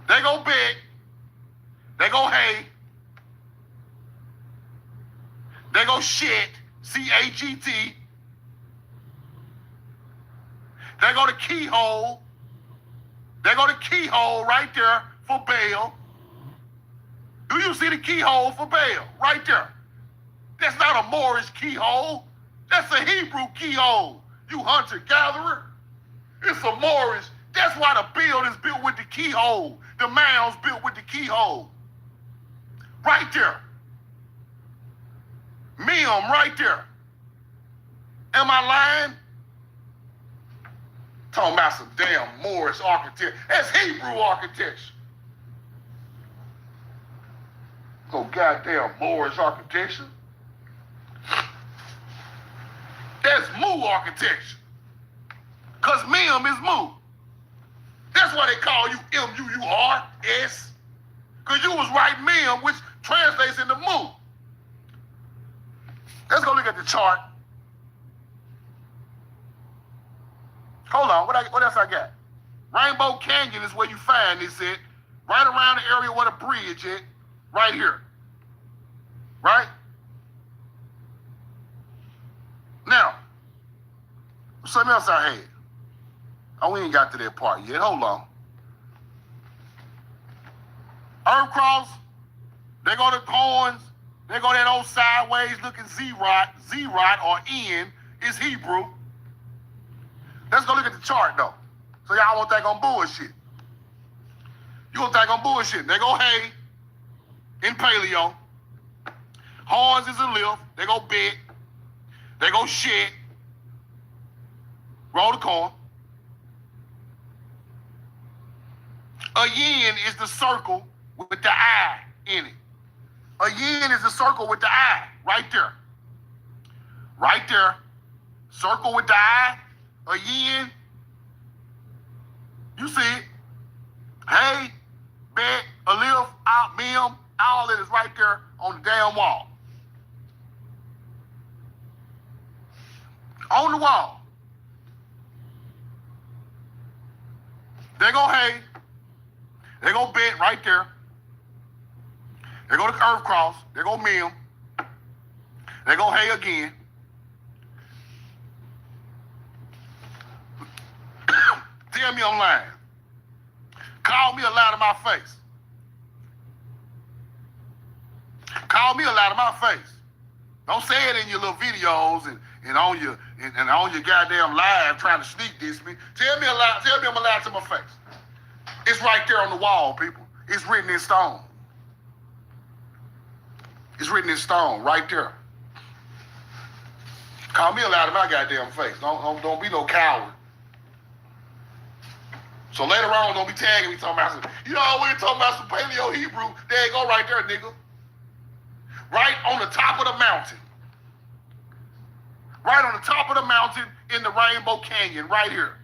They go big. They go hay. They go shit. C-A-G-T. They go to keyhole. They go to keyhole right there for bail. Do you see the keyhole for bail? Right there. That's not a Moorish keyhole. That's a Hebrew keyhole, you hunter-gatherer. It's a Moorish. That's why the building's built with the keyhole. The mound's built with the keyhole. Right there. Mim right there. Am I lying? Talking about some damn Moorish architecture. That's Hebrew architecture. Oh, goddamn Moorish architecture. That's Mu architecture. Because Mim is Mu. That's why they call you M-U-U-R-S. Because you was right Mim, which translates into Mu. Let's go look at the chart. Hold on, what else I got? Rainbow Canyon is where you find this at. Right around the area where the bridge is. Right here. Right? Now, something else I had. Oh, we ain't got to that part yet. Hold on. Earth Cross, they go to Horns, they go that old sideways looking Z-Rot. Z-Rot or N is Hebrew. Let's go look at the chart though. So y'all won't think I'm bullshit. You gonna think I'm bullshit. They go hay in paleo. Horns is a lift. They go bit. They go shit. Roll the corn. A yin is the circle with the I in it. A yin is the circle with the I right there. Right there. Circle with the I. A yin. You see it. Hey, bet, a lift, out, mim, all that is right there on the damn wall. On the wall. They go hay. They go bet right there. They go to Earth Cross. They go mim. They go hay again. Tell me I'm lying. Call me a lie to my face. Call me a lie to my face. Don't say it in your little videos and on your goddamn live trying to sneak diss me. Tell me a lie. Tell me I'm a lie to my face. It's right there on the wall, people. It's written in stone. It's written in stone right there. Call me a lie to my goddamn face. Don't be no coward. So later on, don't be tagging me talking about some, you know, we're talking about some Paleo Hebrew. There you go right there, nigga. Right on the top of the mountain. Right on the top of the mountain in the Rainbow Canyon, right here.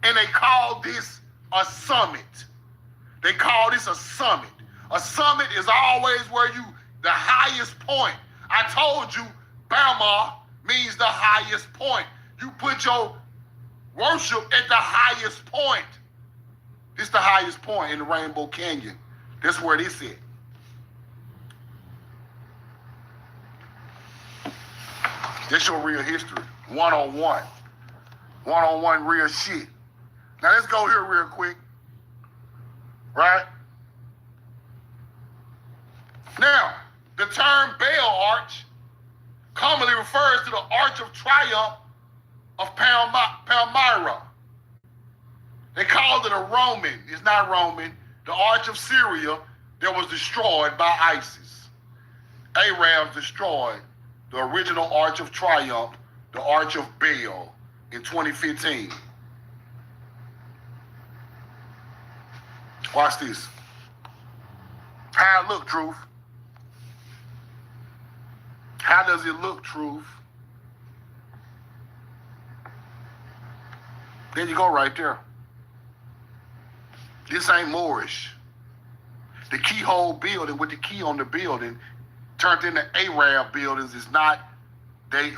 And they call this a summit. They call this a summit. A summit is always where you, the highest point. I told you, Bama means the highest point. You put your worship at the highest point. This is the highest point in the Rainbow Canyon. That's where this is. That's your real history. One-on-one. One-on-one real shit. Now let's go here real quick. Right? Now, the term Baal Arch commonly refers to the Arch of Triumph of Palmyra. They called it a Roman. It's not Roman. The Arch of Syria that was destroyed by ISIS. Arabs destroyed the original Arch of Triumph, the Arch of Baal, in 2015. Watch this. How it look, Truth? How does it look, Truth? There you go right there. This ain't Moorish. The keyhole building with the key on the building turned into Arab buildings is not they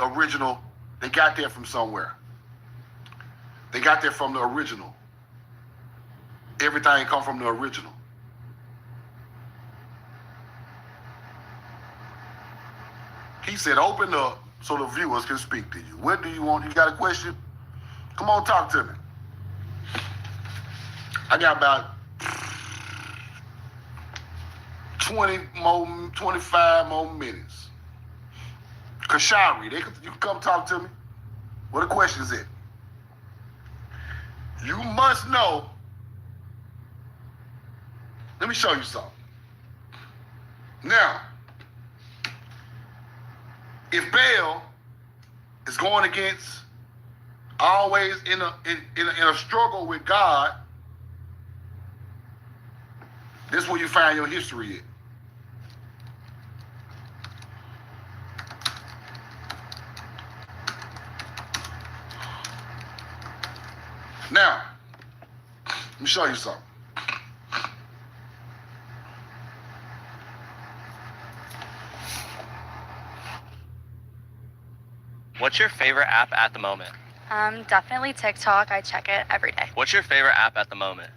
got there from somewhere. They got there from the original. Everything come from the original. He said, open up so the viewers can speak to you. What do you want? You got a question? Come on, talk to me. I got about 25 more minutes. Kashari, you can come talk to me. What the question is it? You must know. Let me show you something. Now, if Baal is going against, always in a struggle with God, this is where you find your history at. Now, let me show you something.
What's your favorite app at the moment?
Definitely TikTok. I check it every day.
What's your favorite app at the moment?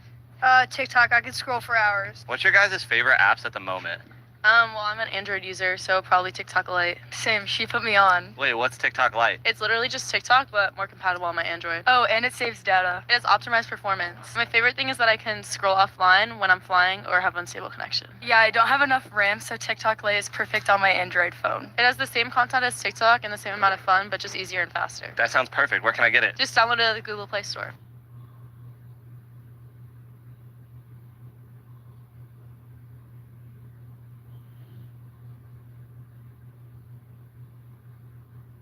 TikTok. I could scroll for hours.
What's your guys' favorite apps at the moment?
Well, I'm an Android user, so probably TikTok Lite. Same, she put me on.
Wait, what's TikTok Lite?
It's literally just TikTok, but more compatible on my Android. Oh, and it saves data. It has optimized performance. My favorite thing is that I can scroll offline when I'm flying or have unstable connection. Yeah, I don't have enough RAM, so TikTok Lite is perfect on my Android phone. It has the same content as TikTok and the same amount of fun, but just easier and faster.
That sounds perfect. Where can I get it?
Just download it at the Google Play Store.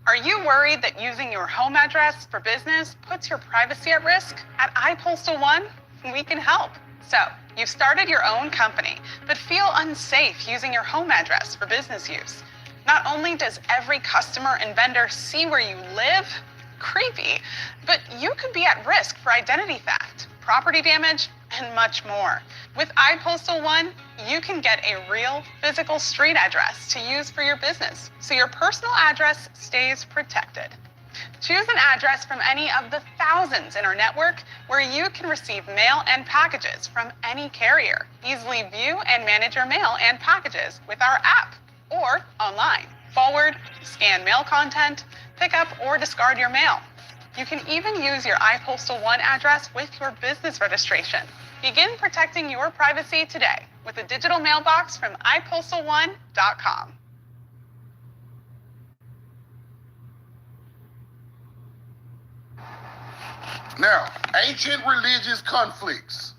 Are you worried that using your home address for business puts your privacy at risk? At iPostal One, we can help. So, you've started your own company, but feel unsafe using your home address for business use. Not only does every customer and vendor see where you live, creepy, but you could be at risk for identity theft, property damage, and much more. With iPostal One, you can get a real physical street address to use for your business, so your personal address stays protected. Choose an address from any of the thousands in our network where you can receive mail and packages from any carrier. Easily view and manage your mail and packages with our app or online. Forward, scan mail content, pick up or discard your mail. You can even use your iPostal One address with your business registration. Begin protecting your privacy today with a digital mailbox from iPostal1.com.
Now, ancient religious conflicts.